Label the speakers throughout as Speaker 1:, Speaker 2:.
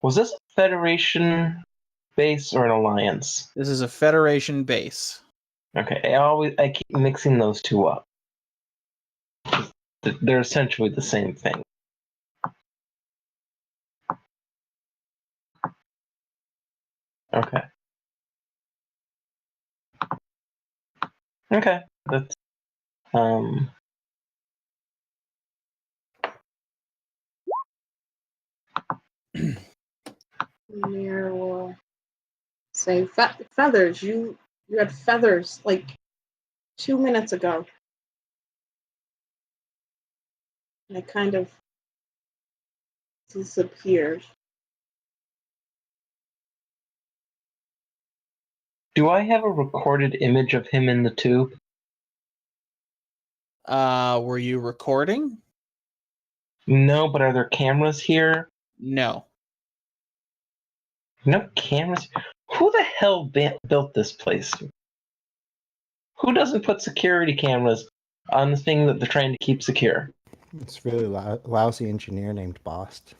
Speaker 1: Was this a Federation base or an Alliance?
Speaker 2: This is a Federation base.
Speaker 1: Okay, I keep mixing those two up. They're essentially the same thing. Okay. Okay, that's
Speaker 3: Mir will say, feathers. You had feathers like 2 minutes ago. And it kind of disappears.
Speaker 1: Do I have a recorded image of him in the tube?
Speaker 2: Were you recording?
Speaker 1: No, but are there cameras here?
Speaker 2: No.
Speaker 1: No cameras? Who the hell built this place? Who doesn't put security cameras on the thing that they're trying to keep secure?
Speaker 4: It's really lousy engineer named Bost.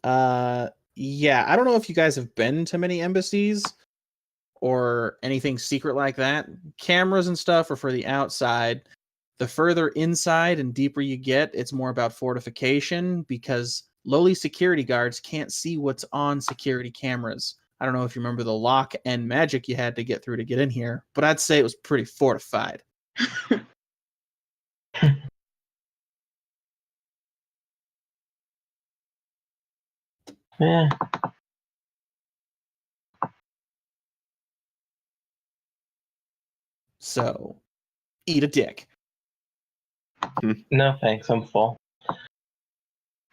Speaker 2: Yeah, I don't know if you guys have been to many embassies or anything secret like that. Cameras and stuff are for the outside. The further inside and deeper you get, it's more about fortification because lowly security guards can't see what's on security cameras. I don't know if you remember the lock and magic you had to get through to get in here, but I'd say it was pretty fortified.
Speaker 1: Yeah.
Speaker 2: So, eat a dick.
Speaker 1: No thanks, I'm full.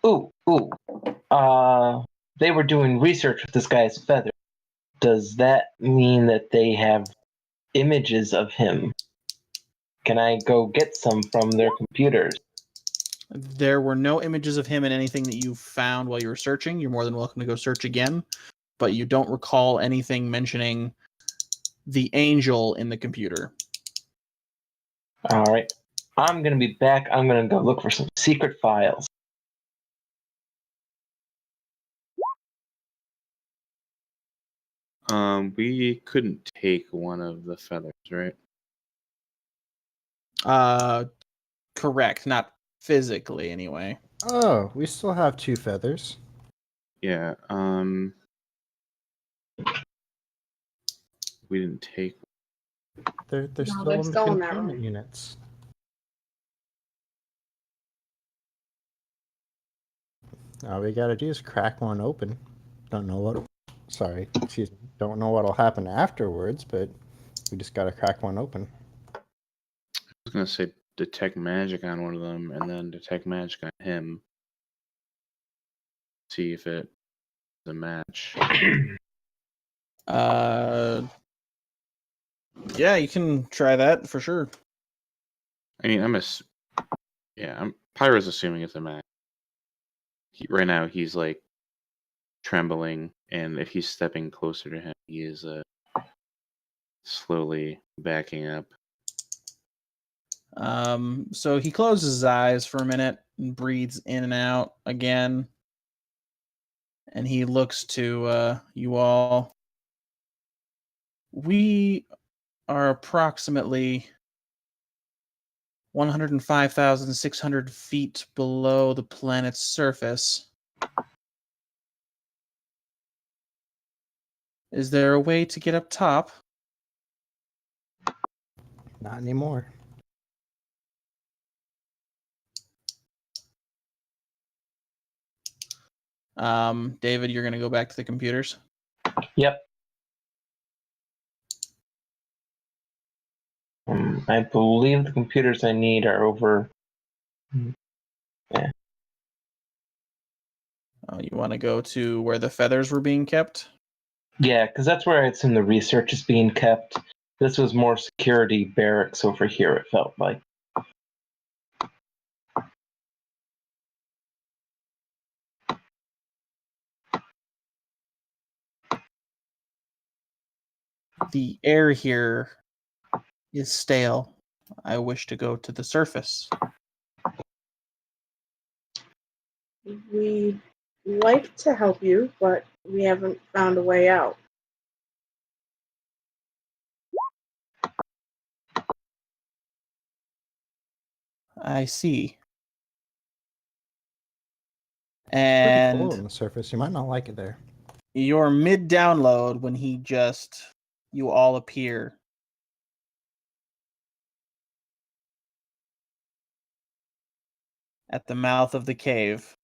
Speaker 1: Ooh. They were doing research with this guy's feather. Does that mean that they have images of him? Can I go get some from their computers?
Speaker 2: There were no images of him in anything that you found while you were searching. You're more than welcome to go search again, but you don't recall anything mentioning the angel in the computer.
Speaker 1: All right. I'm going to be back. I'm going to go look for some secret files.
Speaker 5: We couldn't take one of the feathers, right?
Speaker 2: Correct. Not physically, anyway.
Speaker 4: Oh, we still have 2 feathers.
Speaker 5: Yeah, we didn't take.
Speaker 4: They're
Speaker 3: No,
Speaker 4: still
Speaker 3: they're
Speaker 4: in
Speaker 3: still
Speaker 4: the
Speaker 3: in that
Speaker 4: containment
Speaker 3: room.
Speaker 4: units. All we gotta do is crack one open. Don't know what. Sorry, excuse me. Don't know what'll happen afterwards, but we just gotta crack one open.
Speaker 5: I was gonna say detect magic on one of them, and then detect magic on him. See if it's a match.
Speaker 2: Yeah, you can try that for sure.
Speaker 5: I mean, Pyro's assuming it's a match. Right now, he's like trembling, and if he's stepping closer to him, he is slowly backing up.
Speaker 2: So he closes his eyes for a minute and breathes in and out again. And he looks to you all. We are approximately 105,600 feet below the planet's surface. Is there a way to get up top?
Speaker 4: Not anymore.
Speaker 2: David, you're going to go back to the computers?
Speaker 1: Yep. I believe the computers I need are over. Yeah.
Speaker 2: Oh, you want to go to where the feathers were being kept?
Speaker 1: Yeah, because that's where I assume the research is being kept. This was more security barracks over here, it felt like.
Speaker 2: The air here is stale. I wish to go to the surface.
Speaker 3: We like to help you, but we haven't found a way out.
Speaker 2: I see.
Speaker 4: Pretty
Speaker 2: And
Speaker 4: cool on the surface. You might not like it there.
Speaker 2: your mid download when you all appear. At the mouth of the cave.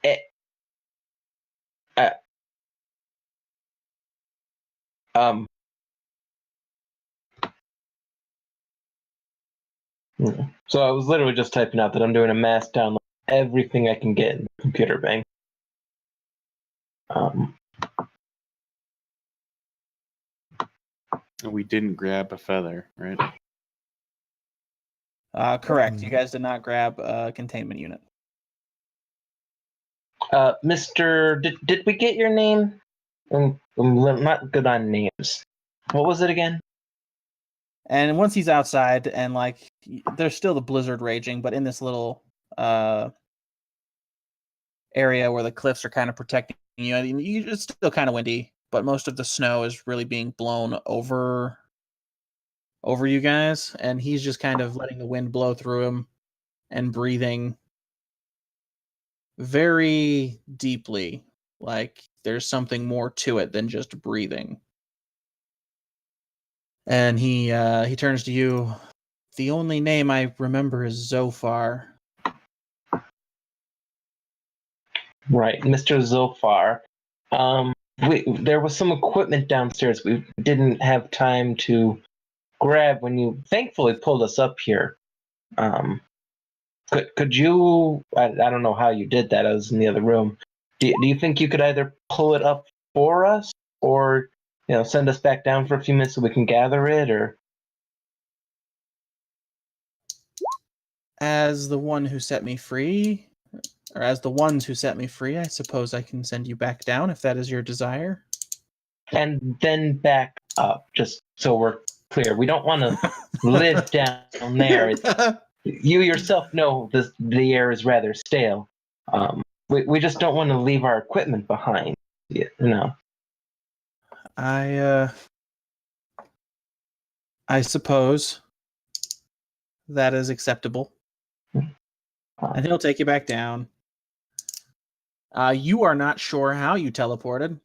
Speaker 1: Eh, uh, um. So I was literally just typing out that I'm doing a mass download of everything I can get in the computer bank.
Speaker 5: We didn't grab a feather, right?
Speaker 2: Correct. You guys did not grab a containment unit.
Speaker 1: Mr. Did we get your name? I'm not good on names. What was it again?
Speaker 2: And once he's outside, and like there's still the blizzard raging, but in this little area where the cliffs are kind of protecting you, it's still kind of windy, but most of the snow is really being blown over you guys, and he's just kind of letting the wind blow through him and breathing very deeply, like there's something more to it than just breathing. And he turns to you. The only name I remember is Zophar.
Speaker 1: Right, Mr. Zophar. There was some equipment downstairs we didn't have time to grab when you thankfully pulled us up here. Could you? I don't know how you did that. I was in the other room. Do you think you could either pull it up for us, or send us back down for a few minutes so we can gather it, or?
Speaker 2: As the one who set me free, or as the ones who set me free, I suppose I can send you back down if that is your desire.
Speaker 1: And then back up, just so we're clear. We don't want to live down there. You yourself know the air is rather stale. We just don't want to leave our equipment behind.
Speaker 2: I suppose that is acceptable. And he'll take you back down. You are not sure how you teleported.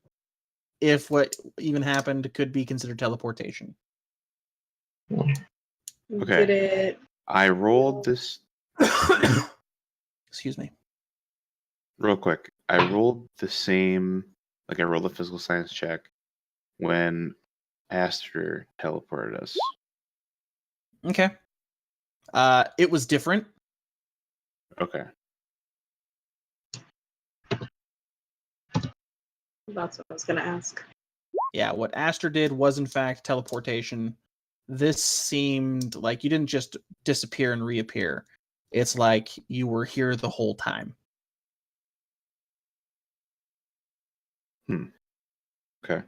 Speaker 2: If what even happened could be considered teleportation.
Speaker 5: Okay.
Speaker 3: Did it?
Speaker 5: I rolled this
Speaker 2: Excuse me.
Speaker 5: real quick. I rolled the same, like I rolled a physical science check when Aster teleported us.
Speaker 2: Okay. It was different.
Speaker 5: Okay.
Speaker 3: That's what I was gonna ask.
Speaker 2: Yeah, what Aster did was in fact teleportation. This seemed like you didn't just disappear and reappear. It's like you were here the whole time.
Speaker 5: Okay.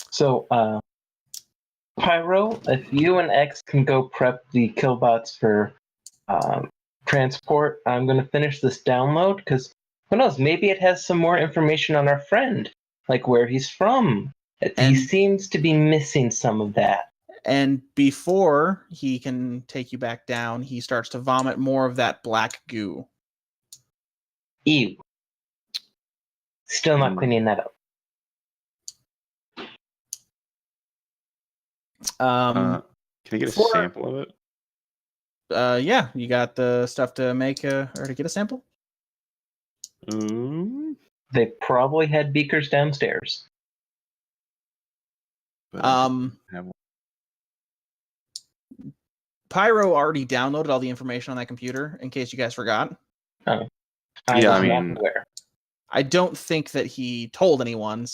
Speaker 1: So, Pyro, if you and X can go prep the killbots for transport, I'm going to finish this download because who knows? Maybe it has some more information on our friend, like where he's from. He
Speaker 2: And-
Speaker 1: seems to be missing some of that.
Speaker 2: And before he can take you back down, he starts to vomit more of that black goo.
Speaker 1: Ew. Still not cleaning that up.
Speaker 2: Um,
Speaker 5: Can I get a
Speaker 2: for-
Speaker 5: sample of it?
Speaker 2: Yeah, you got the stuff to make or to get a sample?
Speaker 1: They probably had beakers downstairs.
Speaker 5: But I
Speaker 2: Um,
Speaker 5: have one.
Speaker 2: Pyro already downloaded all the information on that computer, in case you guys forgot.
Speaker 1: I
Speaker 5: Yeah, I
Speaker 1: was not
Speaker 5: mean-
Speaker 1: aware.
Speaker 2: I don't think that he told anyone,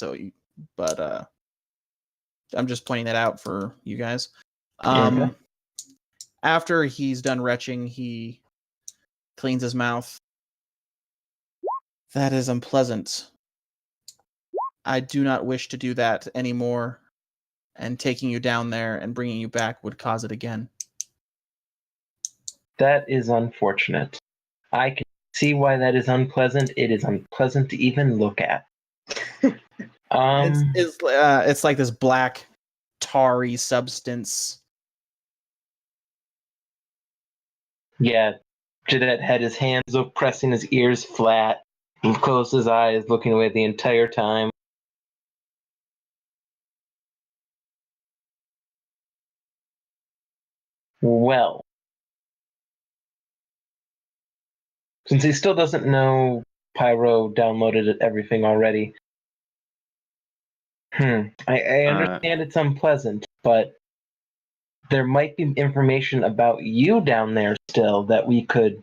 Speaker 2: but I'm just pointing that out for you guys.
Speaker 1: Yeah.
Speaker 2: After he's done retching, he cleans his mouth. That is unpleasant. I do not wish to do that anymore. and taking you down there and bringing you back would cause it again.
Speaker 1: That is unfortunate. I can see why that is unpleasant. It is unpleasant to even look at.
Speaker 2: It's like this black, tarry substance.
Speaker 1: Yeah, Jedet had his hands up, pressing his ears flat, and closed his eyes, looking away the entire time. Well, since he still doesn't know Pyro downloaded everything already, I understand it's unpleasant, but there might be information about you down there still that we could,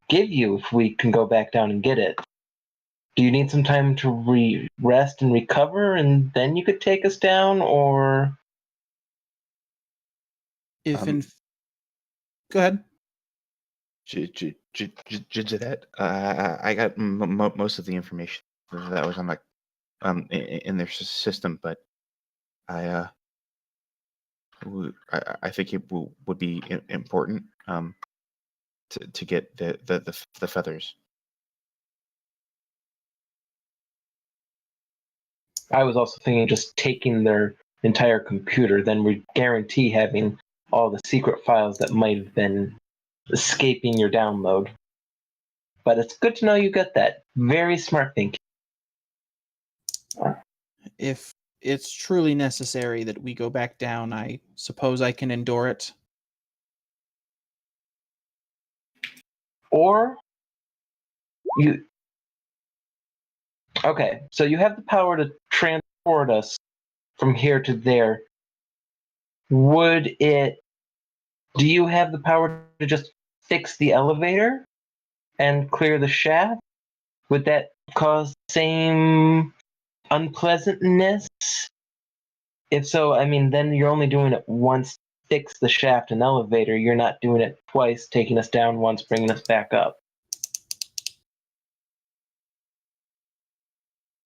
Speaker 1: give you if we can go back down and get it. Do you need some time to rest and recover, and then you could take us down, or?
Speaker 2: Go ahead.
Speaker 5: Jedet, I got most of the information that was on in their system, but I think it would be important to get the feathers.
Speaker 1: I was also thinking just taking their entire computer, then we guarantee having all the secret files that might have been escaping your download. But it's good to know you got that. Very smart thinking.
Speaker 2: If it's truly necessary that we go back down, I suppose I can endure it.
Speaker 1: Or you... Okay, so you have the power to transport us from here to there. Do you have the power to just fix the elevator and clear the shaft? Would that cause the same unpleasantness? If so, then you're only doing it once, fix the shaft and elevator. You're not doing it twice, taking us down once, bringing us back up.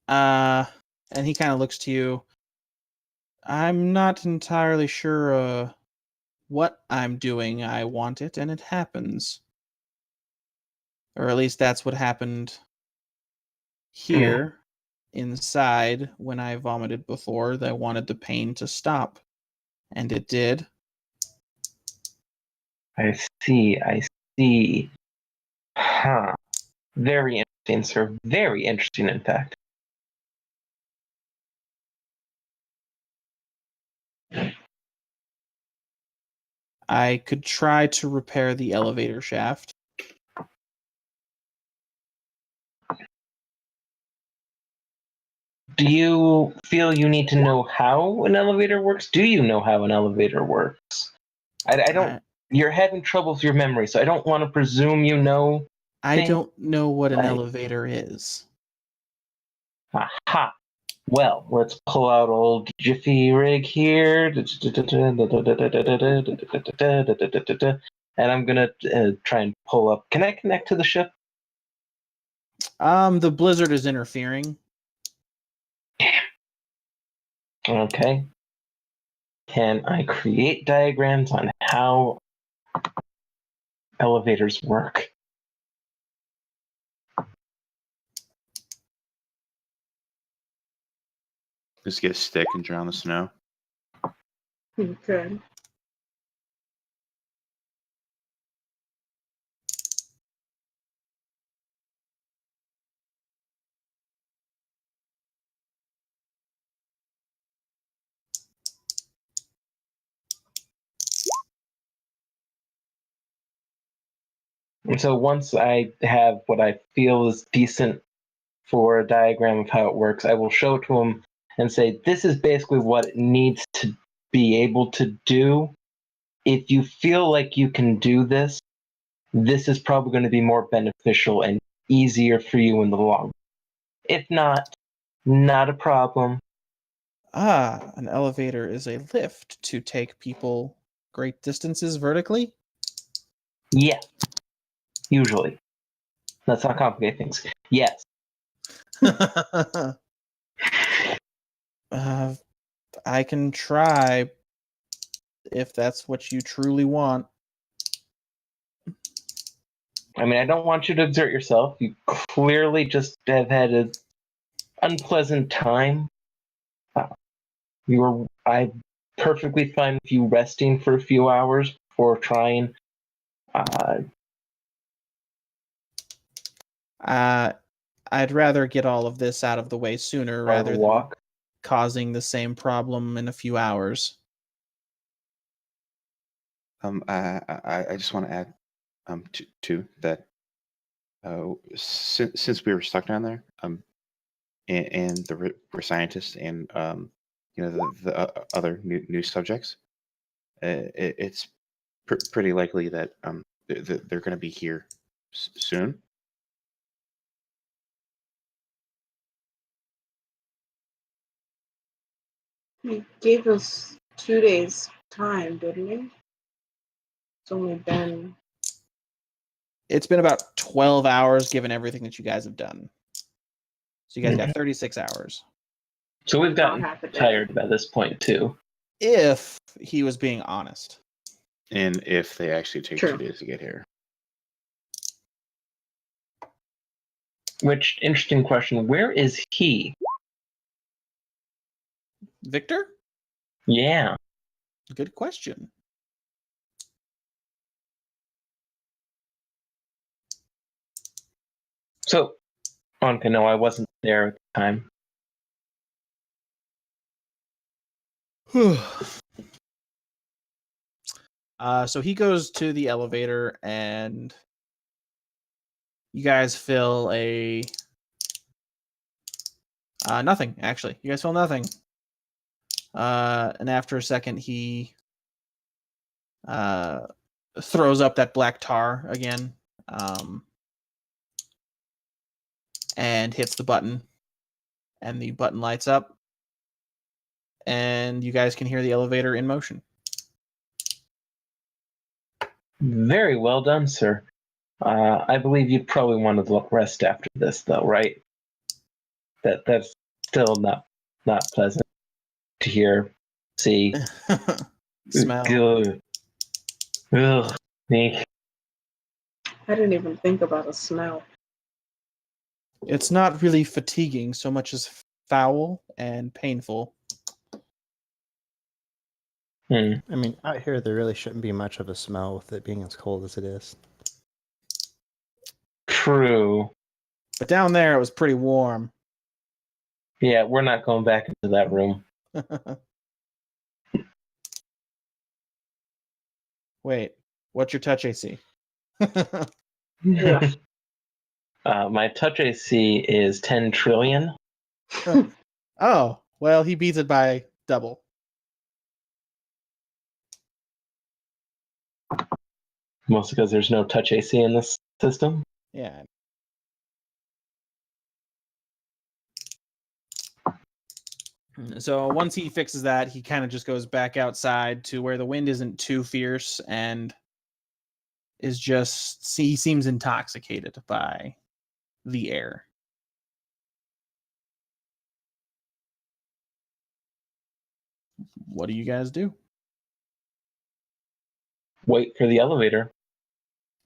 Speaker 2: And he kind of looks to you. I'm not entirely sure what I'm doing. I want it, and it happens. Or at least that's what happened here inside when I vomited before. I wanted the pain to stop, and it did.
Speaker 1: I see. Huh. Very interesting, sir. Very interesting, in fact.
Speaker 2: I could try to repair the elevator shaft.
Speaker 1: Do you feel you need to know how an elevator works? Do you know how an elevator works? I don't. You're having trouble with your memory, so I don't want to presume you know.
Speaker 2: I don't know what an elevator is.
Speaker 1: Aha. Well, let's pull out old Jiffy rig here. And I'm going to try and pull up. Can I connect to the ship?
Speaker 2: The blizzard is interfering.
Speaker 1: Okay. Can I create diagrams on how elevators work?
Speaker 5: Just get a stick and drown the snow.
Speaker 3: Okay.
Speaker 1: And so once I have what I feel is decent for a diagram of how it works, I will show it to him and say, this is basically what it needs to be able to do. If you feel like you can do this, this is probably going to be more beneficial and easier for you in the long run. If not a problem.
Speaker 2: An elevator is a lift to take people great distances vertically?
Speaker 1: Yeah. Usually. Let's not complicate things. Yes.
Speaker 2: I can try if that's what you truly want.
Speaker 1: I mean, I don't want you to exert yourself. You clearly just have had an unpleasant time. I'm perfectly fine with you resting for a few hours before trying.
Speaker 2: I'd rather get all of this out of the way sooner rather than
Speaker 1: walk.
Speaker 2: causing the same problem in a few hours.
Speaker 5: I just want to add to that. Since we were stuck down there, and we're scientists, and the other new subjects, it's pretty likely that they're going to be here soon.
Speaker 3: He gave us 2 days time, didn't he? It's only been
Speaker 2: It's been about 12 hours given everything that you guys have done. So you guys got 36 hours.
Speaker 1: So we've
Speaker 3: about
Speaker 1: gotten
Speaker 3: half a day.
Speaker 1: tired by this point too.
Speaker 2: If he was being honest.
Speaker 5: And if they actually take
Speaker 3: True.
Speaker 5: 2 days to get here.
Speaker 1: Which, interesting question. Where is he?
Speaker 2: Victor?
Speaker 1: Yeah.
Speaker 2: Good question.
Speaker 1: So, Anka, no, I wasn't there at the time.
Speaker 2: So he goes to the elevator and you guys feel a nothing, actually. You guys feel nothing. And after a second he throws up that black tar again. And hits the button. And the button lights up. And you guys can hear the elevator in motion.
Speaker 1: Very well done, sir. I believe you'd probably want to rest after this, though, right? That's still not pleasant to hear, see.
Speaker 2: Smell.
Speaker 1: Ugh. Eek.
Speaker 3: I didn't even think about a smell.
Speaker 2: It's not really fatiguing so much as foul and painful.
Speaker 1: Hmm.
Speaker 4: I mean, out here there really shouldn't be much of a smell with it being as cold as it is.
Speaker 1: True.
Speaker 2: But down there it was pretty warm.
Speaker 1: Yeah, we're not going back into that room.
Speaker 2: Wait, what's your touch AC?
Speaker 3: Yeah.
Speaker 1: My touch AC is 10 trillion.
Speaker 2: Oh, well, he beats it by double.
Speaker 1: Mostly because there's no touch AC in this system.
Speaker 2: Yeah. So once he fixes that, he kind of just goes back outside to where the wind isn't too fierce and is just, he seems intoxicated by the air. What do you guys do?
Speaker 1: Wait for the elevator.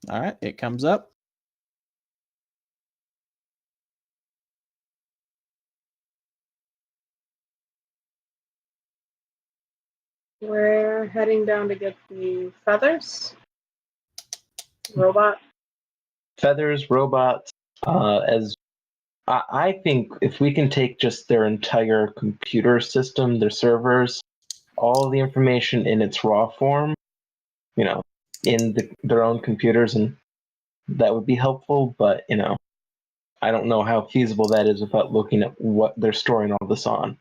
Speaker 2: All right, it comes up.
Speaker 3: We're heading down to get the feathers. Robot.
Speaker 1: Feathers, robots, as I think if we can take just their entire computer system, their servers, all the information in its raw form, in their own computers, and that would be helpful, but, I don't know how feasible that is without looking at what they're storing all this on.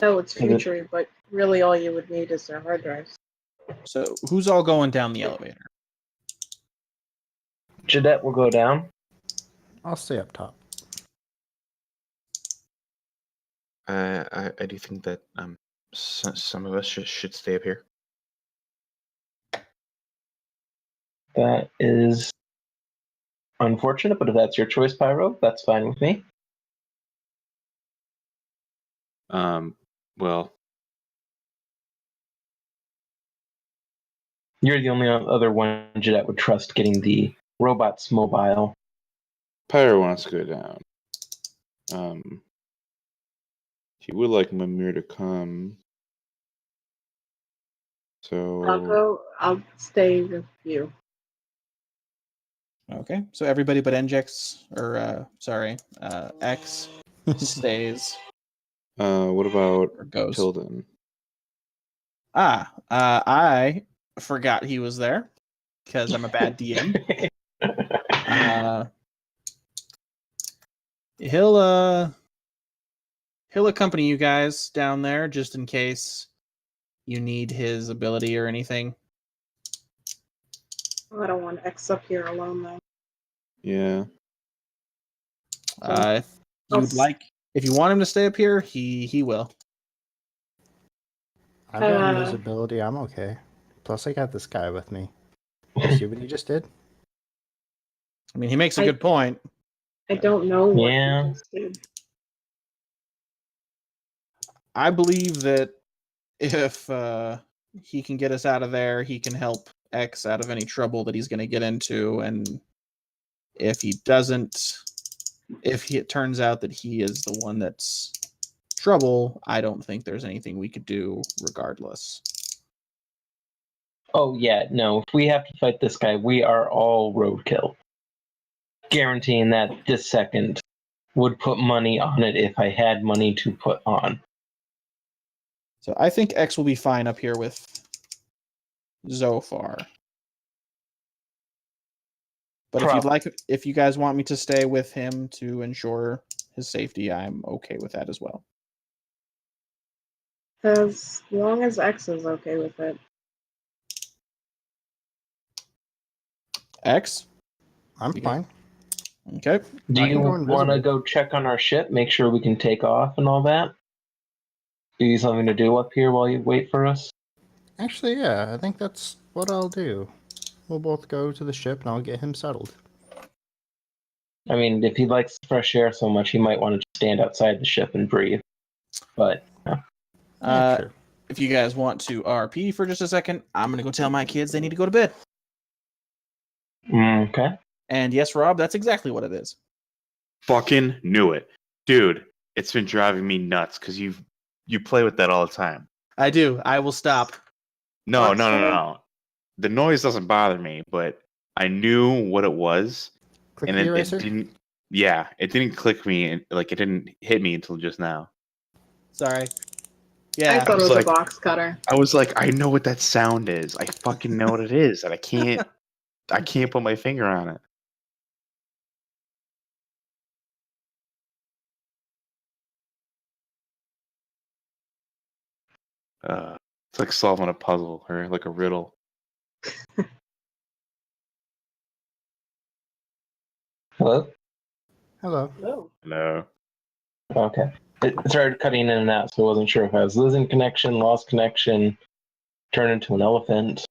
Speaker 3: Oh, it's future, but really all you would need is their hard drives.
Speaker 2: So who's all going down the elevator?
Speaker 1: Jeanette will go down.
Speaker 4: I'll stay up top.
Speaker 5: I do think that some of us should stay up here.
Speaker 1: That is unfortunate, but if that's your choice, Pyro, that's fine with me.
Speaker 5: Well,
Speaker 1: You're the only other one that would trust getting the robots mobile.
Speaker 5: Pyro wants to go down. He would like Mimir to come. So
Speaker 3: I'll stay with you.
Speaker 2: Okay, so everybody but Njex, or X stays
Speaker 5: what about
Speaker 2: or goes.
Speaker 5: Tilden?
Speaker 2: I forgot he was there because I'm a bad DM. He'll accompany you guys down there just in case you need his ability or anything.
Speaker 3: I don't want X up here alone though.
Speaker 5: Yeah.
Speaker 2: If you want him to stay up here, he will.
Speaker 4: I've got invisibility. I'm okay. Plus, I got this guy with me. You see what he just did?
Speaker 2: I mean, he makes a good point.
Speaker 3: I don't know what
Speaker 1: Yeah.
Speaker 3: he just did.
Speaker 2: I believe that if he can get us out of there, he can help X out of any trouble that he's going to get into. And if he doesn't, if it turns out that he is the one that's trouble, I don't think there's anything we could do regardless.
Speaker 1: Oh, yeah, no. If we have to fight this guy, we are all roadkill. Guaranteeing that this second would put money on it if I had money to put on.
Speaker 2: So I think X will be fine up here with Zophar. But if you guys want me to stay with him to ensure his safety, I'm okay with that as well.
Speaker 3: As long as X is okay with it.
Speaker 2: X?
Speaker 4: I'm fine.
Speaker 2: Okay.
Speaker 1: Do
Speaker 4: I
Speaker 1: you
Speaker 4: can go
Speaker 1: want to
Speaker 4: invisible.
Speaker 1: go check on our ship, make sure we can take off and all that? Do you something to do up here while you wait for us?
Speaker 4: Actually, yeah, I think that's what I'll do. We'll both go to the ship and I'll get him settled.
Speaker 1: I mean, if he likes fresh air so much, he might want to stand outside the ship and breathe. But
Speaker 4: Sure.
Speaker 2: If you guys want to RP for just a second, I'm going to go tell my kids they need to go to bed.
Speaker 1: okay.
Speaker 2: And yes, Rob, that's exactly what it is.
Speaker 5: Fucking knew it. Dude, it's been driving me nuts because you play with that all the time.
Speaker 2: I do. I will stop.
Speaker 5: No. The noise doesn't bother me, but I knew what it was.
Speaker 4: Click
Speaker 5: And
Speaker 4: the
Speaker 5: it
Speaker 4: eraser.
Speaker 5: didn't. Yeah, it didn't click me, and like it didn't hit me until just now.
Speaker 2: Sorry.
Speaker 3: I
Speaker 2: Yeah.
Speaker 3: thought it was
Speaker 5: like-
Speaker 3: a box cutter.
Speaker 5: I was like, I know what that sound is. I fucking know what it is, and I can't put my finger on it. It's like solving a puzzle or like a riddle.
Speaker 1: Hello?
Speaker 4: Hello.
Speaker 3: Oh.
Speaker 5: No.
Speaker 1: Okay. It started cutting in and out, so I wasn't sure if I was losing connection, lost connection, turned into an elephant.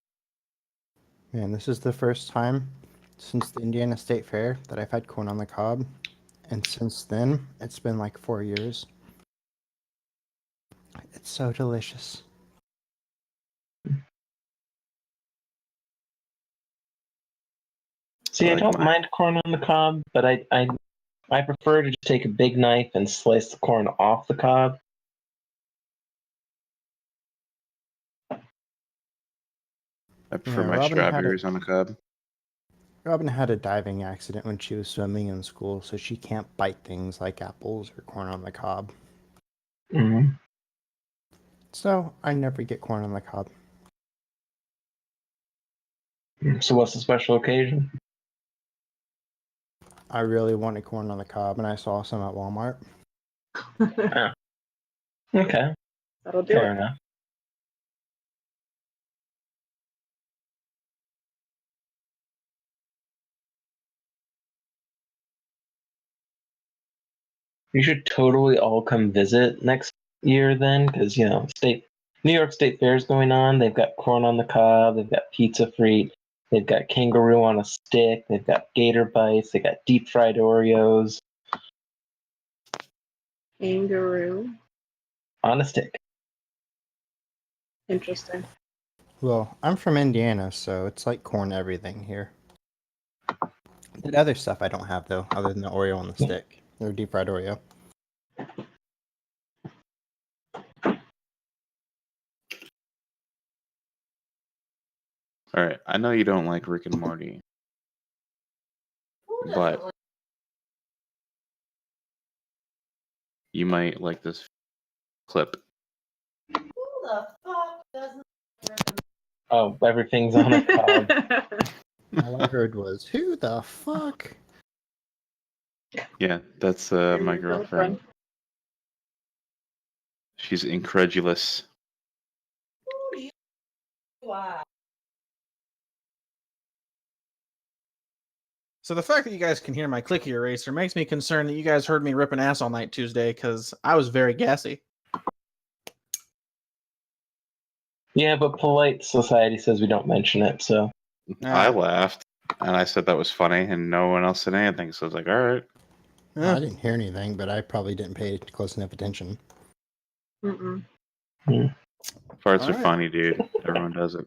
Speaker 4: Man, this is the first time since the Indiana State Fair that I've had corn on the cob. And since then, it's been like 4 years. It's so delicious.
Speaker 1: See, I
Speaker 5: Like
Speaker 1: don't
Speaker 5: my-
Speaker 1: mind corn on the cob, but I prefer to just take a big knife and slice the corn off the cob.
Speaker 5: I prefer
Speaker 4: Yeah,
Speaker 5: my
Speaker 4: Robin had
Speaker 5: strawberries on the cob.
Speaker 4: Robin had a diving accident when she was swimming in school, so she can't bite things like apples or corn on the cob.
Speaker 1: Mm-hmm.
Speaker 4: So I never get corn on the cob.
Speaker 1: So what's the special occasion?
Speaker 4: I really wanted corn on the cob, and I saw some at Walmart.
Speaker 1: Okay,
Speaker 3: That'll do
Speaker 1: fair
Speaker 3: it.
Speaker 1: enough. You should totally all come visit next year then, because New York State Fair is going on. They've got corn on the cob. They've got pizza free. They've got kangaroo on a stick. They've got gator bites. They got deep fried Oreos
Speaker 3: Kangaroo.
Speaker 1: on a stick.
Speaker 3: Interesting.
Speaker 4: Well, I'm from Indiana, so it's like corn everything here. The other stuff I don't have though, other than the Oreo on the stick. Or deep fried Oreo.
Speaker 5: All right, I know you don't like Rick and Morty, but you might like this clip.
Speaker 1: Oh, everything's on a cob.
Speaker 4: All I heard was, "Who the fuck?"
Speaker 5: Yeah, that's my girlfriend. She's incredulous.
Speaker 2: So the fact that you guys can hear my clicky eraser makes me concerned that you guys heard me ripping ass all night Tuesday because I was very gassy.
Speaker 1: Yeah, but polite society says we don't mention it, so.
Speaker 5: I laughed and I said that was funny, and no one else said anything. So I was like, all right.
Speaker 4: I didn't hear anything, but I probably didn't pay close enough attention.
Speaker 3: Mm-mm.
Speaker 5: Farts
Speaker 2: All
Speaker 5: are
Speaker 2: right.
Speaker 5: funny, dude. Everyone does it.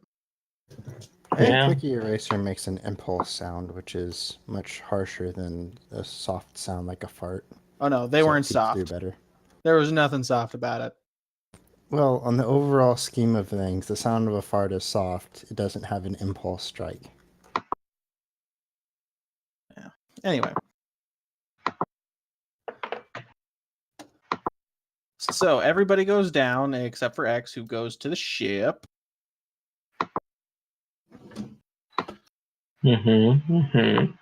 Speaker 4: Hey,
Speaker 1: Yeah.
Speaker 4: clicky eraser makes an impulse sound, which is much harsher than a soft sound like a fart.
Speaker 2: Oh no, they
Speaker 4: so it
Speaker 2: weren't
Speaker 4: feeds through
Speaker 2: soft.
Speaker 4: better.
Speaker 2: There was nothing soft about it.
Speaker 4: Well, on the overall scheme of things, the sound of a fart is soft. It doesn't have an impulse strike.
Speaker 2: Anyway. So everybody goes down except for X, who goes to the ship.
Speaker 1: Mm-hmm.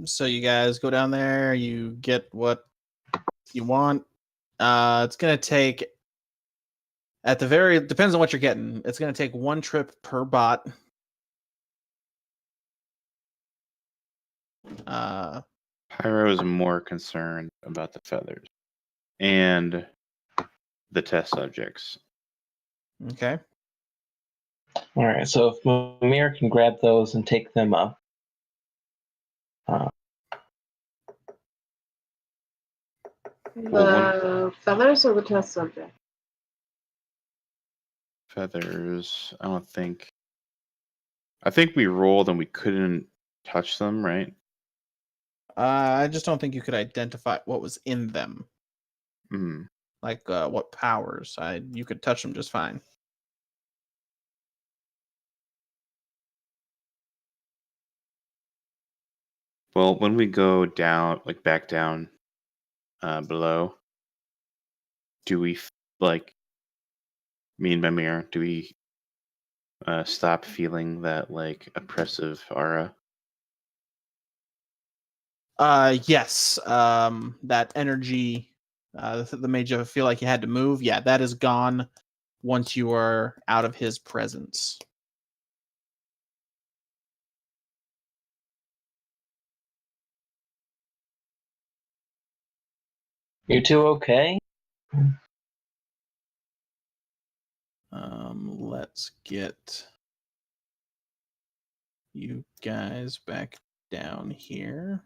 Speaker 2: So you guys go down there, you get what you want. It's gonna take depends on what you're getting. It's gonna take 1 trip per bot.
Speaker 5: Pyro is more concerned about the feathers and the test subjects.
Speaker 2: Okay.
Speaker 1: All right, so if Mimir can grab those and take them up.
Speaker 3: The feathers or the test subject?
Speaker 5: Feathers, I think we rolled and we couldn't touch them, right?
Speaker 2: I just don't think you could identify what was in them,
Speaker 5: Hmm.
Speaker 2: like what powers. You could touch them just fine.
Speaker 5: Well, when we go down, like back down below, do we me and Mimir, do we stop feeling that like oppressive aura?
Speaker 2: Yes. That energy that made you feel like you had to move. Yeah, that is gone once you are out of his presence.
Speaker 1: You two okay?
Speaker 2: Let's get you guys back down here.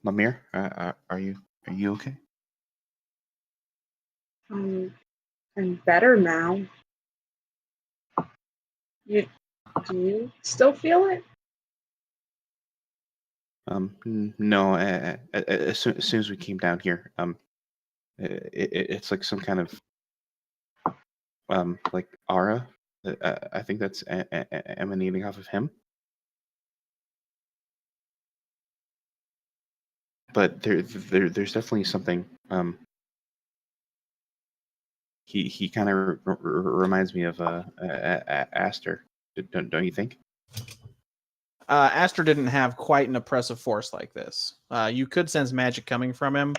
Speaker 5: Mimir, are you okay?
Speaker 3: I'm better now. Do you still feel it?
Speaker 5: No. As soon as we came down here, it's like some kind of like aura. I think that's emanating off of him. But there's definitely something. He kind of reminds me of Aster. Don't you think?
Speaker 2: Aster didn't have quite an oppressive force like this. You could sense magic coming from him,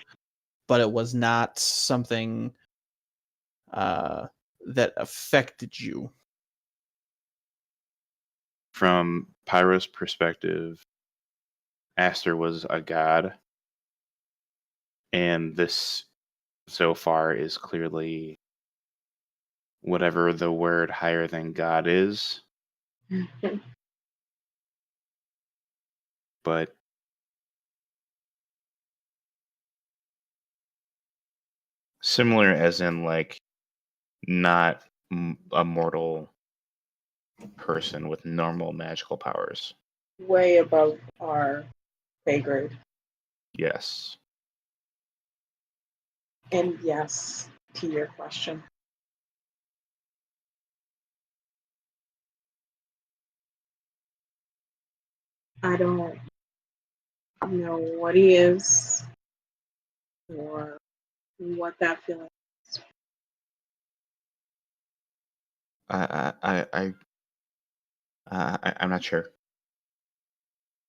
Speaker 2: but it was not something that affected you.
Speaker 5: From Pyro's perspective, Aster was a god, and this so far is clearly whatever the word higher than God is. But similar as in like not a mortal person with normal magical powers.
Speaker 3: Way above our pay grade.
Speaker 5: Yes.
Speaker 3: And yes to your question. I don't know what he is or what that feeling is.
Speaker 5: I'm not sure.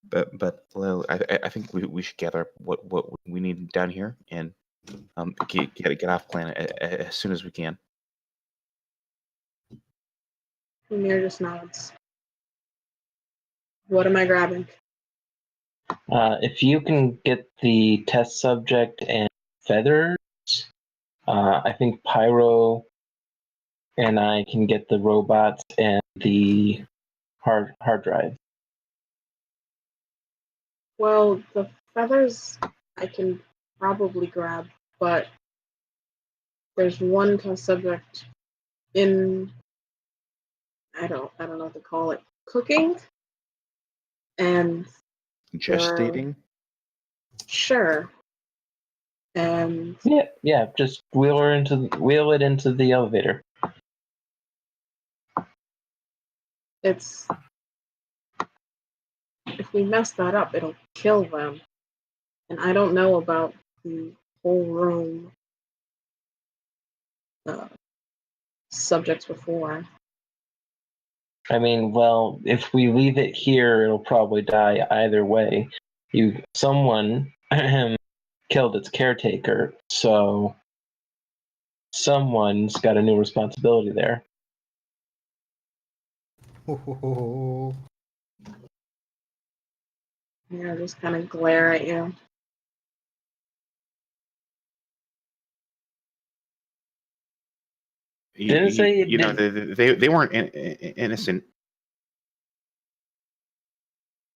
Speaker 5: But Lil, I think we should gather what we need down here and get off planet as soon as we can.
Speaker 3: Mimir just nods. What am I grabbing?
Speaker 1: If you can get the test subject and feathers, I think Pyro and I can get the robots and the hard drive.
Speaker 3: Well, the feathers I can probably grab, but there's one test subject in I don't know what to call it. Cooking. And
Speaker 5: Gestating?
Speaker 3: sure. And
Speaker 1: Yeah. Just wheel it into the elevator.
Speaker 3: it's if we mess that up, it'll kill them. And I don't know about the whole room subjects before.
Speaker 1: I mean, well, if we leave it here, it'll probably die either way. Someone killed its caretaker, so someone's got a new responsibility there.
Speaker 3: Yeah, just kind of glare at you.
Speaker 1: Didn't say it
Speaker 5: you know
Speaker 1: didn't.
Speaker 5: they weren't innocent.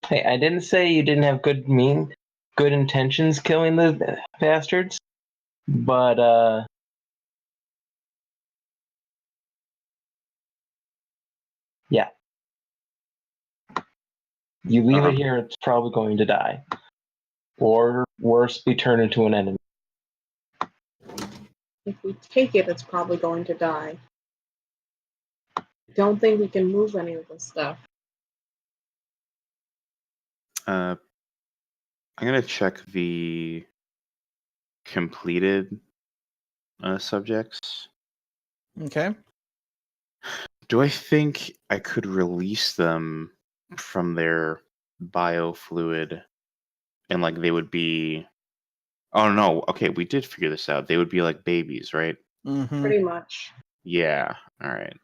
Speaker 1: Hey, I didn't say you didn't have good intentions killing the bastards, but yeah. You leave it here, it's probably going to die. Or worse, be turned into an enemy.
Speaker 3: If we take it, it's probably going to die. Don't think we can move any of this stuff.
Speaker 5: I'm gonna check the completed subjects.
Speaker 2: Okay.
Speaker 5: Do I think I could release them from their biofluid and like they would be oh no, okay, we did figure this out. They would be like babies, right?
Speaker 2: Mm-hmm.
Speaker 3: Pretty much.
Speaker 5: Yeah. All right.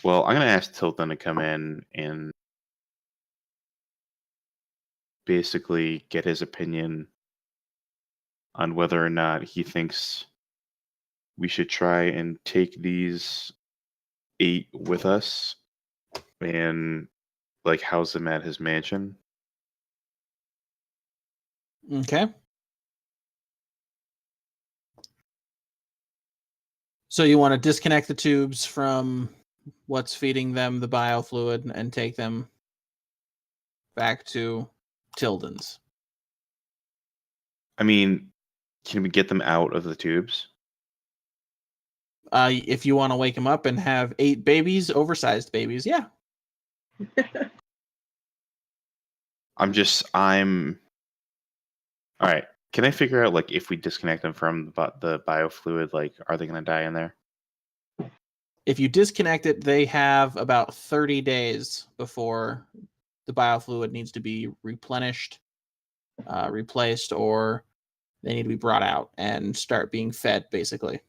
Speaker 5: Well, I'm gonna ask Tilton to come in and basically get his opinion on whether or not he thinks we should try and take these 8 with us and like house them at his mansion.
Speaker 2: Okay. So you want to disconnect the tubes from what's feeding them the biofluid and take them back to Tilden's.
Speaker 5: I mean, can we get them out of the tubes?
Speaker 2: If you want to wake them up and have 8 babies, oversized babies, yeah.
Speaker 5: I'm all right. Can I figure out like if we disconnect them from the biofluid, like are they going to die in there?
Speaker 2: If you disconnect it, they have about 30 days before the biofluid needs to be replenished, replaced, or they need to be brought out and start being fed, basically.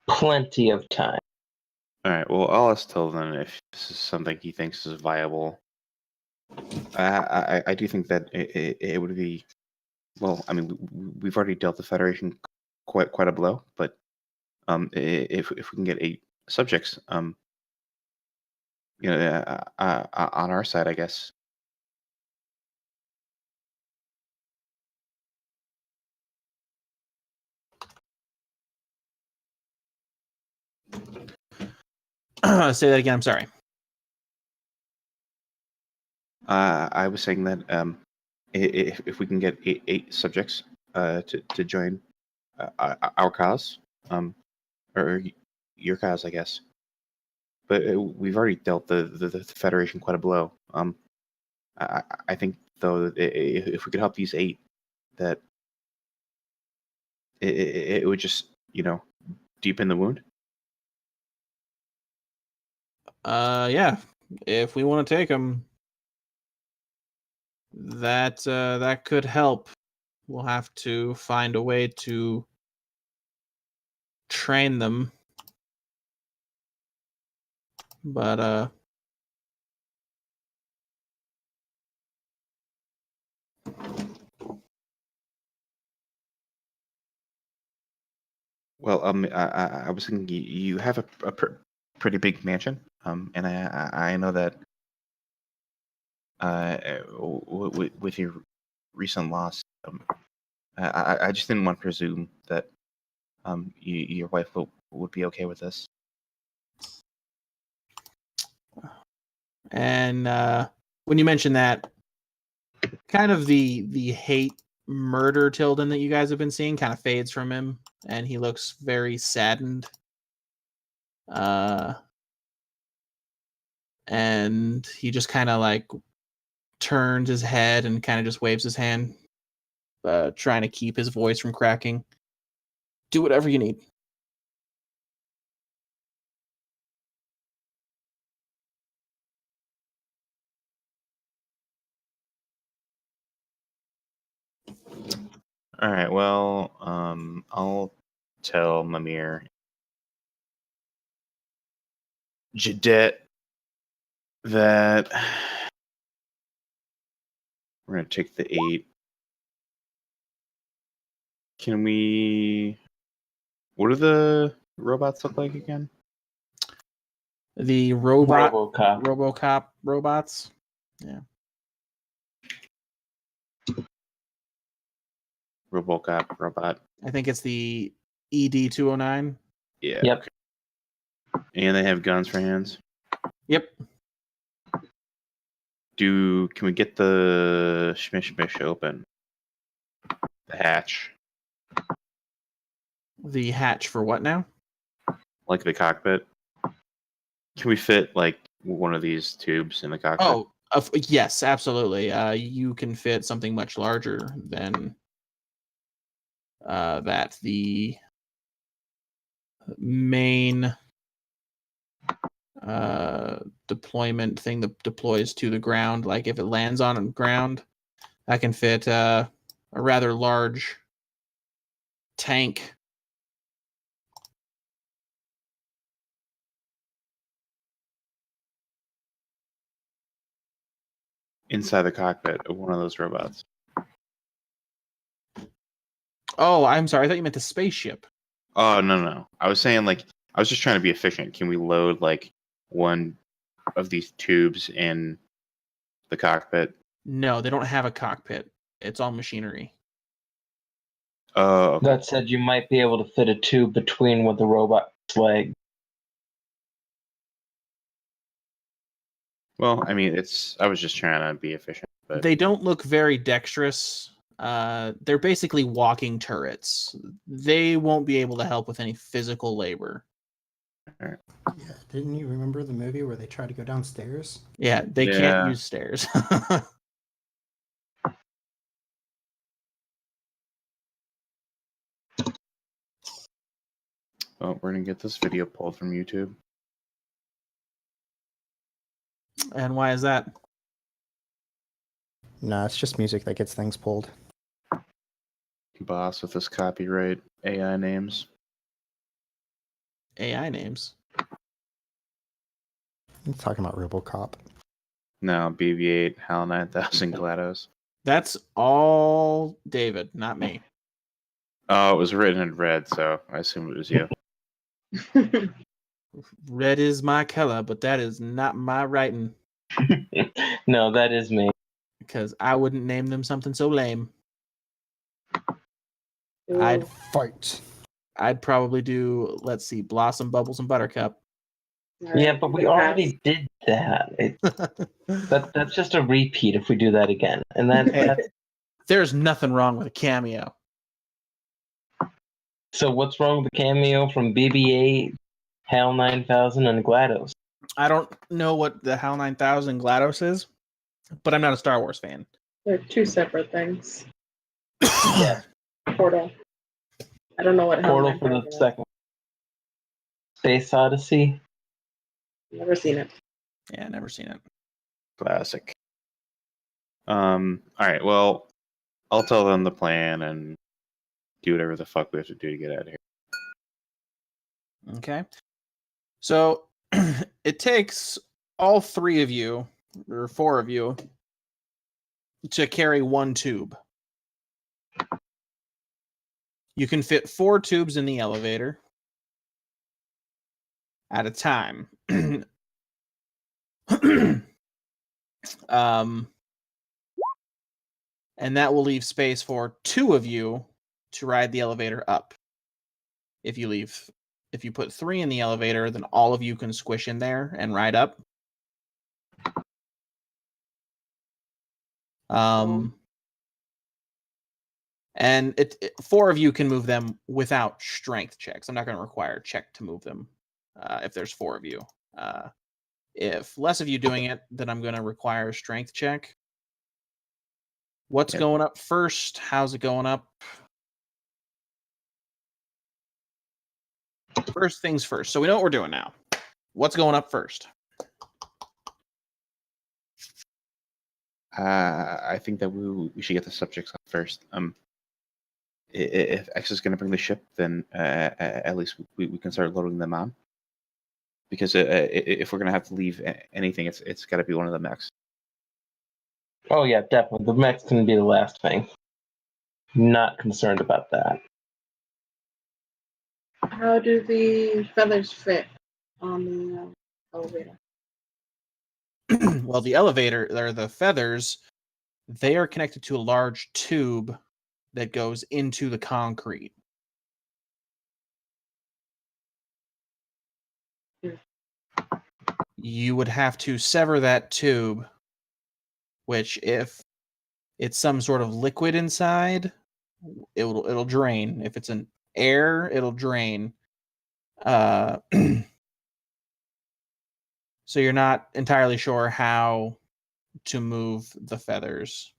Speaker 1: Plenty of time.
Speaker 5: All right. Well, I'll ask Till then if this is something he thinks is viable. I do think that it would be. Well, I mean, we've already dealt the Federation quite a blow, but if we can get 8 subjects, on our side, I guess.
Speaker 2: Say that again. I'm sorry.
Speaker 5: I was saying that if we can get 8 subjects to join our cause, or your cause, I guess. But we've already dealt the Federation quite a blow. I think though that if we could help these 8, that it would just deepen the wound.
Speaker 2: Yeah. If we want to take them, that could help. We'll have to find a way to train them. But
Speaker 5: Well, I was thinking you have a pretty big mansion, and I know that with your recent loss, I just didn't want to presume that your wife would be okay with this.
Speaker 2: and when you mention that, kind of the hate murder Tilden that you guys have been seeing kind of fades from him, and he looks very saddened. And he just kind of like turns his head and kind of just waves his hand, trying to keep his voice from cracking. Do whatever you need.
Speaker 5: All right. Well, I'll tell Mimir Jadet that we're gonna take the 8. Can we? What do the robots look like again?
Speaker 2: The
Speaker 1: RoboCop.
Speaker 2: RoboCop robots. Yeah.
Speaker 5: RoboCop robot.
Speaker 2: I think it's the ED-209.
Speaker 5: Yeah.
Speaker 1: Yep.
Speaker 5: Okay. And they have guns for hands.
Speaker 2: Yep.
Speaker 5: Can we get the Shmish open? The hatch.
Speaker 2: The hatch for what now?
Speaker 5: Like the cockpit. Can we fit like one of these tubes in the cockpit?
Speaker 2: Oh, yes, absolutely. You can fit something much larger than that. The main deployment thing that deploys to the ground, like if it lands on the ground, that can fit a rather large tank.
Speaker 5: Inside the cockpit of one of those robots.
Speaker 2: Oh, I'm sorry. I thought you meant the spaceship.
Speaker 5: Oh no. I was saying I was just trying to be efficient. Can we load like one of these tubes in the cockpit?
Speaker 2: No, they don't have a cockpit. It's all machinery.
Speaker 5: Oh, okay.
Speaker 1: That said, you might be able to fit a tube between with the robot's leg.
Speaker 5: Well, I mean, I was just trying to be efficient. But
Speaker 2: They don't look very dexterous. They're basically walking turrets. They won't be able to help with any physical labor.
Speaker 4: Yeah, didn't you remember the movie where they try to go downstairs?
Speaker 2: Yeah, they
Speaker 5: Yeah.
Speaker 2: can't use stairs.
Speaker 5: Well, we're gonna get this video pulled from YouTube.
Speaker 2: And why is that?
Speaker 4: Nah, it's just music that gets things pulled.
Speaker 5: Boss with his copyright AI names.
Speaker 2: AI names.
Speaker 4: I'm talking about RoboCop.
Speaker 5: No, BB-8, HAL 9000, GLaDOS.
Speaker 2: That's all David, not me.
Speaker 5: Oh, it was written in red, so I assume it was you.
Speaker 2: Red is my color, but that is not my writing,
Speaker 1: No, that is me.
Speaker 2: because I wouldn't name them something so lame. I'd
Speaker 3: Ooh.
Speaker 4: Fight.
Speaker 2: I'd probably do, let's see, Blossom, Bubbles, and Buttercup.
Speaker 1: Yeah, but we already did that. That's just a repeat if we do that again. And then
Speaker 2: Hey, there's nothing wrong with a cameo.
Speaker 1: so what's wrong with the cameo from BB-8, HAL 9000, and GLaDOS?
Speaker 2: I don't know what the HAL 9000 GLaDOS is, but I'm not a Star Wars fan.
Speaker 3: They're two separate things.
Speaker 1: Yeah,
Speaker 3: Portal. I don't know what
Speaker 1: Portal
Speaker 3: Hell
Speaker 1: for the
Speaker 3: 9000 is.
Speaker 1: second. Space Odyssey.
Speaker 3: Never seen it.
Speaker 2: Yeah, never seen it.
Speaker 5: Classic. All right, well, I'll tell them the plan and do whatever the fuck we have to do to get out of here.
Speaker 2: Okay. So it takes all three of you, or four of you, to carry one tube. You can fit 4 tubes in the elevator at a time. And that will leave space for 2 of you to ride the elevator up. If you put 3 in the elevator, then all of you can squish in there and ride up. And 4 of you can move them without strength checks. I'm not going to require a check to move them if there's 4 of you. If less of you doing it, then I'm going to require a strength check. What's going up first? How's it going up? First things first. So we know what we're doing now. What's going up first?
Speaker 5: I think that we should get the subjects up first. If X is going to bring the ship, then at least we can start loading them on. Because if we're going to have to leave anything, it's got to be one of the mechs.
Speaker 1: Oh yeah, definitely. The mech's can be the last thing. Not concerned about that.
Speaker 3: How do the feathers fit on the elevator?
Speaker 2: Well, the elevator, or the feathers, they are connected to a large tube that goes into the concrete. You would have to sever that tube, which if it's some sort of liquid inside, it'll drain. If it's an air, it'll drain. So you're not entirely sure how to move the feathers.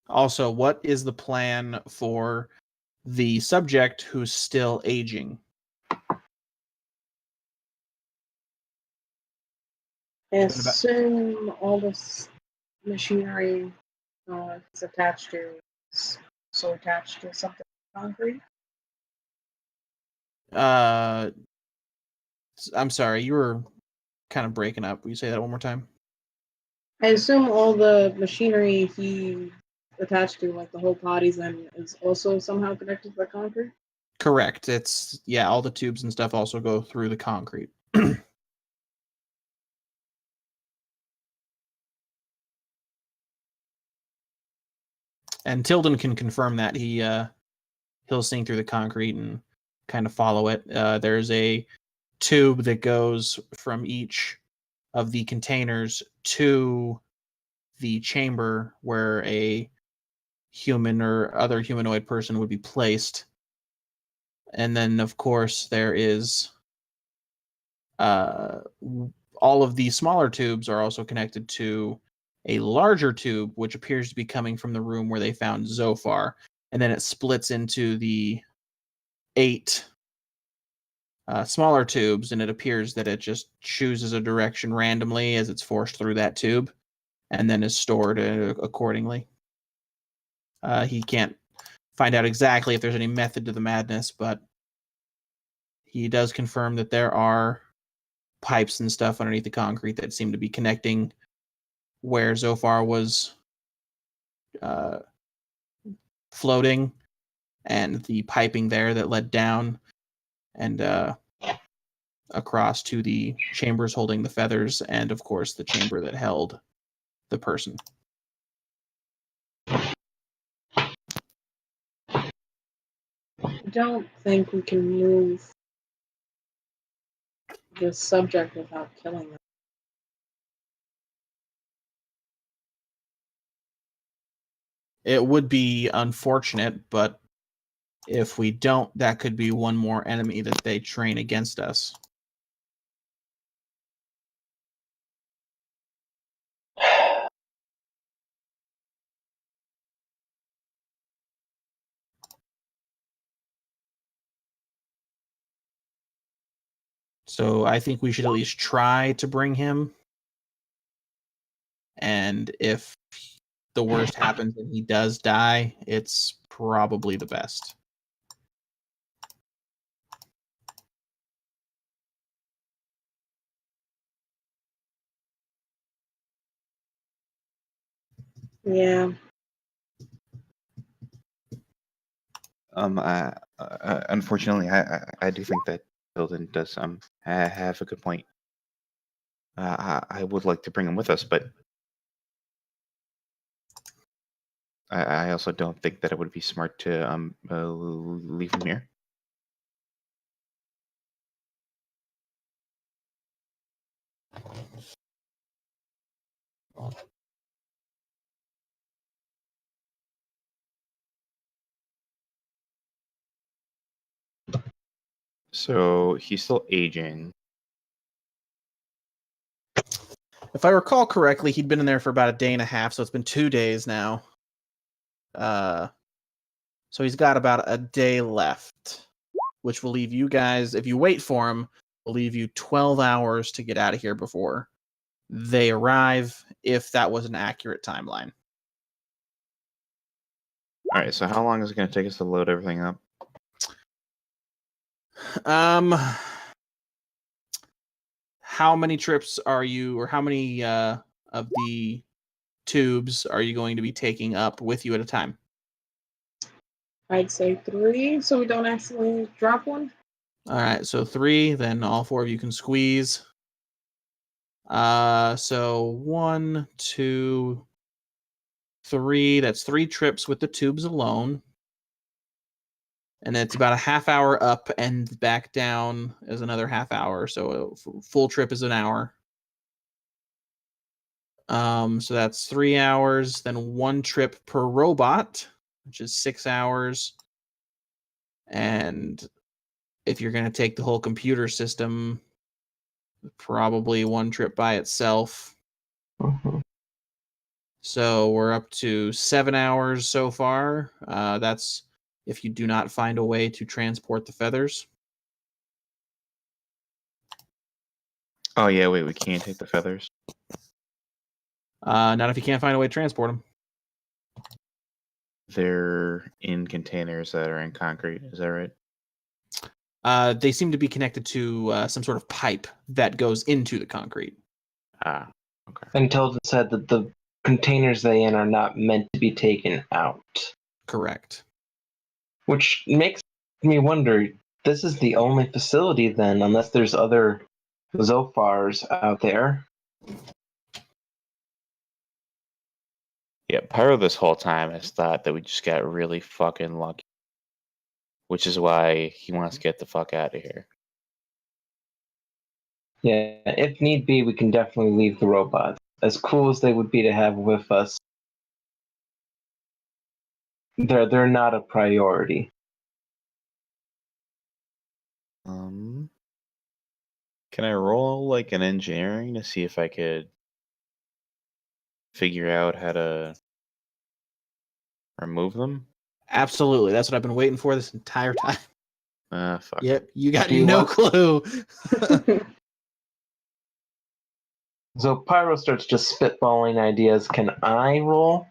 Speaker 2: Also, what is the plan for the subject who's still aging?
Speaker 3: I assume all this machinery is attached to something concrete.
Speaker 2: I'm sorry, you were kind of breaking up. Will you say that one more time?
Speaker 3: I assume all the machinery he attached to, like the whole bodies, then is also somehow connected to the concrete.
Speaker 2: Correct. It's all the tubes and stuff also go through the concrete. And Tilden can confirm that. He'll sing through the concrete and kind of follow it. There's a tube that goes from each of the containers to the chamber where a human or other humanoid person would be placed. And then, of course, there is a all of these smaller tubes are also connected to a larger tube, which appears to be coming from the room where they found Zophar. And then it splits into the 8 smaller tubes, and it appears that it just chooses a direction randomly as it's forced through that tube and then is stored accordingly. He can't find out exactly if there's any method to the madness, but he does confirm that there are pipes and stuff underneath the concrete that seem to be connecting where Zophar was floating, and the piping there that led down and across to the chambers holding the feathers, and of course the chamber that held the person.
Speaker 3: I don't think we can move the subject without killing them.
Speaker 2: It would be unfortunate, but if we don't, that could be one more enemy that they train against us. So I think we should at least try to bring him. And if the worst happens and he does die, it's probably the best.
Speaker 3: Yeah.
Speaker 5: Unfortunately, I do think that Hilden does have a good point. I would like to bring him with us, but I also don't think that it would be smart to leave him here. So he's still aging.
Speaker 2: If I recall correctly, he'd been in there for about a day and a half, so it's been 2 days now. So he's got about a day left, which will leave you guys, if you wait for him, will leave you 12 hours to get out of here before they arrive, if that was an accurate timeline.
Speaker 5: All right. So how long is it going to take us to load everything up?
Speaker 2: How many trips are you, or how many of the tubes are you going to be taking up with you at a time?
Speaker 3: I'd say 3, so we don't accidentally drop one.
Speaker 2: All right, so 3, then all 4 of you can squeeze. So 1, 2, 3. That's 3 trips with the tubes alone. And it's about a half hour up and back down is another half hour. So a full trip is an hour. So that's 3 hours, then 1 trip per robot, which is 6 hours. And if you're going to take the whole computer system, probably 1 trip by itself.
Speaker 1: Mhm.
Speaker 2: So we're up to 7 hours so far. That's if you do not find a way to transport the feathers.
Speaker 5: Oh yeah, wait, we can't take the feathers.
Speaker 2: Not if you can't find a way to transport them.
Speaker 5: They're in containers that are in concrete. Is that right?
Speaker 2: They seem to be connected to some sort of pipe that goes into the concrete.
Speaker 5: Ah, okay.
Speaker 1: And Tilden said that the containers they in are not meant to be taken out.
Speaker 2: Correct.
Speaker 1: Which makes me wonder, this is the only facility then, unless there's other Zophars out there.
Speaker 5: Yeah, Pyro this whole time has thought that we just got really fucking lucky, which is why he wants to get the fuck out of here.
Speaker 1: Yeah, if need be, we can definitely leave the robots. As cool as they would be to have with us, they're not a priority.
Speaker 5: Can I roll like an engineering to see if I could figure out how to remove them?
Speaker 2: Absolutely. That's what I've been waiting for this entire time.
Speaker 5: Fuck.
Speaker 2: Yep, you got
Speaker 1: Do you
Speaker 2: no
Speaker 1: want-
Speaker 2: clue.
Speaker 1: So Pyro starts just spitballing ideas. Can I roll?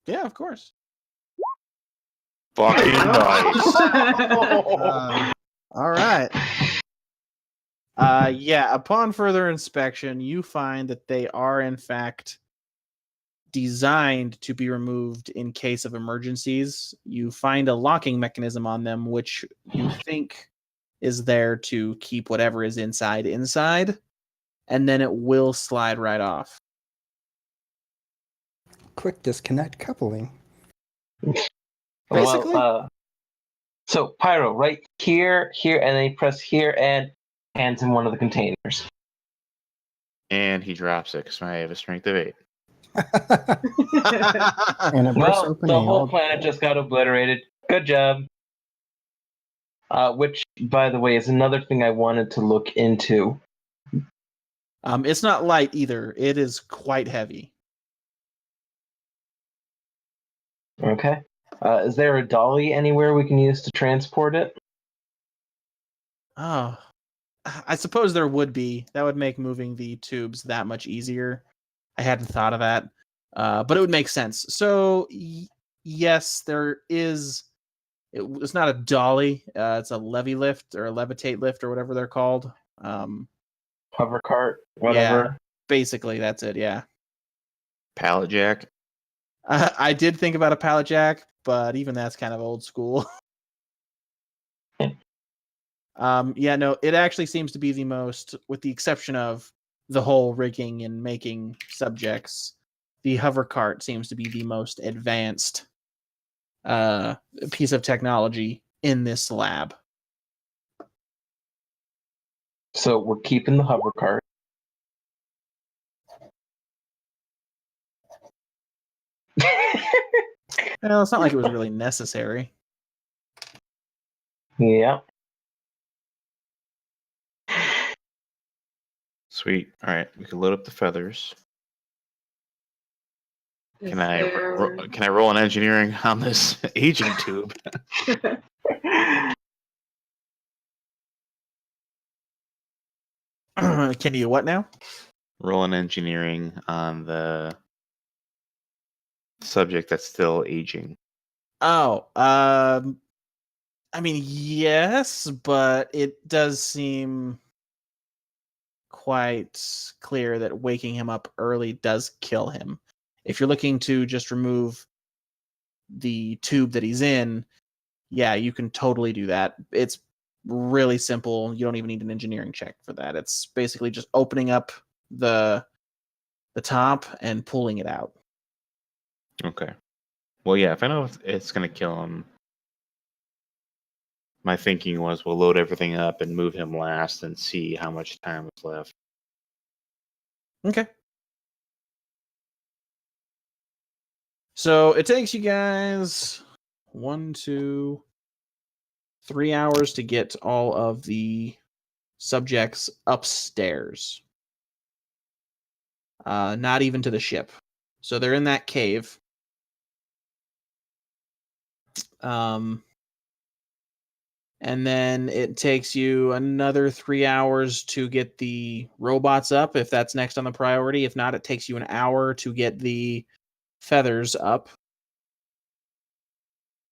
Speaker 2: Yeah, of course.
Speaker 5: Fucking nice.
Speaker 2: All right. Yeah, upon further inspection, you find that they are in fact designed to be removed in case of emergencies. You find a locking mechanism on them, which you think is there to keep whatever is inside, and then it will slide right off.
Speaker 4: Quick disconnect coupling.
Speaker 2: Basically.
Speaker 1: Well, so Pyro, right here, and then you press here and hands him one of the containers.
Speaker 5: And he drops it because I have a strength of 8.
Speaker 4: And it bursts
Speaker 1: Well,
Speaker 4: open.
Speaker 1: the
Speaker 4: and
Speaker 1: whole
Speaker 4: all-
Speaker 1: planet just got obliterated. Good job. Which, by the way, is another thing I wanted to look into.
Speaker 2: It's not light either. It is quite heavy.
Speaker 1: Okay. Is there a dolly anywhere we can use to transport it?
Speaker 2: Oh, I suppose there would be. That would make moving the tubes that much easier. I hadn't thought of that, but it would make sense. So, yes, there is. It's not a dolly. It's a levy lift or a levitate lift or whatever they're called.
Speaker 1: Hover cart, whatever.
Speaker 2: Basically, that's it. Yeah.
Speaker 5: Pallet jack.
Speaker 2: I did think about a pallet jack, but even that's kind of old school. Yeah, no, it actually seems to be the most, with the exception of the whole rigging and making subjects, the hover cart seems to be the most advanced piece of technology in this lab.
Speaker 1: So we're keeping the hover cart.
Speaker 2: Well, it's not like it was really necessary.
Speaker 1: Yeah.
Speaker 5: Sweet. All right, we can load up the feathers. Can I roll an engineering on this aging tube?
Speaker 2: Can you what now?
Speaker 5: Roll an engineering on the subject that's still aging.
Speaker 2: Oh, I mean, yes, but it does seem quite clear that waking him up early does kill him. If you're looking to just remove the tube that he's in, yeah, you can totally do that. It's really simple. You don't even need an engineering check for that. It's basically just opening up the top and pulling it out.
Speaker 5: Okay. Well, yeah, if I know if it's going to kill him, my thinking was we'll load everything up and move him last and see how much time is left.
Speaker 2: Okay. So it takes you guys 1, 2, 3 hours to get all of the subjects upstairs. Not even to the ship. So they're in that cave. And then it takes you another 3 hours to get the robots up, if that's next on the priority. If not, it takes you an hour to get the feathers up.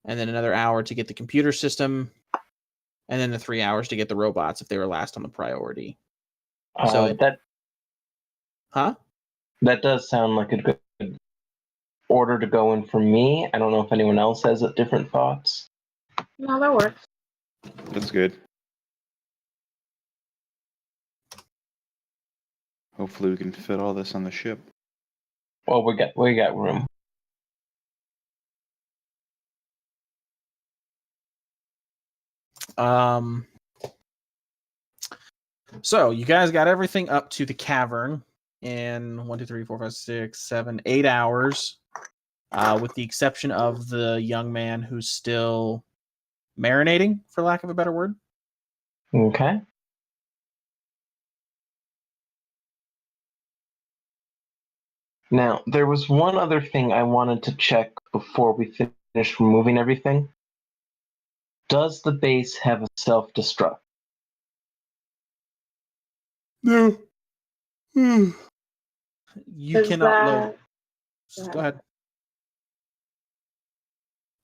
Speaker 2: And then another hour to get the computer system. And then the 3 hours to get the robots if they were last on the priority. So
Speaker 1: that does sound like a good order to go in for me. I don't know if anyone else has different thoughts.
Speaker 3: No, that works.
Speaker 5: That's good. Hopefully we can fit all this on the ship.
Speaker 1: Well, we got room.
Speaker 2: So you guys got everything up to the cavern in 1, 2, 3, 4, 5, 6, 7, 8 hours, with the exception of the young man who's still marinating, for lack of a better word.
Speaker 1: Okay. Now, there was one other thing I wanted to check before we finish removing everything. Does the base have a self-destruct?
Speaker 2: No. You
Speaker 3: Is
Speaker 2: cannot load.
Speaker 3: that-
Speaker 2: Go ahead.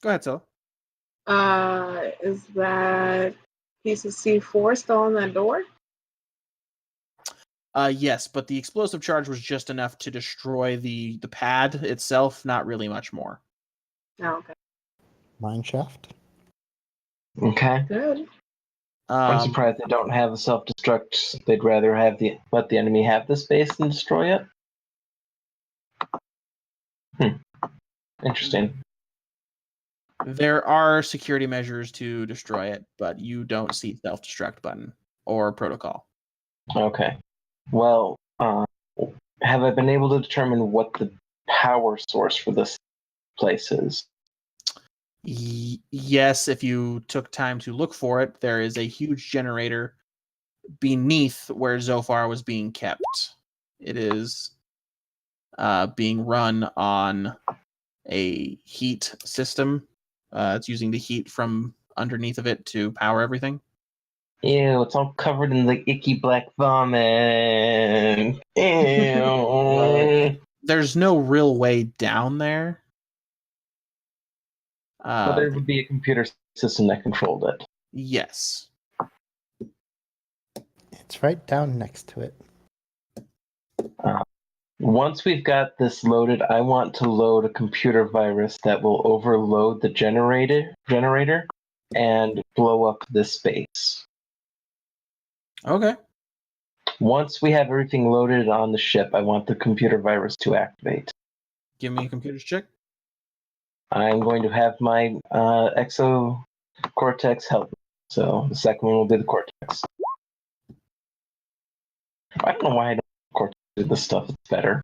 Speaker 2: Go ahead, Scylla.
Speaker 3: Is that piece of C4 still on that door?
Speaker 2: Yes, but the explosive charge was just enough to destroy the pad itself, not really much more.
Speaker 3: Oh, okay.
Speaker 4: Mine shaft.
Speaker 1: Okay.
Speaker 3: Good.
Speaker 1: I'm surprised they don't have a self-destruct. They'd rather have let the enemy have the space than destroy it. Interesting.
Speaker 2: There are security measures to destroy it, but you don't see self-destruct button or protocol.
Speaker 1: Okay. Well, have I been able to determine what the power source for this place is?
Speaker 2: Yes, if you took time to look for it, there is a huge generator beneath where Zophar was being kept. It is being run on a heat system. It's using the heat from underneath of it to power everything.
Speaker 1: Ew, it's all covered in the icky black vomit. Ew.
Speaker 2: Well, there's no real way down there.
Speaker 1: But there would be a computer system that controlled it.
Speaker 2: Yes.
Speaker 4: It's right down next to it.
Speaker 1: Once we've got this loaded, I want to load a computer virus that will overload the generator and blow up this space.
Speaker 2: Okay.
Speaker 1: Once we have everything loaded on the ship, I want the computer virus to activate.
Speaker 2: Give me a computer's check.
Speaker 1: I'm going to have my Exo Cortex help. So the second one will be the Cortex. I don't know why I don't Cortex do this stuff. It's better.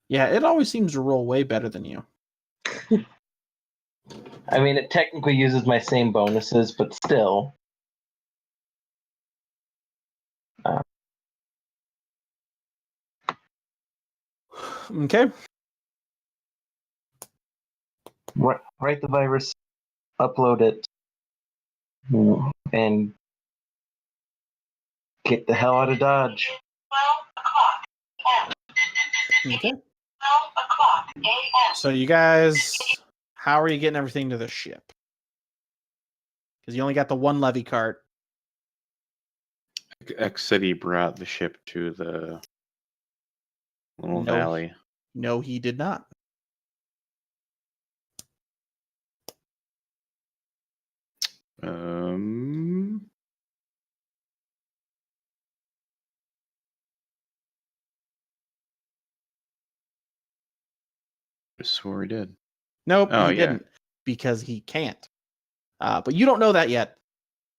Speaker 2: Yeah, it always seems to roll way better than you.
Speaker 1: I mean, it technically uses my same bonuses, but still.
Speaker 2: Okay.
Speaker 1: Write the virus, upload it, and get the hell out of Dodge.
Speaker 6: 12 o'clock p.m.
Speaker 2: Okay.
Speaker 6: 12 o'clock a.m.
Speaker 2: So you guys, how are you getting everything to the ship? Because you only got the one levy cart.
Speaker 5: X City brought the ship to the little
Speaker 2: No.
Speaker 5: valley.
Speaker 2: No, he did not.
Speaker 5: I swore he did.
Speaker 2: Nope,
Speaker 5: Oh,
Speaker 2: he
Speaker 5: yeah.
Speaker 2: didn't. Because he can't. But you don't know that yet.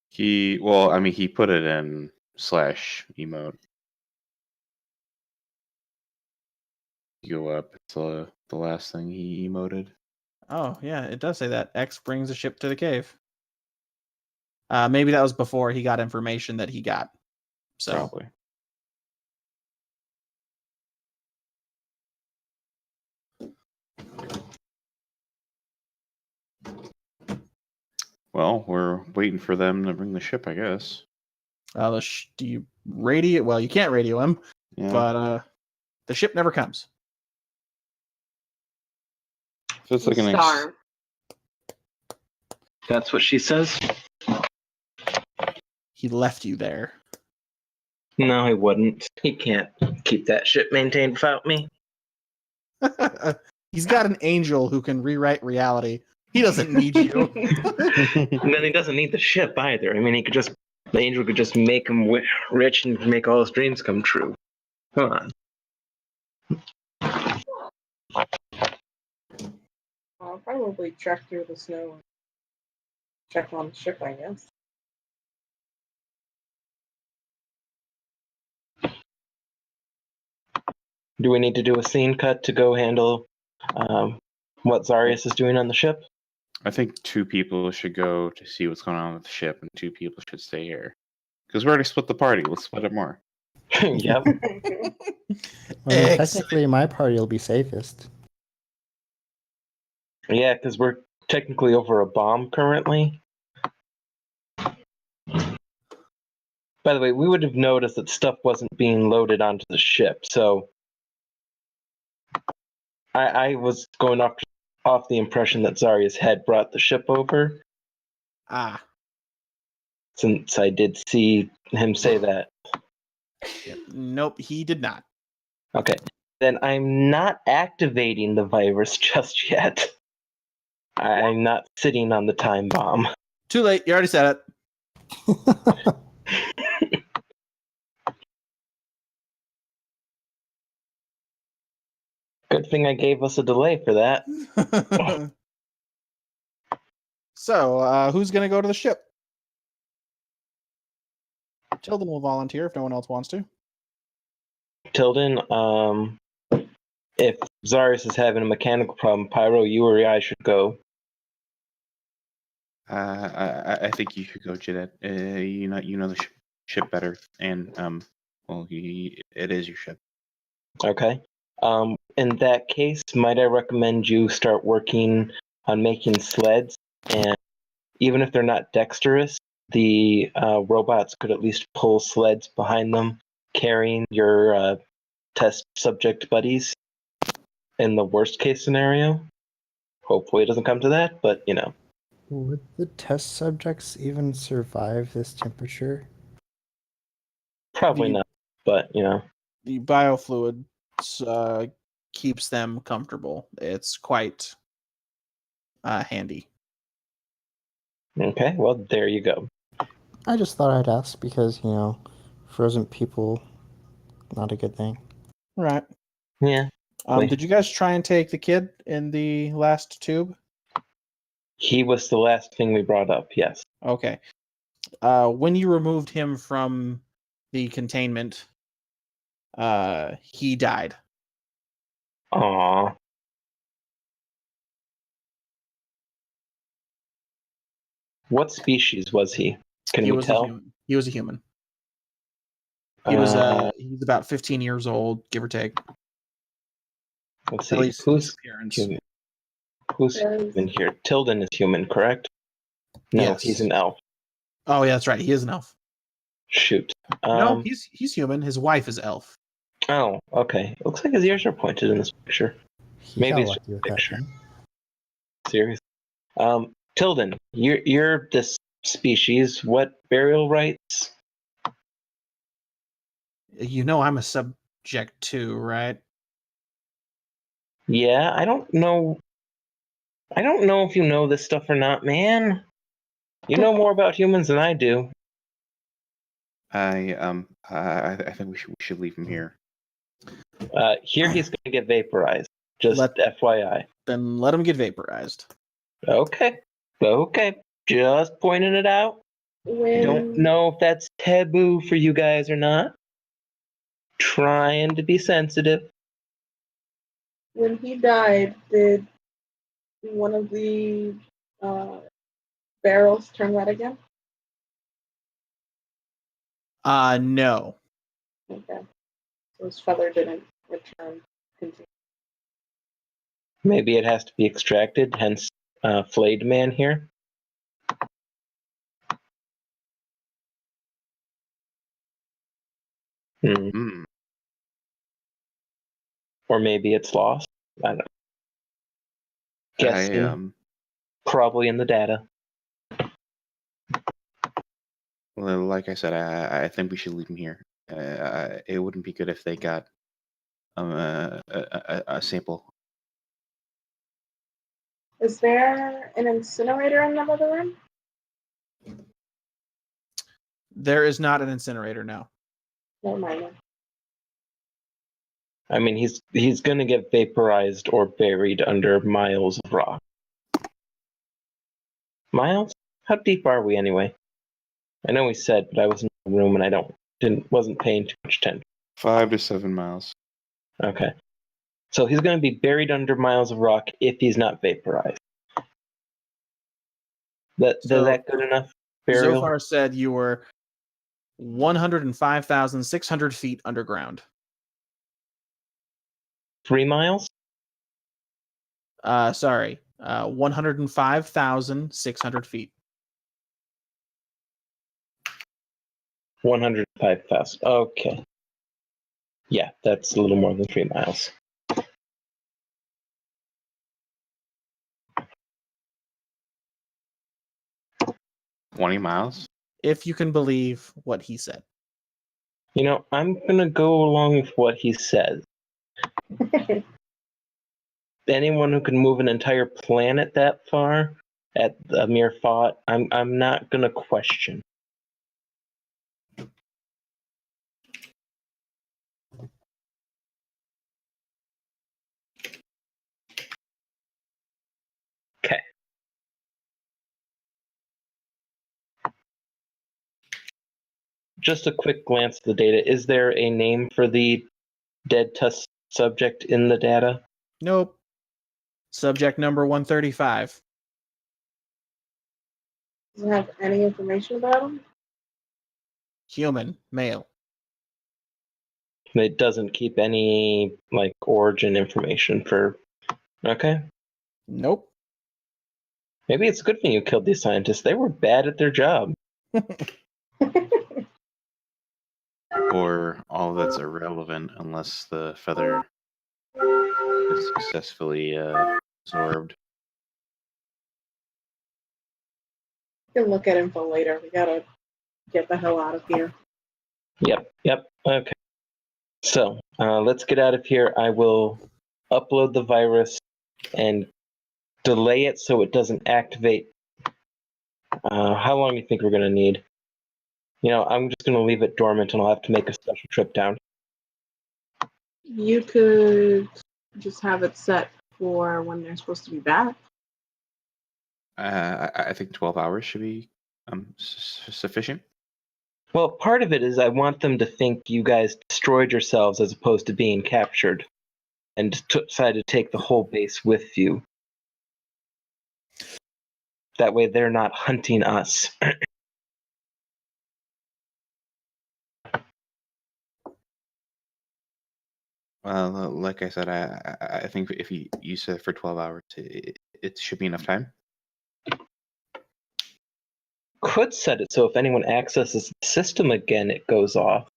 Speaker 5: He put it in /emote. Go up. It's the last thing he emoted.
Speaker 2: Oh, yeah, it does say that. X brings the ship to the cave. Maybe that was before he got information that he got. So
Speaker 5: Probably. Well, we're waiting for them to bring the ship, I guess.
Speaker 2: do you radio? Well, you can't radio him,
Speaker 5: Yeah.
Speaker 2: but the ship never comes.
Speaker 5: So it's like an
Speaker 3: Star.
Speaker 1: That's what she says?
Speaker 2: He left you there.
Speaker 1: No, he wouldn't. He can't keep that ship maintained without me.
Speaker 2: He's got an angel who can rewrite reality. He doesn't need you.
Speaker 1: And then he doesn't need the ship either. I mean, the angel could just make him rich and make all his dreams come true. Come on.
Speaker 3: I'll probably trek through the snow and check on the ship, I guess.
Speaker 1: Do we need to do a scene cut to go handle what Zarius is doing on the ship?
Speaker 5: I think 2 people should go to see what's going on with the ship, and 2 people should stay here. Because we already split the party. Let's split it more.
Speaker 1: Yep.
Speaker 4: I mean, technically, my party will be safest.
Speaker 1: Yeah, because we're technically over a bomb currently. By the way, we would have noticed that stuff wasn't being loaded onto the ship, so I was going off the impression that Zarius had brought the ship over,
Speaker 2: Ah,
Speaker 1: since I did see him say that.
Speaker 2: nope, he did not.
Speaker 1: Okay, then I'm not activating the virus just yet. I'm not sitting on the time bomb.
Speaker 2: Too late. You already said it.
Speaker 1: Good thing I gave us a delay for that.
Speaker 2: So, who's going to go to the ship? Tilden will volunteer if no one else wants to.
Speaker 1: Tilden, if Zarius is having a mechanical problem, Pyro, you or I should go.
Speaker 5: I think you should go, Jedet. You know the ship better, and well, it is your ship.
Speaker 1: Okay. In that case, might I recommend you start working on making sleds? And even if they're not dexterous, the robots could at least pull sleds behind them, carrying your test subject buddies in the worst case scenario. Hopefully it doesn't come to that, but you know.
Speaker 4: Would the test subjects even survive this temperature?
Speaker 1: Probably
Speaker 2: The-
Speaker 1: not, but you know.
Speaker 2: The biofluid keeps them comfortable. It's quite handy.
Speaker 1: Okay, well there you go.
Speaker 4: I just thought I'd ask because, frozen people, not a good thing.
Speaker 2: Right.
Speaker 1: Yeah.
Speaker 2: Did you guys try and take the kid in the last tube?
Speaker 1: He was the last thing we brought up, yes.
Speaker 2: Okay. When you removed him from the containment, he died.
Speaker 1: Aww. What species was he? Can
Speaker 2: He
Speaker 1: we
Speaker 2: was
Speaker 1: tell?
Speaker 2: a human. He was a human. He was he's about 15 years old, give or take.
Speaker 1: Let's
Speaker 2: At
Speaker 1: see.
Speaker 2: least his
Speaker 1: Who's
Speaker 2: appearance.
Speaker 1: human? Who's
Speaker 3: There's-
Speaker 1: human here? Tilden is human, correct? No,
Speaker 2: Yes.
Speaker 1: he's an elf.
Speaker 2: Oh yeah, that's right. He is an elf.
Speaker 1: Shoot.
Speaker 2: No, he's human. His wife is elf.
Speaker 1: Oh, okay. Looks like his ears are pointed in this picture.
Speaker 4: He
Speaker 1: Maybe
Speaker 4: got
Speaker 1: it's
Speaker 4: lucky
Speaker 1: just a
Speaker 4: with that
Speaker 1: picture.
Speaker 4: then.
Speaker 1: Serious. Tilden, you're this species. What burial rites?
Speaker 2: You know I'm a subject too, right?
Speaker 1: Yeah, I don't know. I don't know if you know this stuff or not, man. You know more about humans than I do.
Speaker 5: I think we should leave him here.
Speaker 1: Here he's gonna get vaporized. Just
Speaker 2: Let-
Speaker 1: FYI.
Speaker 2: Then let him get vaporized.
Speaker 1: Okay. Just pointing it out. I don't
Speaker 3: When
Speaker 1: know if that's taboo for you guys or not. Trying to be sensitive.
Speaker 3: when he died, did one of the barrels turn red again?
Speaker 2: No.
Speaker 3: Okay. So his feather didn't return.
Speaker 1: Maybe it has to be extracted, hence flayed man here.
Speaker 5: Hmm.
Speaker 1: Or maybe it's lost. I don't know. Guessing. Probably in the data.
Speaker 5: Well, like I said, I think we should leave him here. It wouldn't be good if they got a sample.
Speaker 3: Is there an incinerator in the other room?
Speaker 2: There is not an incinerator now.
Speaker 3: Never mind. then.
Speaker 1: I mean, he's gonna get vaporized or buried under miles of rock. Miles? How deep are we anyway? I know we said, but I was in the room and I wasn't paying too much attention.
Speaker 5: 5 to 7 miles.
Speaker 1: Okay. So he's gonna be buried under miles of rock if he's not vaporized. Is
Speaker 2: So-
Speaker 1: that good enough? Burial?
Speaker 2: Zophar said you were 105,600 feet underground.
Speaker 1: 3 miles?
Speaker 2: 105,600 feet.
Speaker 1: 105,000. Okay. Yeah, that's a little more than 3 miles.
Speaker 5: $20
Speaker 2: If you can believe what he said.
Speaker 1: You know, I'm gonna go along with what he says. Anyone who can move an entire planet that far at a mere thought, I'm not gonna question. Okay. Just a quick glance at the data. Is there a name for the dead tusk subject in the data?
Speaker 2: Nope. Subject number 135.
Speaker 3: Does it have any information about him?
Speaker 2: Human, male.
Speaker 1: It doesn't keep any like origin information for. Okay.
Speaker 2: Nope.
Speaker 1: Maybe it's a good thing you killed these scientists. They were bad at their job.
Speaker 5: or all that's irrelevant unless the feather is successfully absorbed.
Speaker 3: We can look at info later. We gotta get the hell out of here.
Speaker 1: Yep. Okay. So let's get out of here. I will upload the virus and delay it so it doesn't activate. How long do you think we're going to need? You know, I'm just going to leave it dormant and I'll have to make a special trip down.
Speaker 3: You could just have it set for when they're supposed to be back.
Speaker 5: I think 12 hours should be sufficient.
Speaker 1: Well, part of it is I want them to think you guys destroyed yourselves as opposed to being captured and decided to take the whole base with you. That way they're not hunting us.
Speaker 5: Like I said, I think if you set it for 12 hours, it should be enough time.
Speaker 1: Could set it so if anyone accesses the system again, it goes off.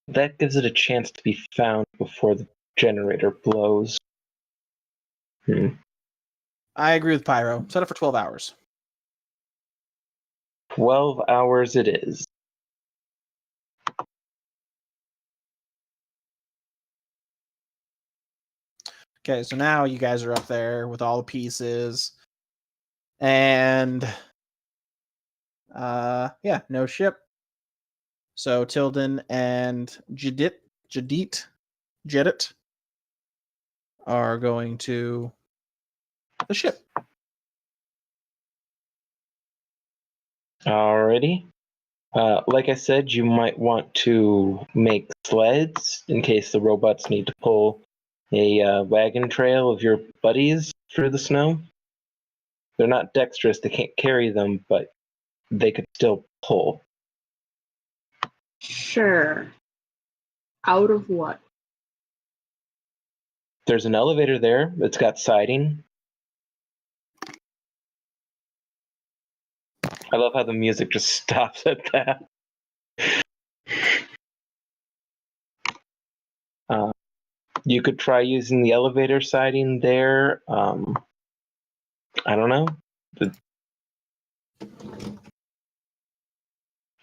Speaker 1: That gives it a chance to be found before the generator blows.
Speaker 2: I agree with Pyro. Set it for 12 hours.
Speaker 1: 12 hours it is.
Speaker 2: Okay, so now you guys are up there with all the pieces. And no ship. So Tilden and Jedit are going to the ship.
Speaker 1: Alrighty. Like I said, you might want to make sleds in case the robots need to pull a wagon trail of your buddies through the snow. They're not dexterous, they can't carry them, but they could still pull.
Speaker 3: Sure. Out of what?
Speaker 1: There's an elevator there. It's got siding. I love how the music just stops at that. You could try using the elevator siding there. I don't know.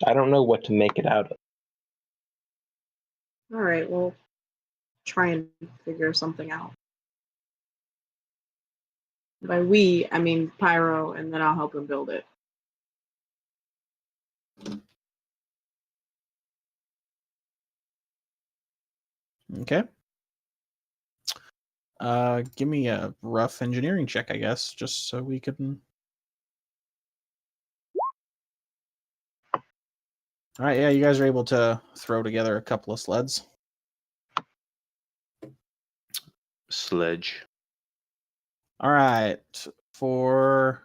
Speaker 1: I don't know what to make it out of.
Speaker 3: All right, we'll try and figure something out. By we, I mean Pyro, and then I'll help him build it.
Speaker 2: Okay. Give me a rough engineering check, I guess, just so we can. All right, yeah, you guys are able to throw together a couple of sleds.
Speaker 5: Sledge.
Speaker 2: All right, for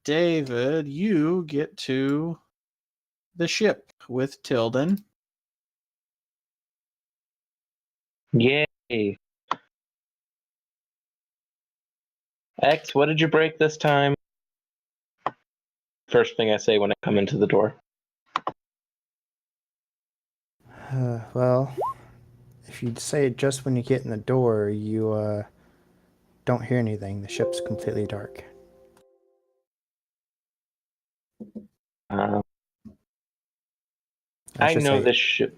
Speaker 2: David, you get to the ship with Tilden.
Speaker 1: Yay. X, what did you break this time? First thing I say when I come into the door.
Speaker 4: Well, if you say it just when you get in the door, you don't hear anything. The ship's completely dark.
Speaker 1: I know this ship.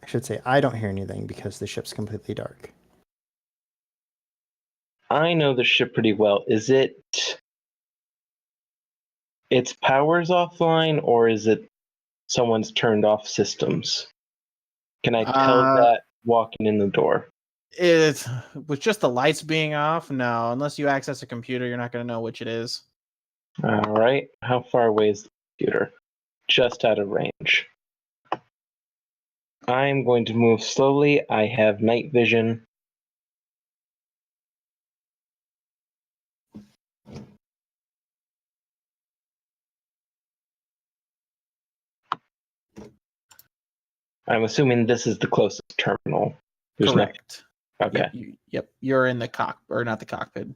Speaker 4: I should say I don't hear anything because the ship's completely dark.
Speaker 1: I know the ship pretty well. Is it its power's offline, or is it someone's turned off systems? Can I tell that walking in the door?
Speaker 2: It with just the lights being off, no. Unless you access a computer, you're not going to know which it is.
Speaker 1: All right. How far away is the computer? Just out of range. I'm going to move slowly. I have night vision. I'm assuming this is the closest terminal. There's
Speaker 2: Correct.
Speaker 1: Okay.
Speaker 2: Yep. You're in the or not the cockpit.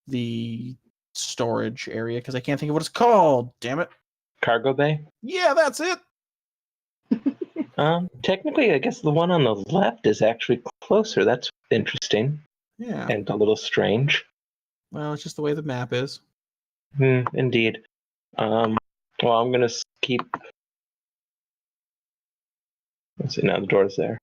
Speaker 2: The storage area, because I can't think of what it's called. Damn it.
Speaker 1: Cargo bay?
Speaker 2: Yeah, that's it.
Speaker 1: Technically, I guess the one on the left is actually closer. That's interesting.
Speaker 2: Yeah.
Speaker 1: And a little strange.
Speaker 2: Well, it's just the way the map is.
Speaker 1: Indeed. Well, I'm gonna keep. Let's see. Now the door's there.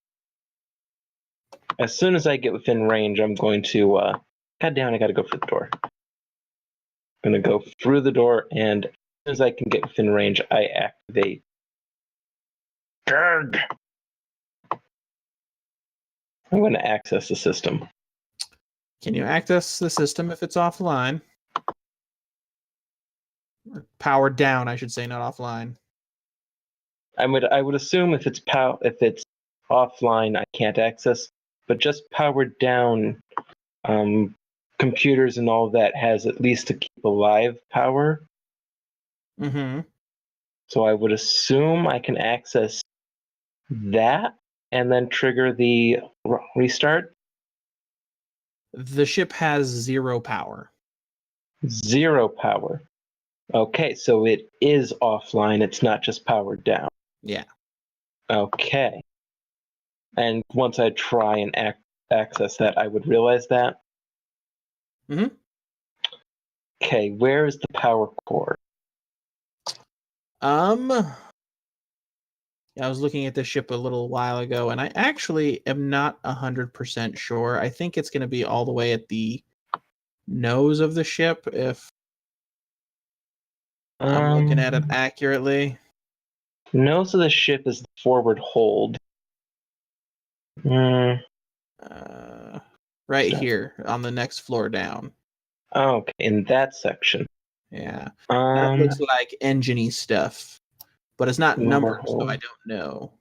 Speaker 1: As soon as I get within range, I'm going to. God damn! I gotta go for the door. I'm gonna go through the door, and as soon as I can get within range, I activate. Gurg! I'm going to access the system.
Speaker 2: Can you access the system if it's offline? Or powered down, I should say, not offline.
Speaker 1: I would assume if it's offline, I can't access, but just powered down, computers and all that has at least to keep alive power.
Speaker 2: Mm-hmm.
Speaker 1: So I would assume I can access that and then trigger the restart.
Speaker 2: The ship has 0 power.
Speaker 1: 0 power. Okay, so it is offline. It's not just powered down.
Speaker 2: Yeah.
Speaker 1: Okay. And once I try and access that, I would realize that.
Speaker 2: Mm-hmm.
Speaker 1: Okay, where is the power cord?
Speaker 2: I was looking at the ship a little while ago, and I actually am not 100% sure. I think it's going to be all the way at the nose of the ship, if I'm looking at it accurately.
Speaker 1: Nose of the ship is the forward hold.
Speaker 2: Right here on the next floor down.
Speaker 1: Okay, in that section.
Speaker 2: Yeah. That looks like engine-y stuff. But it's not numbers, so I don't know.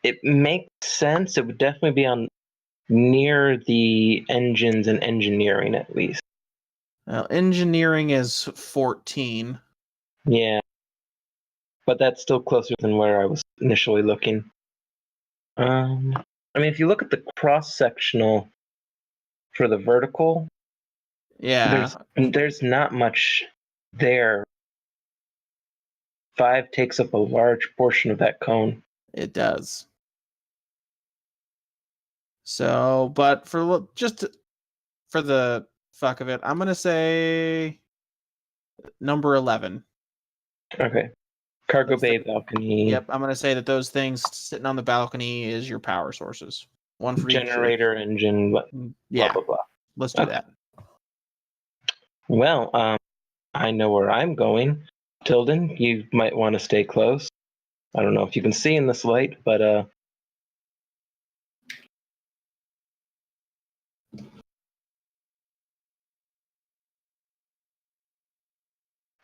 Speaker 1: It makes sense. It would definitely be on near the engines and engineering, at least.
Speaker 2: Well, engineering is 14.
Speaker 1: Yeah. But that's still closer than where I was initially looking. I mean, if you look at the cross-sectional for the vertical,
Speaker 2: yeah,
Speaker 1: there's not much there. 5 takes up a large portion of that cone.
Speaker 2: It does. So, but for the fuck of it, I'm gonna say number 11.
Speaker 1: Okay. Cargo bay balcony.
Speaker 2: Yep, I'm gonna say that those things sitting on the balcony is your power sources. One for
Speaker 1: generator, engine, blah,
Speaker 2: yeah.
Speaker 1: blah, blah.
Speaker 2: Let's do that.
Speaker 1: Well, I know where I'm going. Tilden, you might want to stay close. I don't know if you can see in this light, but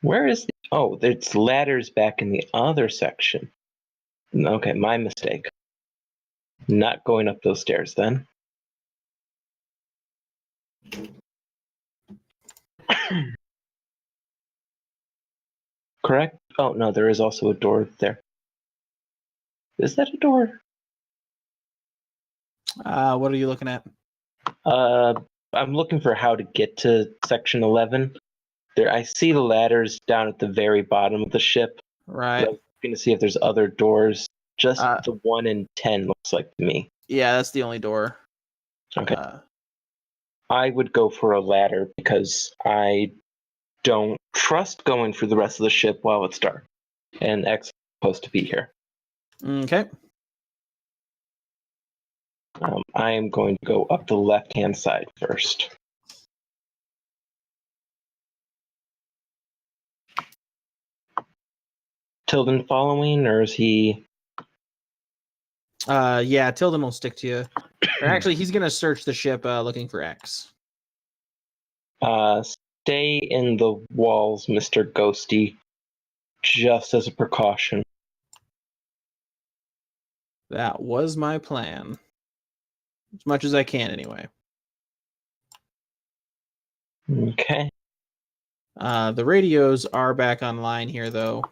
Speaker 1: where is there's ladders back in the other section. Okay, my mistake. Not going up those stairs then. Correct? Oh no, there is also a door there. Is that a door?
Speaker 2: What are you looking at?
Speaker 1: I'm looking for how to get to section 11. There, I see the ladders down at the very bottom of the ship.
Speaker 2: Right.
Speaker 1: But I'm looking to see if there's other doors. Just
Speaker 2: Uh,
Speaker 1: the 1 in 10 looks like to me.
Speaker 2: Yeah, that's the only door.
Speaker 1: Okay. I would go for a ladder because I don't trust going through the rest of the ship while it's dark. And X is supposed to be here.
Speaker 2: Okay.
Speaker 1: I am going to go up the left-hand side first. Tilden following, or is he?
Speaker 2: Yeah, Tilden will stick to you. Or actually, he's gonna search the ship looking for X.
Speaker 1: Stay in the walls, Mr. Ghosty, just as a precaution.
Speaker 2: That was my plan. As much as I can, anyway.
Speaker 1: Okay.
Speaker 2: The radios are back online here, though.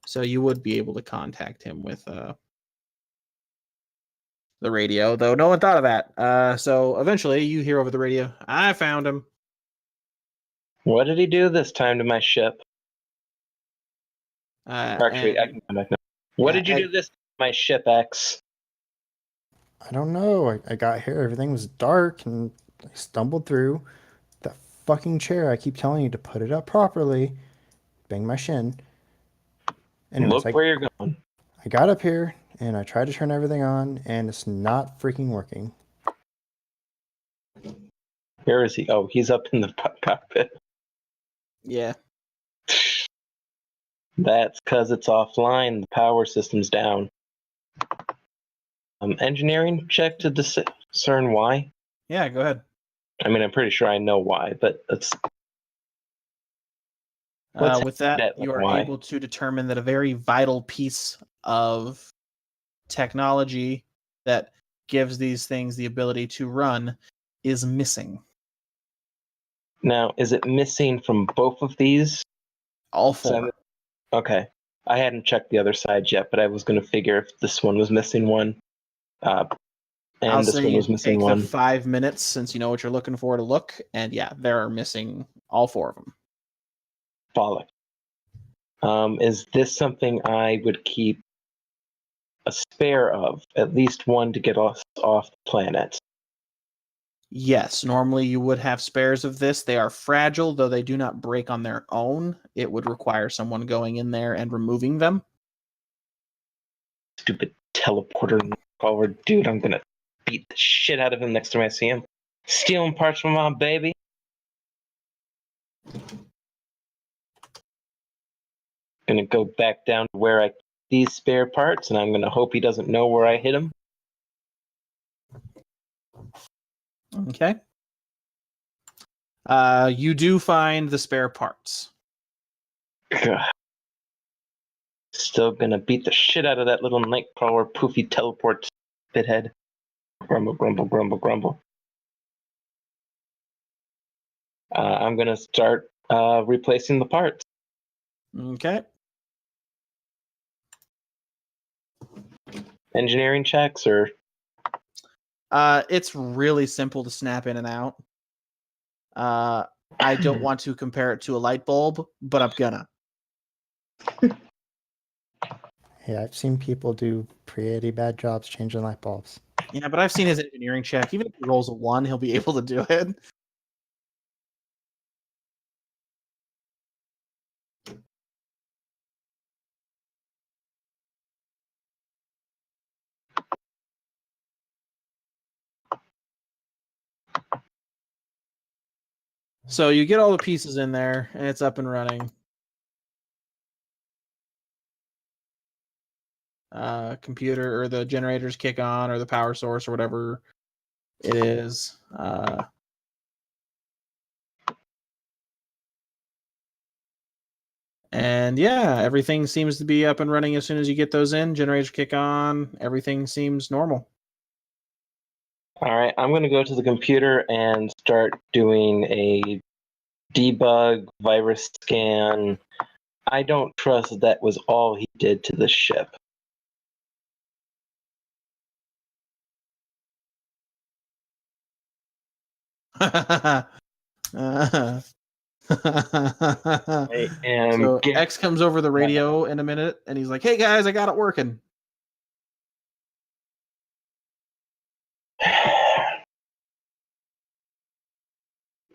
Speaker 2: So you would be able to contact him with the radio, though no one thought of that. So eventually you hear over the radio, I found him.
Speaker 1: What did he do this time to my ship? Actually,
Speaker 2: and-
Speaker 1: I can come back now. What
Speaker 2: Yeah,
Speaker 1: did you
Speaker 2: I-
Speaker 1: do this to my ship, X?
Speaker 4: I don't know. I got here, everything was dark, and I stumbled through that fucking chair. I keep telling you to put it up properly. Bang my shin. Anyways,
Speaker 1: Look where you're going.
Speaker 4: I got up here, and I tried to turn everything on, and it's not freaking working.
Speaker 1: Where is he? Oh, he's up in the cockpit.
Speaker 2: Yeah.
Speaker 1: That's because it's offline. The power system's down. Engineering check to discern why.
Speaker 2: Yeah, go ahead.
Speaker 1: I mean, I'm pretty sure I know why, but it's Let's
Speaker 2: With that,
Speaker 1: that
Speaker 2: you are
Speaker 1: why.
Speaker 2: able to determine that a very vital piece of technology that gives these things the ability to run is missing.
Speaker 1: now. Is it missing from both of these?
Speaker 2: All
Speaker 1: So
Speaker 2: four.
Speaker 1: I'm- Okay. I hadn't checked the other side yet, but I was going to figure if this one was missing one, and
Speaker 2: I'll
Speaker 1: this
Speaker 2: say
Speaker 1: one
Speaker 2: you
Speaker 1: was missing
Speaker 2: take
Speaker 1: one.
Speaker 2: the 5 minutes since you know what you're looking for to look, and yeah, there are missing all four of them.
Speaker 1: Bollock. Is this something I would keep a spare of? At least one to get us off the planet.
Speaker 2: Yes, normally you would have spares of this. They are fragile, though they do not break on their own. It would require someone going in there and removing them.
Speaker 1: Stupid teleporter caller dude. I'm going to beat the shit out of him next time I see him. Stealing parts from my baby. Gonna go back down to where I keep these spare parts, and I'm gonna hope he doesn't know where I hit him.
Speaker 2: Okay. You do find the spare parts.
Speaker 1: Ugh. Still gonna beat the shit out of that little nightcrawler poofy teleport bithead. Grumble, grumble, grumble, grumble. I'm gonna start replacing the parts.
Speaker 2: Okay.
Speaker 1: Engineering checks, or
Speaker 2: It's really simple to snap in and out. I don't want to compare it to a light bulb, but I'm gonna.
Speaker 4: Yeah, I've seen people do pretty bad jobs changing light bulbs.
Speaker 2: Yeah, but I've seen his engineering check. Even if he rolls a 1, he'll be able to do it. So you get all the pieces in there, and it's up and running. Computer or the generators kick on, or the power source, or whatever it is. And yeah, everything seems to be up and running as soon as you get those in. Generators kick on. Everything seems normal.
Speaker 1: all right, I'm gonna go to the computer and start doing a debug, virus scan. I don't trust that was all he did to the ship. I am
Speaker 2: So X comes over the radio in a minute, and he's like, "Hey guys, I got it working."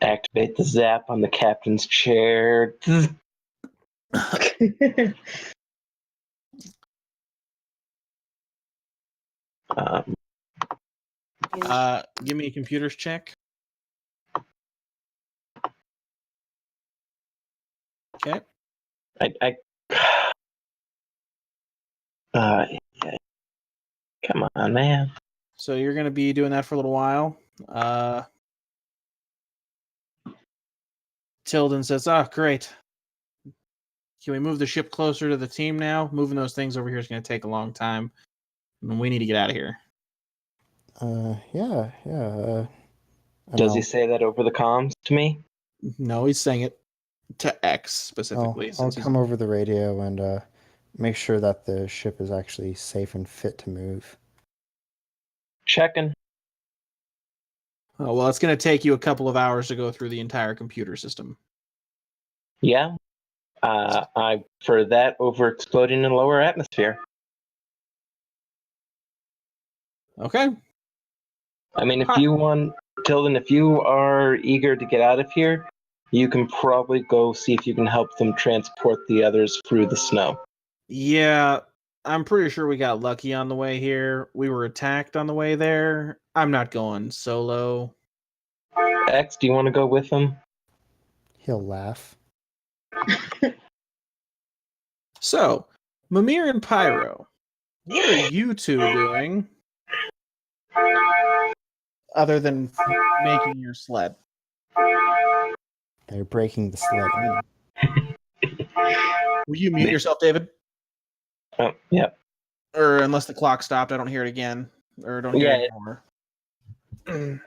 Speaker 1: activate the zap on the captain's chair. Um,
Speaker 2: Give me a computers check. Okay.
Speaker 1: I yeah. Come on, man.
Speaker 2: So you're going to be doing that for a little while. Tilden says, "Oh, great. Can we move the ship closer to the team now? Moving those things over here is going to take a long time. And we need to get out of here."
Speaker 4: Yeah. And
Speaker 1: Does he say that over the comms to me?
Speaker 2: No, he's saying it to X specifically.
Speaker 4: I'll
Speaker 2: since he's-
Speaker 4: come over the radio and make sure that the ship is actually safe and fit to move.
Speaker 1: Checking.
Speaker 2: Oh, well, it's going to take you a couple of hours to go through the entire computer system.
Speaker 1: Yeah. I prefer that over exploding in lower atmosphere.
Speaker 2: Okay.
Speaker 1: I mean, if you want, Tilden, if you are eager to get out of here, you can probably go see if you can help them transport the others through the snow.
Speaker 2: Yeah, I'm pretty sure we got lucky on the way here. We were attacked on the way there. I'm not going solo.
Speaker 1: X, do you want to go with them?
Speaker 4: He'll laugh.
Speaker 2: So, Mimir and Pyro, what are you two doing other than making your sled?
Speaker 4: They're breaking the sled in.
Speaker 2: Will you mute yourself, David?
Speaker 1: Oh, yep.
Speaker 2: Or unless the clock stopped, I don't hear it again. Or don't hear it anymore.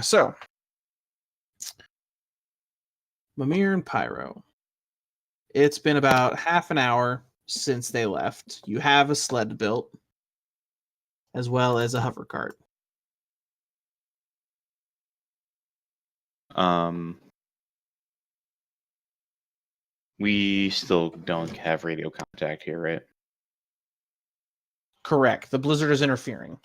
Speaker 2: So, Mimir and Pyro. It's been about half an hour since they left. You have a sled built, as well as a hover cart.
Speaker 5: We still don't have radio contact here, right?
Speaker 2: Correct. The blizzard is interfering.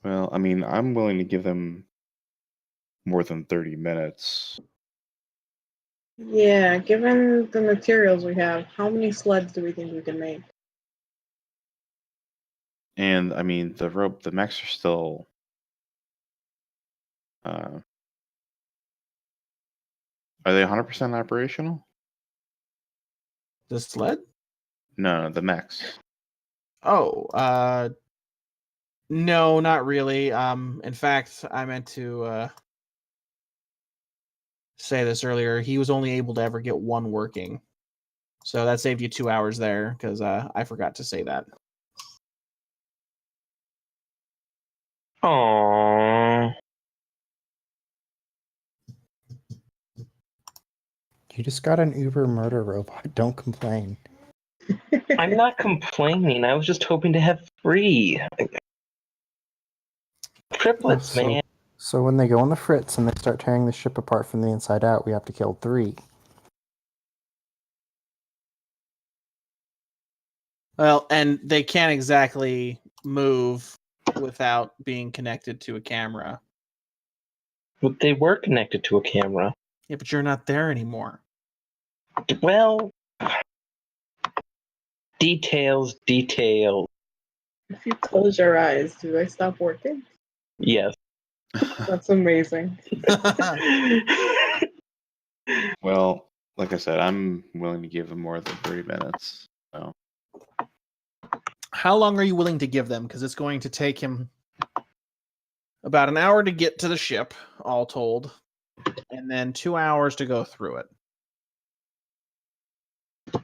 Speaker 5: Well, I mean, I'm willing to give them more than 30 minutes.
Speaker 3: Yeah, given the materials we have, how many sleds do we think we can make?
Speaker 5: And I mean, the mechs are still are they 100% operational?
Speaker 2: The sled?
Speaker 5: No, the mechs.
Speaker 2: Oh, no, not really. In fact, I meant to say this earlier. He was only able to ever get one working. So that saved you 2 hours there, because I forgot to say that.
Speaker 1: Aww.
Speaker 4: You just got an Uber murder robot. Don't complain.
Speaker 1: I'm not complaining. I was just hoping to have 3. Triplets,
Speaker 4: Oh,
Speaker 1: man.
Speaker 4: So when they go on the fritz and they start tearing the ship apart from the inside out, we have to kill 3.
Speaker 2: Well, and they can't exactly move without being connected to a camera.
Speaker 1: But they were connected to a camera.
Speaker 2: Yeah, but you're not there anymore.
Speaker 1: Well, details.
Speaker 3: If you close your eyes, do they stop working?
Speaker 1: Yes.
Speaker 3: That's amazing.
Speaker 5: Well, like I said, I'm willing to give them more than 30 minutes. So.
Speaker 2: How long are you willing to give them? Because it's going to take him about an hour to get to the ship, all told, and then 2 hours to go through it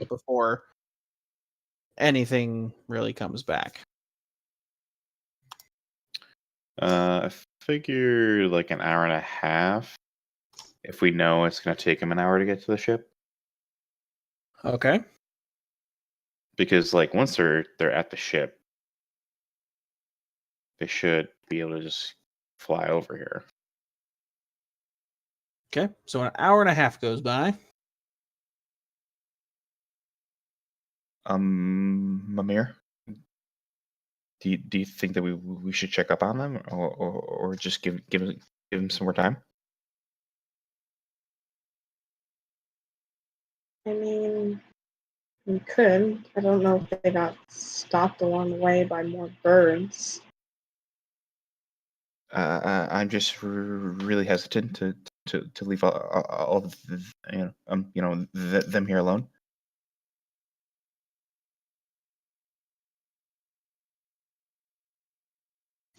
Speaker 2: before anything really comes back.
Speaker 5: I figure like an hour and a half. If we know it's going to take him an hour to get to the ship,
Speaker 2: Okay.
Speaker 5: because like once they're at the ship, they should be able to just fly over here.
Speaker 2: Okay. So an hour and a half goes by.
Speaker 5: Mimir, do you think that we should check up on them, or just give him some more time?
Speaker 3: I mean, we could. I don't know if they got stopped along the way by more birds.
Speaker 5: I'm just really hesitant to leave all of them here alone.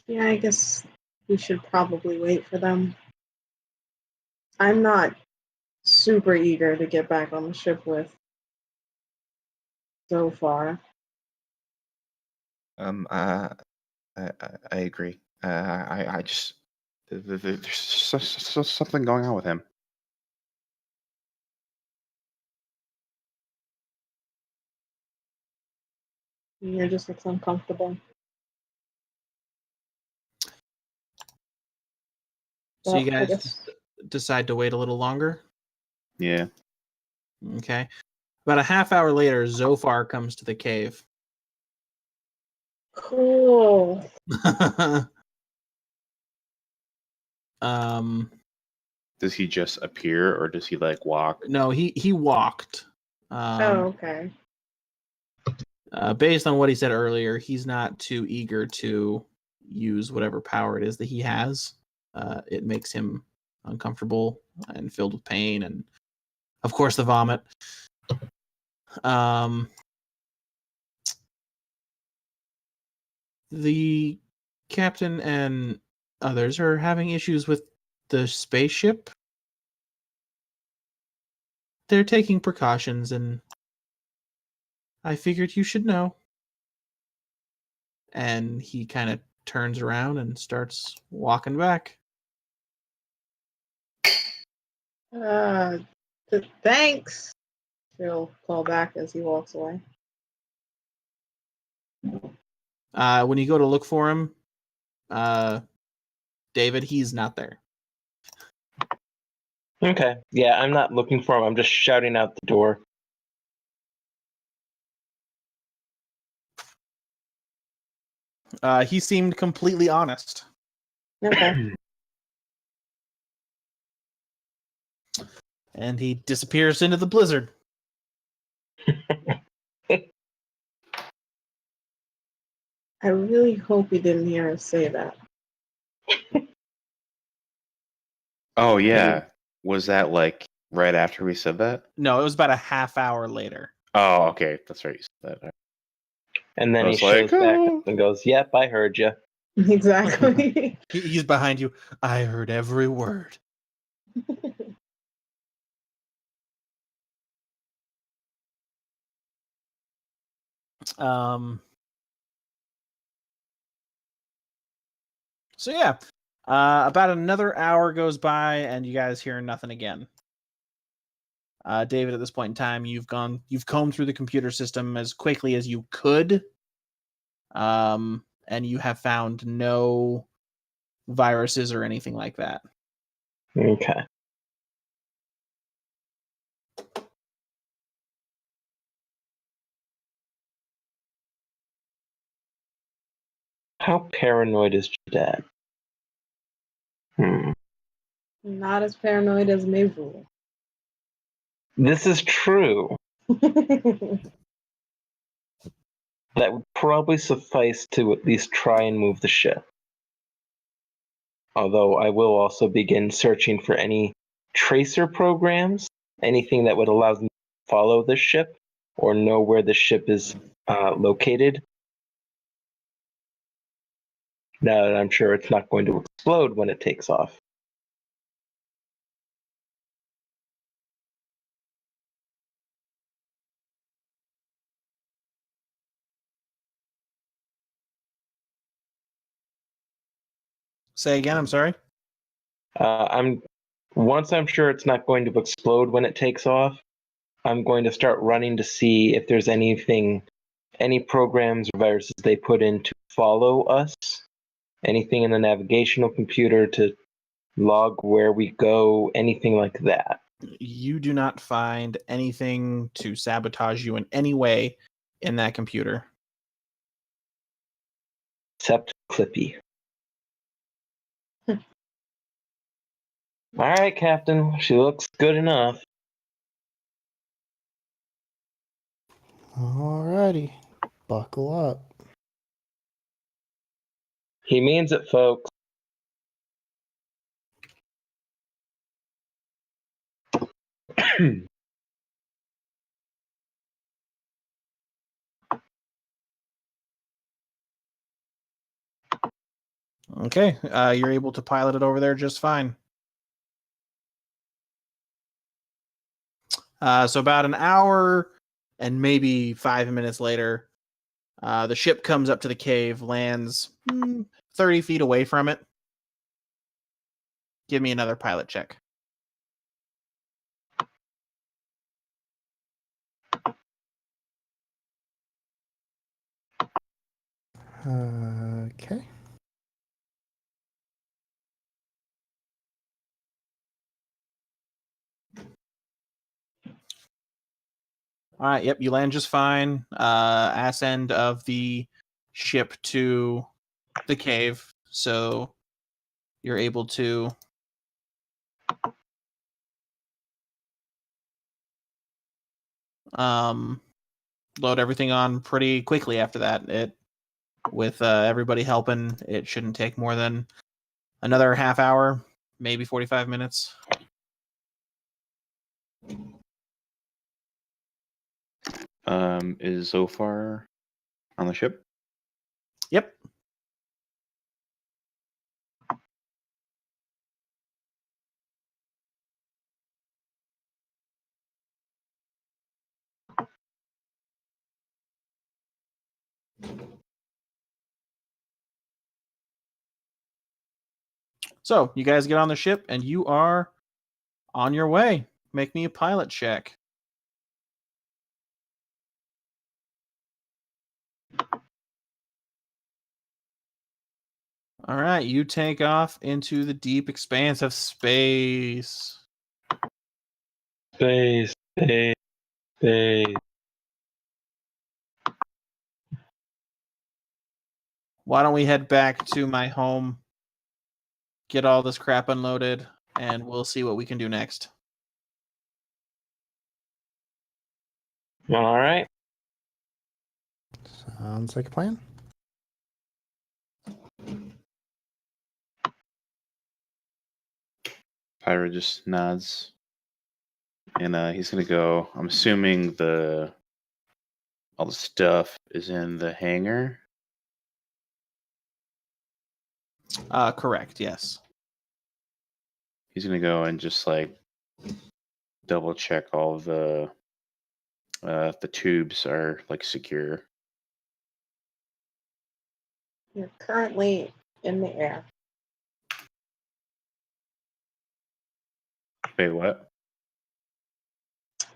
Speaker 3: Yeah, I guess we should probably wait for them. I'm not super eager to get back on the ship with so far.
Speaker 5: I agree. I just there's something going on with him.
Speaker 3: You're just looks uncomfortable.
Speaker 2: So you
Speaker 3: Well, I
Speaker 2: guys
Speaker 3: guess
Speaker 2: decide to wait a little longer.
Speaker 5: Yeah.
Speaker 2: Okay. About a half hour later, Zophar comes to the cave.
Speaker 3: cool.
Speaker 2: um,
Speaker 5: Does he just appear, or does he like walk?
Speaker 2: no, he walked.
Speaker 3: Oh, okay.
Speaker 2: Based on what he said earlier, he's not too eager to use whatever power it is that he has. It makes him uncomfortable and filled with pain, and of course the vomit. The captain and others are having issues with the spaceship. They're taking precautions, and I figured you should know. And he kind of turns around and starts walking back.
Speaker 3: Thanks. He'll call back as he walks away.
Speaker 2: When you go to look for him, David, he's not there.
Speaker 1: Okay. Yeah, I'm not looking for him. I'm just shouting out the door.
Speaker 2: He seemed completely honest.
Speaker 3: Okay.
Speaker 2: And he disappears into the blizzard.
Speaker 3: I really hope he didn't hear us say that.
Speaker 5: Oh yeah. Was that like right after we said that?
Speaker 2: No, it was about a half hour later.
Speaker 5: Oh, okay. That's right. You said that.
Speaker 1: And then
Speaker 5: I
Speaker 1: he
Speaker 5: was
Speaker 1: shows
Speaker 5: like,
Speaker 1: back
Speaker 5: "Oh."
Speaker 1: up and goes, "Yep, I heard you."
Speaker 3: Exactly.
Speaker 2: He's behind you. I heard every word. So yeah, about another hour goes by, and you guys hear nothing again. David, at this point in time, you've combed through the computer system as quickly as you could, and you have found no viruses or anything like that.
Speaker 1: Okay. How paranoid is your dad?
Speaker 3: Not as paranoid as Mavul.
Speaker 1: This is true. That would probably suffice to at least try and move the ship. Although I will also begin searching for any tracer programs, anything that would allow them to follow the ship or know where the ship is located. Now that I'm sure it's not going to explode when it takes off.
Speaker 2: Say again. I'm sorry.
Speaker 1: Once I'm sure it's not going to explode when it takes off, I'm going to start running to see if there's anything, any programs or viruses they put in to follow us, anything in the navigational computer to log where we go, anything like that.
Speaker 2: You do not find anything to sabotage you in any way in that computer.
Speaker 1: Except Clippy. All right, Captain. She looks good enough.
Speaker 4: Alrighty. Buckle up.
Speaker 1: He means it, folks.
Speaker 2: Okay, you're able to pilot it over there just fine. So about an hour and maybe 5 minutes later, the ship comes up to the cave, lands 30 feet away from it. Give me another pilot check.
Speaker 4: Okay.
Speaker 2: All right, yep, you land just fine. Ass end of the ship to the cave, so you're able to load everything on pretty quickly after that. With everybody helping, it shouldn't take more than another half hour, maybe 45 minutes.
Speaker 5: Is Zophar on the ship?
Speaker 2: Yep. So you guys get on the ship and you are on your way. Make me a pilot check. All right, you take off into the deep expanse of space.
Speaker 1: Space, space, space.
Speaker 2: Why don't we head back to my home, get all this crap unloaded, and we'll see what we can do next.
Speaker 1: All right.
Speaker 4: Sounds like a plan.
Speaker 5: Pyra just nods, and he's gonna go. I'm assuming all the stuff is in the hangar.
Speaker 2: Correct, yes.
Speaker 5: He's gonna go and just like double check all the tubes are like secure.
Speaker 3: You're currently in the air.
Speaker 5: Wait, what?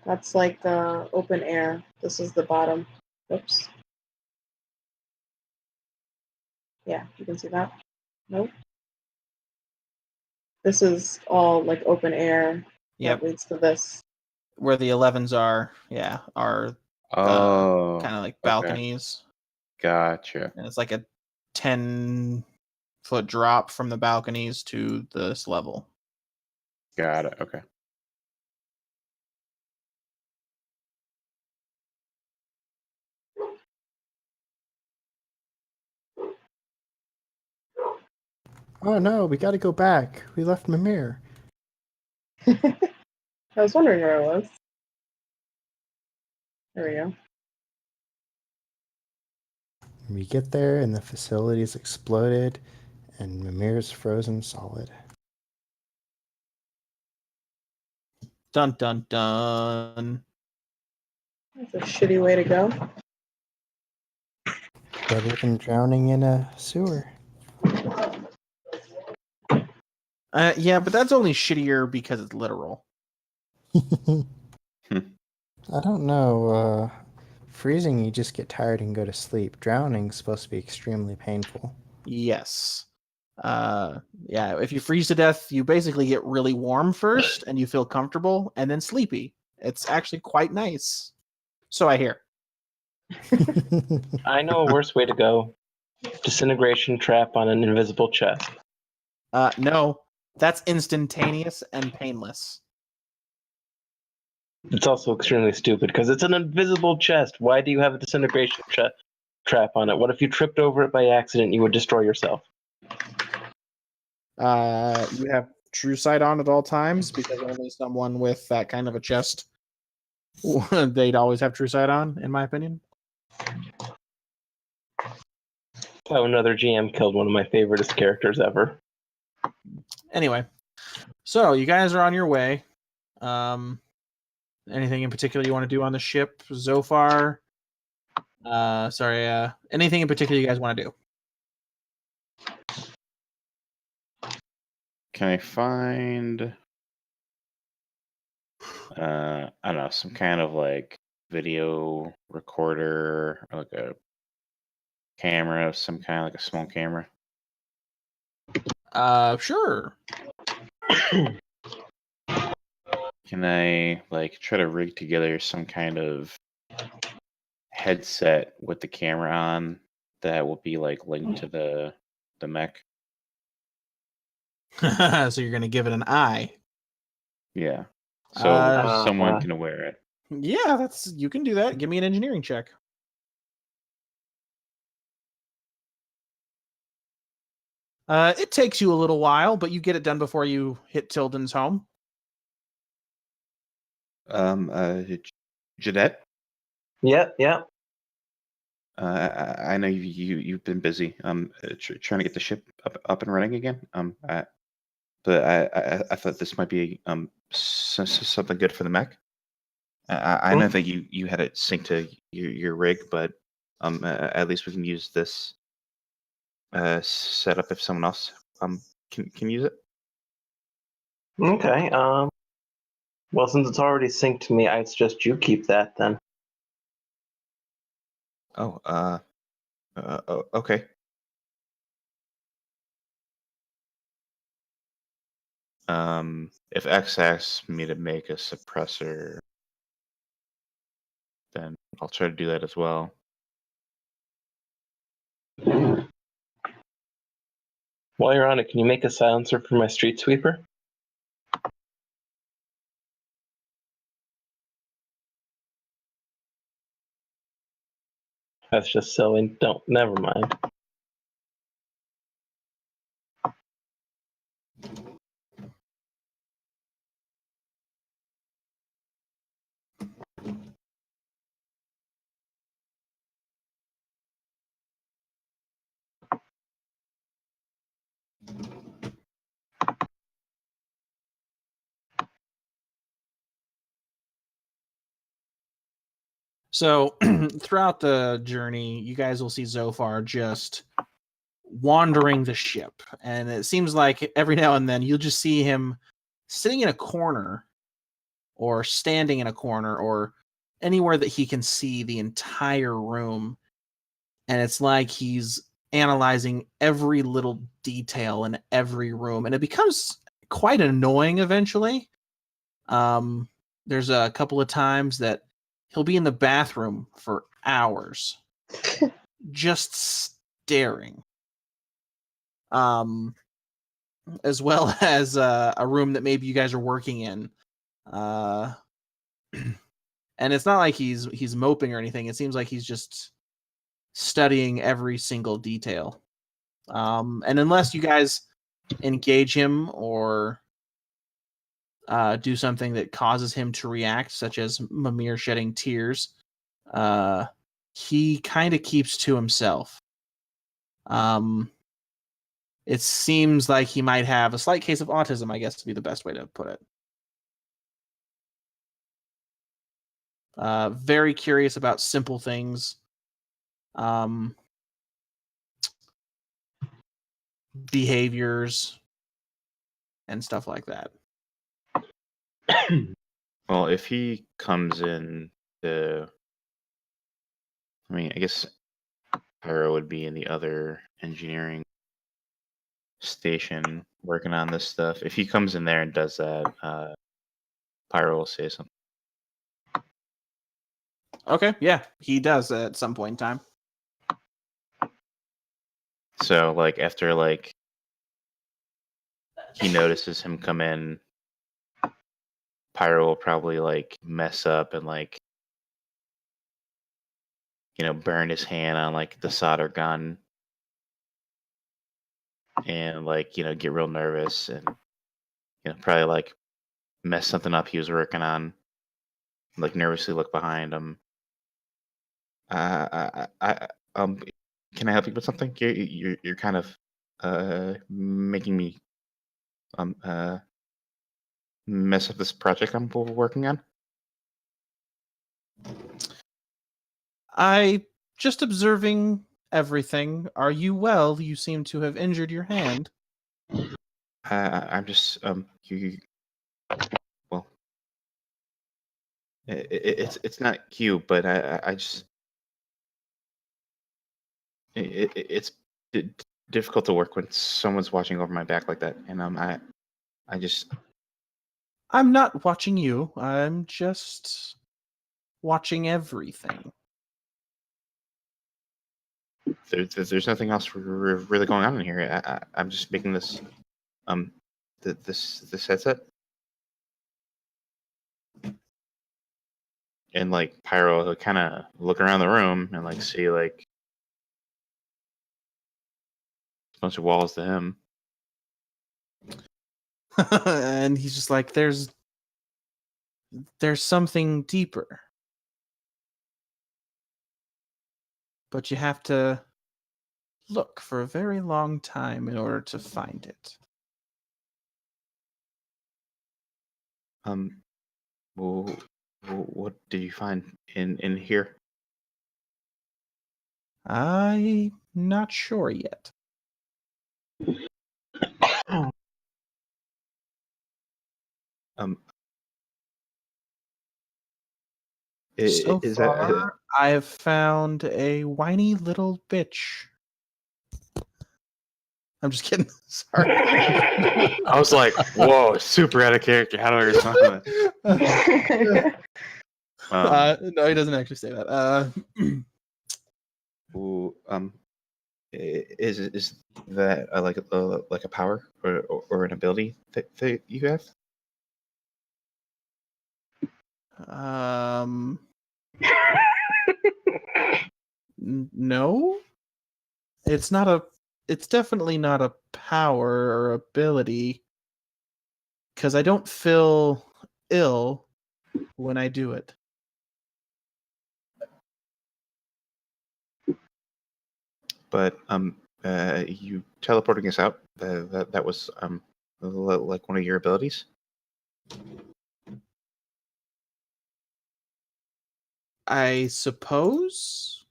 Speaker 3: That's like the open air. This is the bottom. Oops. Yeah, you can see that. Nope. This is all like open air.
Speaker 2: Yep.
Speaker 3: That leads to this.
Speaker 2: Where the 11s are, are
Speaker 5: Oh,
Speaker 2: kind of like
Speaker 5: okay.
Speaker 2: balconies.
Speaker 5: Gotcha.
Speaker 2: And it's like a 10-foot drop from the balconies to this level.
Speaker 5: Got it. Okay.
Speaker 4: Oh no, we gotta go back. We left Mimir.
Speaker 3: I was wondering where it was. There we go.
Speaker 4: We get there and the facility's exploded and Mimir's frozen solid.
Speaker 2: Dun dun dun.
Speaker 3: That's a shitty way to go.
Speaker 4: Better than drowning in a sewer.
Speaker 2: Yeah, but that's only shittier because it's literal.
Speaker 4: I don't know. Freezing, you just get tired and go to sleep. Drowning's supposed to be extremely painful.
Speaker 2: Yes. Yeah, if you freeze to death, you basically get really warm first and you feel comfortable and then sleepy. It's actually quite nice. So I hear.
Speaker 1: I know a worse way to go. Disintegration trap on an invisible chest.
Speaker 2: No, that's instantaneous and painless.
Speaker 1: It's also extremely stupid because it's an invisible chest. Why do you have a disintegration trap on it? What if you tripped over it by accident? You would destroy yourself.
Speaker 2: You have true sight on at all times because only someone with that kind of a chest they'd always have true sight on, in my opinion.
Speaker 1: Oh, another GM killed one of my favoriteest characters ever.
Speaker 2: Anyway, so you guys are on your way. Anything in particular you want to do on the ship, Zophar? Anything in particular you guys want to do?
Speaker 5: Can I find I don't know, some kind of like video recorder or like a camera of some kind, like a small camera?
Speaker 2: Sure.
Speaker 5: Can I like try to rig together some kind of headset with the camera on that will be like linked to the mech?
Speaker 2: So you're gonna give it an eye.
Speaker 5: Yeah. So someone can wear it.
Speaker 2: Yeah, you can do that. Give me an engineering check. It takes you a little while, but you get it done before you hit Tilden's home.
Speaker 5: Jeanette,
Speaker 1: Yep.
Speaker 5: I know you've been busy trying to get the ship up and running again. But I thought this might be something good for the mech. I know that you had it synced to your rig, but at least we can use this setup if someone else can use it.
Speaker 1: Okay. Well, since it's already synced to me, I suggest you keep that then.
Speaker 5: Oh, okay. If X asks me to make a suppressor, then I'll try to do that as well.
Speaker 1: While you're on it, can you make a silencer for my street sweeper? That's just silly. Never mind.
Speaker 2: So throughout the journey, you guys will see Zophar just wandering the ship. And it seems like every now and then you'll just see him sitting in a corner or standing in a corner or anywhere that he can see the entire room. And it's like he's analyzing every little detail in every room. And it becomes quite annoying eventually. There's a couple of times that he'll be in the bathroom for hours just staring. As well as a room that maybe you guys are working in. And it's not like he's moping or anything. It seems like he's just studying every single detail. And unless you guys engage him or do something that causes him to react, such as Mimir shedding tears, he kind of keeps to himself. It seems like he might have a slight case of autism, I guess, to be the best way to put it. Very curious about simple things. Behaviors. and stuff like that.
Speaker 5: Well, if he comes in I guess Pyro would be in the other engineering station working on this stuff. If he comes in there and does that, Pyro will say something.
Speaker 2: Okay, yeah, he does at some point in time.
Speaker 5: So, like, after, like, he notices him come in, Pyro will probably, like, mess up and, like, burn his hand on, like, the solder gun and, like, get real nervous and, probably, like, mess something up he was working on, like, nervously look behind him. Can I help you with something? You're kind of making me mess up this project I'm working on.
Speaker 2: I just observing everything. Are you well? You seem to have injured your hand.
Speaker 5: I'm just well, it's not you, but I just it's difficult to work when someone's watching over my back like that, and I just
Speaker 2: I'm not watching you. I'm just watching everything.
Speaker 5: there's nothing else really going on in here. I'm just making this this headset, and like Pyro will kind of look around the room and like see like a bunch of walls to him.
Speaker 2: And he's just like, there's something deeper. But you have to look for a very long time in order to find it.
Speaker 5: Well, what did you find in here?
Speaker 2: I'm not sure yet. So
Speaker 5: Is
Speaker 2: far,
Speaker 5: that
Speaker 2: I have found a whiny little bitch. I'm just kidding. Sorry.
Speaker 5: I was like, whoa, super out of character. How do I respond to that?
Speaker 2: No, he doesn't actually say that.
Speaker 5: Ooh, is that like a power or an ability that you have?
Speaker 2: No. It's definitely not a power or ability, because I don't feel ill when I do it.
Speaker 5: But you teleporting us out. That was like one of your abilities.
Speaker 2: I suppose.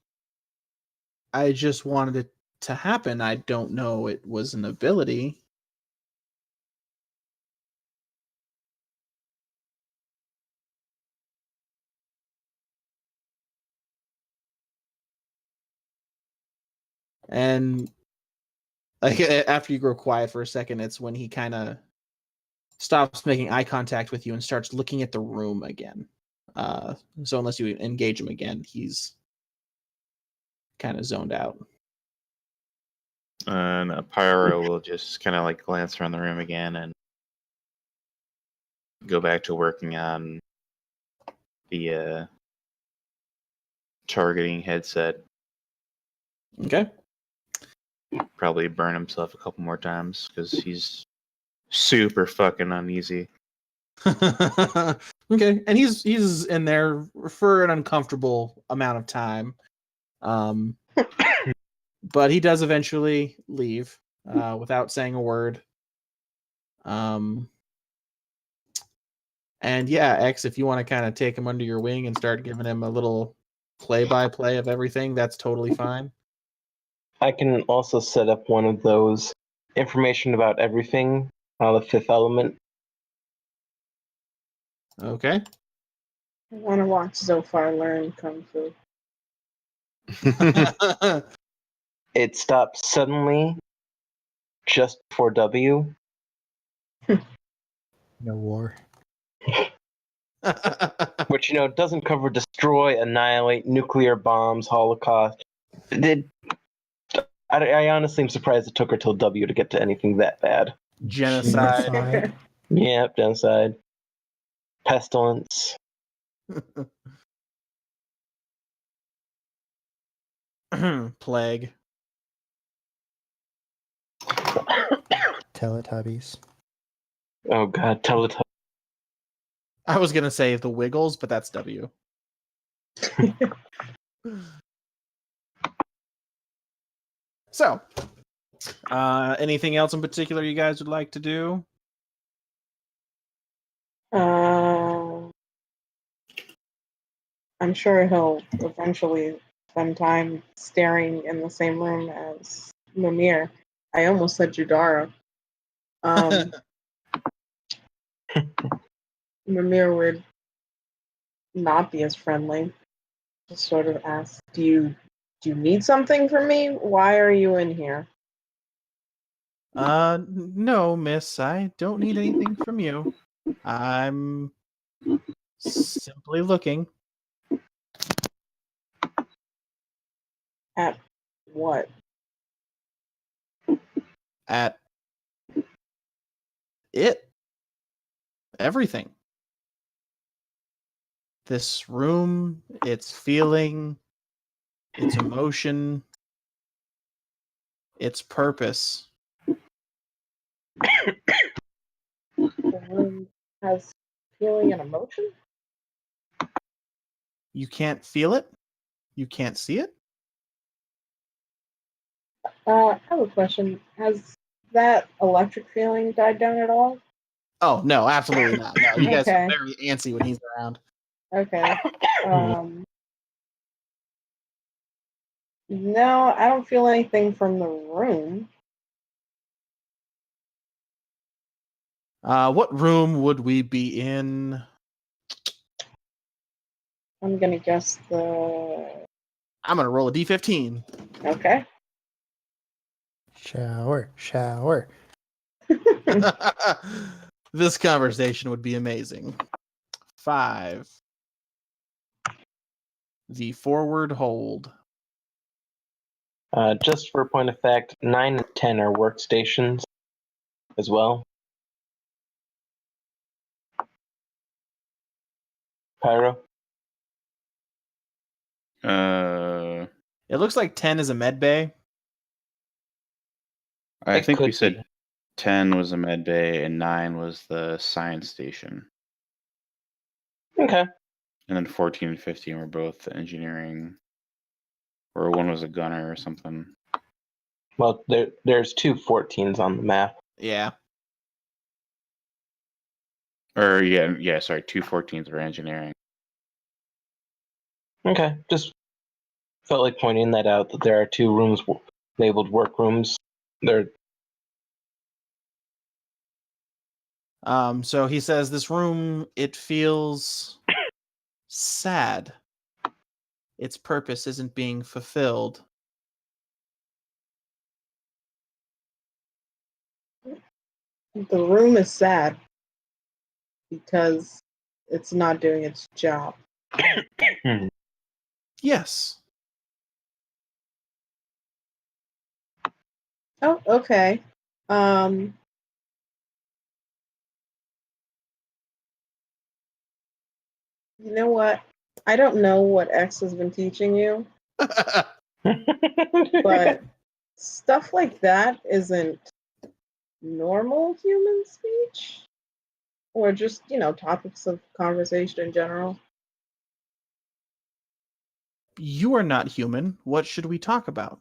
Speaker 2: I just wanted it to happen. I don't know it was an ability. And like after you grow quiet for a second, it's when he kind of stops making eye contact with you and starts looking at the room again. So unless you engage him again, he's kind of zoned out.
Speaker 5: And Pyro will just kind of like glance around the room again and go back to working on the targeting headset.
Speaker 2: Okay.
Speaker 5: Probably burn himself a couple more times because he's super fucking uneasy.
Speaker 2: Okay, and he's in there for an uncomfortable amount of time, but he does eventually leave without saying a word. And yeah, X, if you want to kind of take him under your wing and start giving him a little play-by-play of everything, that's totally fine.
Speaker 1: I can also set up one of those information about everything The Fifth Element.
Speaker 2: Okay.
Speaker 3: I want to watch Zofar learn Kung Fu.
Speaker 1: It stops suddenly just before W.
Speaker 4: No war.
Speaker 1: Which, doesn't cover destroy, annihilate, nuclear bombs, Holocaust. I honestly am surprised it took her till W to get to anything that bad.
Speaker 2: Genocide.
Speaker 4: Genocide.
Speaker 1: Yep, genocide. Pestilence.
Speaker 2: Plague.
Speaker 4: Teletubbies.
Speaker 1: Oh god, Teletubbies.
Speaker 2: I was gonna say the Wiggles, but that's W. So, anything else in particular you guys would like to do?
Speaker 3: I'm sure he'll eventually spend time staring in the same room as Mimir. I almost said Judara. Mimir would not be as friendly. Just sort of ask, "Do you need something from me? Why are you in here?"
Speaker 2: No, miss, I don't need anything from you. I'm simply looking
Speaker 3: At what?
Speaker 2: at it. Everything. This room, its feeling, its emotion, its purpose.
Speaker 3: The room has feeling and emotion?
Speaker 2: You can't feel it? You can't see it?
Speaker 3: I have a question. Has that electric feeling died down at all?
Speaker 2: Oh, no, absolutely not. No, you guys are
Speaker 3: Okay.
Speaker 2: very antsy when he's around.
Speaker 3: Okay. No, I don't feel anything from the room.
Speaker 2: What room would we be in?
Speaker 3: I'm gonna guess the.
Speaker 2: I'm gonna roll a d15.
Speaker 3: Okay.
Speaker 4: Shower.
Speaker 2: This conversation would be amazing. 5. The forward hold.
Speaker 1: Just for a point of fact, 9 and 10 are workstations as well. Pyro?
Speaker 2: It looks like 10 is a med bay.
Speaker 5: I
Speaker 1: It
Speaker 5: think we
Speaker 1: could
Speaker 5: said
Speaker 1: be.
Speaker 5: 10 was a med bay and 9 was the science station.
Speaker 1: Okay.
Speaker 5: And then 14 and 15 were both engineering. Or one was a gunner or something.
Speaker 1: Well, there's 2 14s on the map.
Speaker 2: Yeah.
Speaker 5: Or yeah, sorry, 2 14s were engineering.
Speaker 1: Okay, just felt like pointing that out, that there are 2 rooms labeled workrooms.
Speaker 2: So he says this room, it feels sad. Its purpose isn't being fulfilled.
Speaker 3: The room is sad because it's not doing its job.
Speaker 2: Yes.
Speaker 3: Oh, okay. You know what? I don't know what X has been teaching you, but stuff like that isn't normal human speech, or just, topics of conversation in general.
Speaker 2: You are not human. What should we talk about?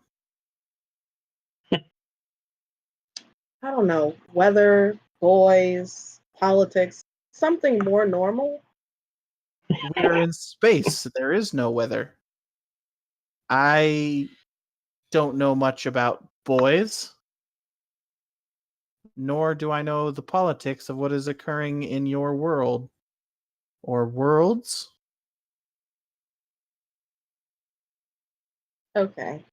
Speaker 3: I don't know, weather, boys, politics, something more normal.
Speaker 2: We're in space. There is no weather. I don't know much about boys. nor do I know the politics of what is occurring in your world or worlds.
Speaker 3: Okay.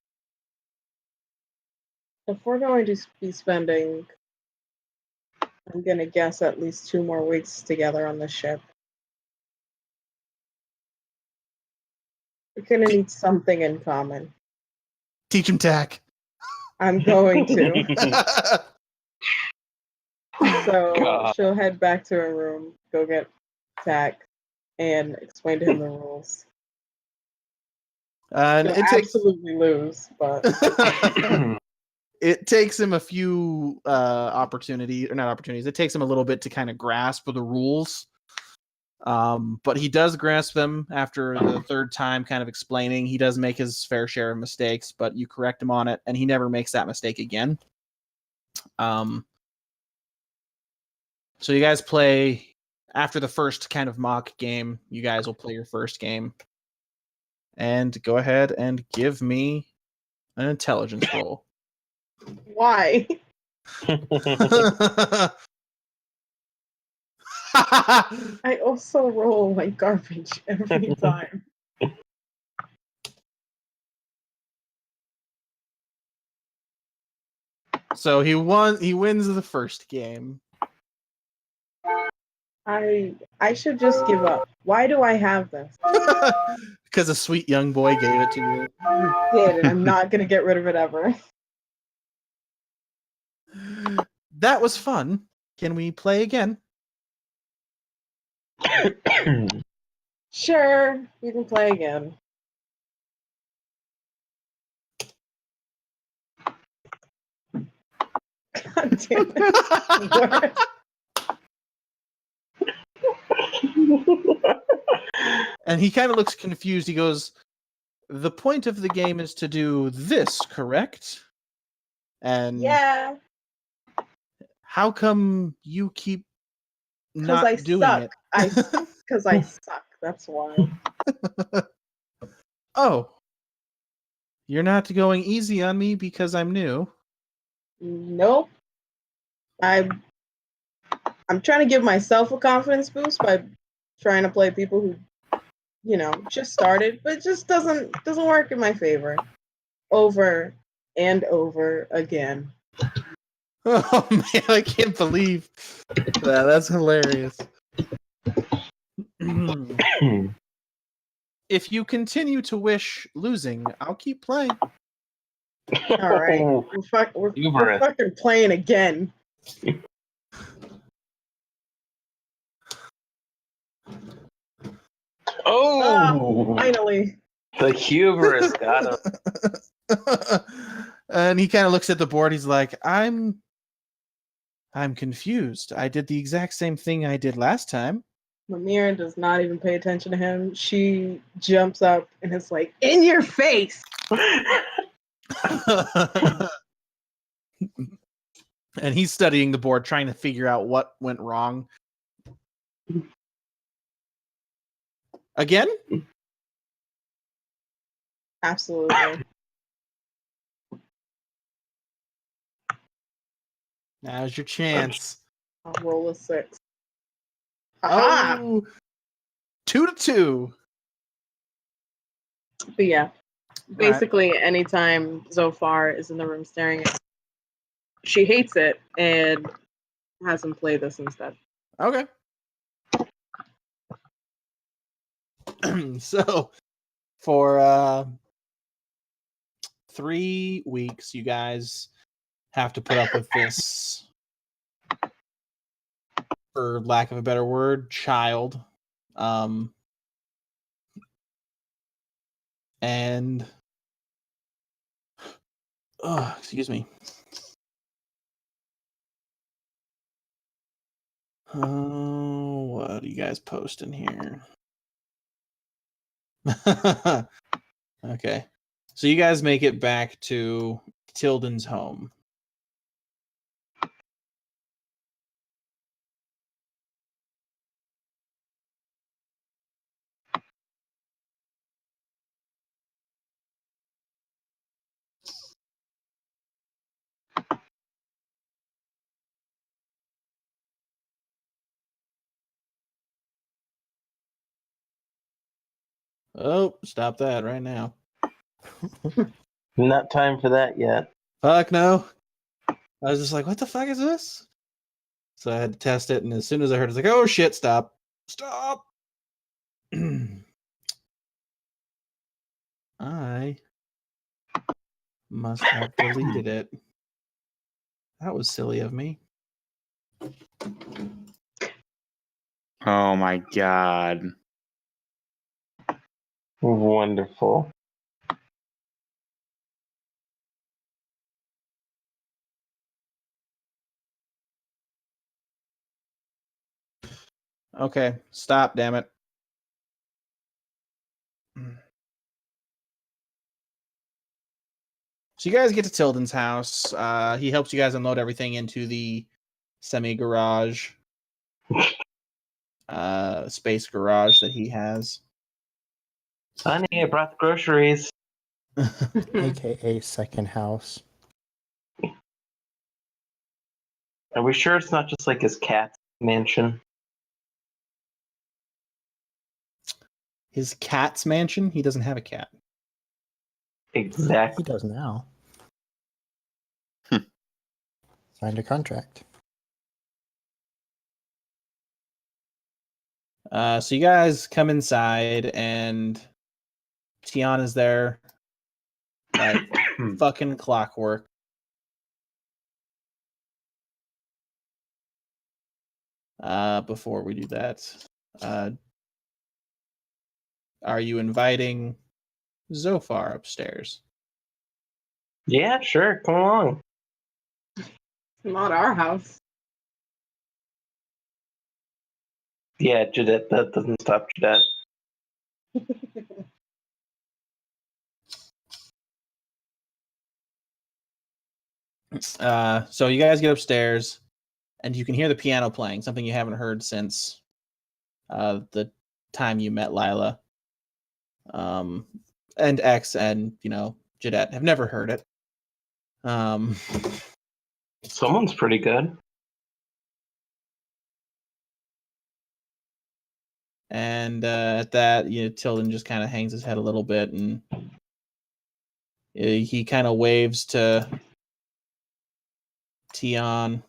Speaker 3: If we're going to be spending, I'm gonna guess at least 2 more weeks together on the ship, we're gonna need something in common.
Speaker 2: Teach him tack.
Speaker 3: I'm going to. So
Speaker 1: God.
Speaker 3: she'll head back to her room, go get Tack, and explain to him the rules.
Speaker 2: And
Speaker 3: He'll
Speaker 2: it takes
Speaker 3: absolutely lose, but
Speaker 2: it takes him a few opportunities, or not opportunities. It takes him a little bit to kind of grasp the rules. But he does grasp them after the third time kind of explaining. He does make his fair share of mistakes, but you correct him on it, and he never makes that mistake again. So you guys play after the first kind of mock game. You guys will play your first game, and go ahead and give me an intelligence roll.
Speaker 3: why? I also roll like garbage every time.
Speaker 2: So he wins the first game.
Speaker 3: I should just give up. Why do I have this?
Speaker 2: Because a sweet young boy gave it to you.
Speaker 3: I did, and I'm not gonna get rid of it ever.
Speaker 2: That was fun. Can we play again?
Speaker 3: Sure, you can play again. God damn it.
Speaker 2: And he kind of looks confused. He goes, "The point of the game is to do this, correct?" And
Speaker 3: Yeah,
Speaker 2: how come you keep
Speaker 3: because
Speaker 2: not
Speaker 3: I
Speaker 2: doing
Speaker 3: suck.
Speaker 2: it?
Speaker 3: Because I suck. That's why.
Speaker 2: Oh, you're not going easy on me because I'm new.
Speaker 3: Nope. I'm trying to give myself a confidence boost by trying to play people who, just started, but it just doesn't work in my favor. Over and over again.
Speaker 2: Oh man, I can't believe that. That's hilarious. If you continue to wish losing, I'll keep playing.
Speaker 3: All right, we're
Speaker 1: Hubris.
Speaker 3: fucking playing again.
Speaker 1: Oh,
Speaker 3: Finally.
Speaker 1: the hubris got him.
Speaker 2: And he kind of looks at the board. He's like, I'm confused. I did the exact same thing I did last time.
Speaker 3: Mimir does not even pay attention to him. She jumps up and is like, in your face.
Speaker 2: And he's studying the board, trying to figure out what went wrong. Again?
Speaker 3: Absolutely.
Speaker 2: Now's your chance.
Speaker 3: I'll roll a 6. Aha!
Speaker 2: Oh, 2-2.
Speaker 3: But yeah, basically, anytime Zofar is in the room staring at, she hates it and has him play this instead.
Speaker 2: Okay. So, for 3 weeks, you guys have to put up with this, for lack of a better word, child. And excuse me. Oh, what are you guys posting here? Okay. So you guys make it back to Tilden's home. Oh, stop that right now.
Speaker 1: Not time for that yet.
Speaker 2: Fuck no. I was just like, what the fuck is this? So I had to test it, and as soon as I heard it, it's like, oh shit, stop. Stop. I must have deleted it. That was silly of me.
Speaker 5: Oh my god.
Speaker 1: Wonderful.
Speaker 2: Okay, stop, damn it. So you guys get to Tilden's house. He helps you guys unload everything into the semi-garage, space garage that he has.
Speaker 1: Honey, I brought the groceries.
Speaker 4: AKA second house.
Speaker 1: Are we sure it's not just like his cat's mansion?
Speaker 2: His cat's mansion? He doesn't have a cat.
Speaker 4: He
Speaker 1: Exactly.
Speaker 4: does now.
Speaker 5: Hmm.
Speaker 4: Signed a contract.
Speaker 2: So you guys come inside, and Tiana's there, like fucking clockwork. Before we do that, are you inviting Zophar upstairs?
Speaker 1: Yeah, sure. Come along.
Speaker 3: Not our house.
Speaker 1: Yeah, Jadette. That doesn't stop Jadette.
Speaker 2: So you guys get upstairs, and you can hear the piano playing, something you haven't heard since the time you met Lila. And X and, Jadette have never heard it.
Speaker 1: Someone's pretty good.
Speaker 2: And at that, Tilden just kind of hangs his head a little bit, and he kind of waves to Tion.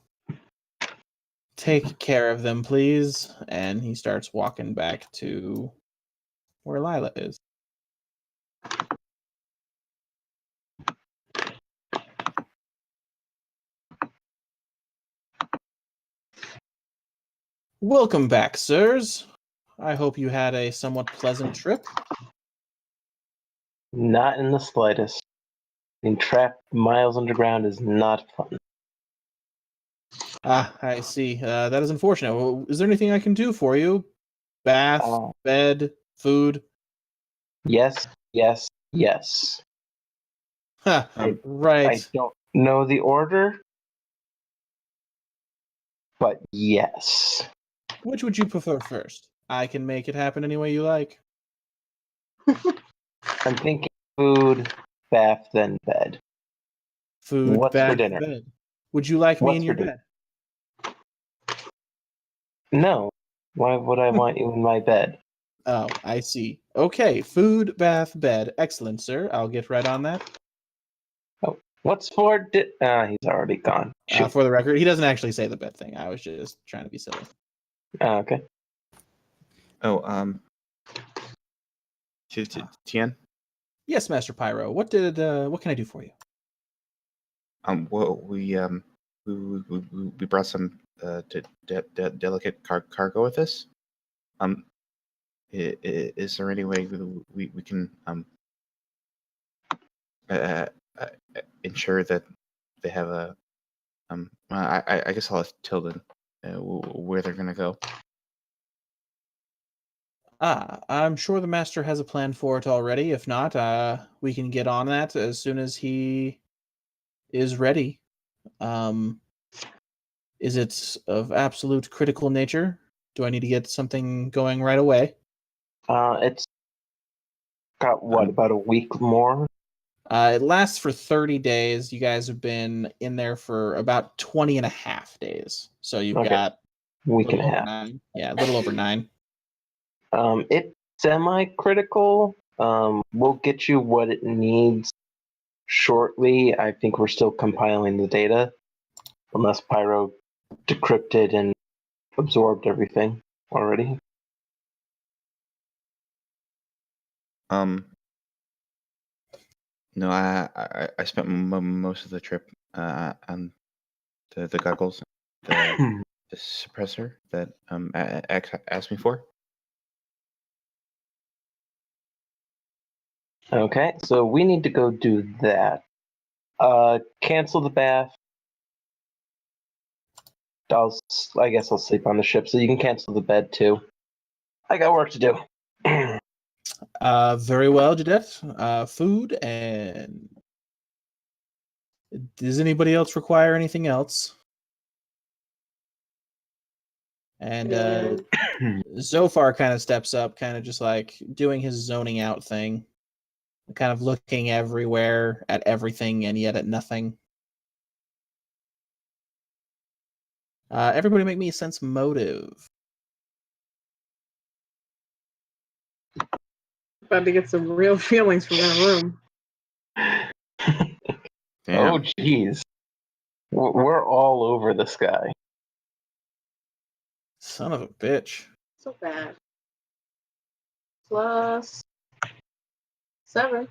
Speaker 2: Take care of them, please. And he starts walking back to where Lila is. Welcome back, sirs. I hope you had a somewhat pleasant trip.
Speaker 1: Not in the slightest. Being trapped miles underground is not fun.
Speaker 2: Ah, I see. That is unfortunate. Well, is there anything I can do for you? Bath, bed, food?
Speaker 1: Yes, yes, yes.
Speaker 2: Huh,
Speaker 1: I
Speaker 2: right.
Speaker 1: don't know the order, but yes.
Speaker 2: Which would you prefer first? I can make it happen any way you like.
Speaker 1: I'm thinking food, bath, then bed.
Speaker 2: Food,
Speaker 1: What's for
Speaker 2: bath,
Speaker 1: dinner?
Speaker 2: bed. Would you like me
Speaker 1: What's
Speaker 2: in your
Speaker 1: for dinner?
Speaker 2: bed?
Speaker 1: No. Why would I want you in my bed?
Speaker 2: Oh, I see. Okay, food, bath, bed. Excellent, sir. I'll get right on that.
Speaker 1: What's for he's already gone. Shoot.
Speaker 2: For the record, he doesn't actually say the bed thing. I was just trying to be silly.
Speaker 1: Okay.
Speaker 5: Oh, Tien?
Speaker 2: Yes, Master Pyro. What can I do for you?
Speaker 5: Well, we brought some delicate cargo with us. Is there any way we can ensure that they have a I guess I'll ask Tilden where they're gonna go.
Speaker 2: I'm sure the master has a plan for it already. If not, we can get on that as soon as he is ready. Is it of absolute critical nature? Do I need to get something going right away?
Speaker 1: It's got about a week more?
Speaker 2: It lasts for 30 days. You guys have been in there for about 20 and a half days. So you've got
Speaker 1: Week and a
Speaker 2: little over
Speaker 1: half.
Speaker 2: 9. Yeah, a little over 9.
Speaker 1: It semi-critical. We'll get you what it needs shortly. I think we're still compiling the data, unless Pyro decrypted and absorbed everything already.
Speaker 5: No, I spent most of the trip on the goggles, the suppressor that X asked me for.
Speaker 1: Okay, so we need to go do that. Cancel the bath. I guess I'll sleep on the ship, so you can cancel the bed too. I got work to do.
Speaker 2: Very well, Jadeth. Food and does anybody else require anything else? And Zophar kind of steps up, kind of just like doing his zoning out thing, kind of looking everywhere at everything and yet at nothing. Everybody make me a sense motive.
Speaker 3: About to get some real feelings from that room.
Speaker 5: Damn.
Speaker 1: Oh, jeez. We're all over this guy.
Speaker 2: Son of a bitch.
Speaker 3: So bad. Plus 7.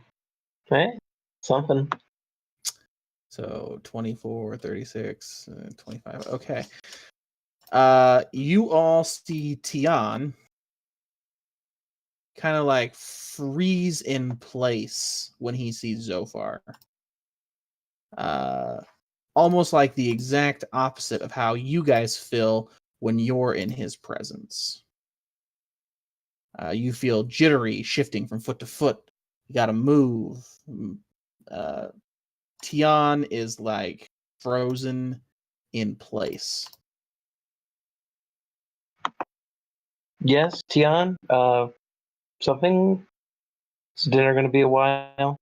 Speaker 1: Okay, something.
Speaker 2: So 24, 36, 25. Okay. You all see Tian kind of like freeze in place when he sees Zophar. Almost like the exact opposite of how you guys feel when you're in his presence. You feel jittery, shifting from foot to foot. You gotta move. Tian is like frozen in place.
Speaker 1: Yes, Tian. Something. Is dinner gonna be a while?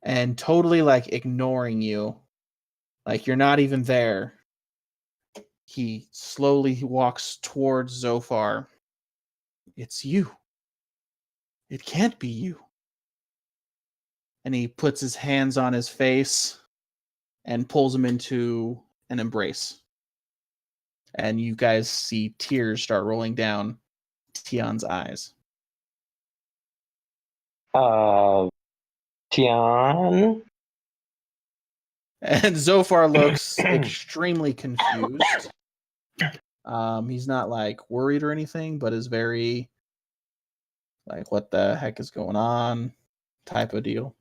Speaker 2: And totally like ignoring you. Like you're not even there. He slowly walks towards Zophar. It's you. It can't be you. And he puts his hands on his face and pulls him into an embrace. And you guys see tears start rolling down Tian's eyes.
Speaker 1: Tian.
Speaker 2: And Zophar looks extremely confused. He's not like worried or anything, but is very like, what the heck is going on type of deal.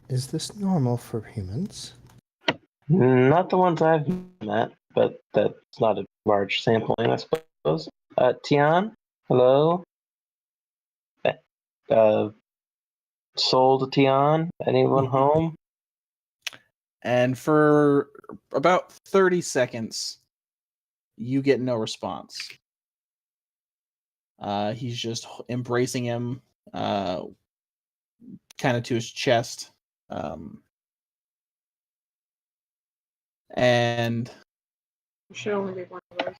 Speaker 4: Is this normal for humans?
Speaker 1: Not the ones I've met, but that's not a large sampling, I suppose. Tian, hello. Soul to Tian. Anyone home?
Speaker 2: And for about 30 seconds, you get no response. He's just embracing him, kind of to his chest. And
Speaker 3: It should only be one of those.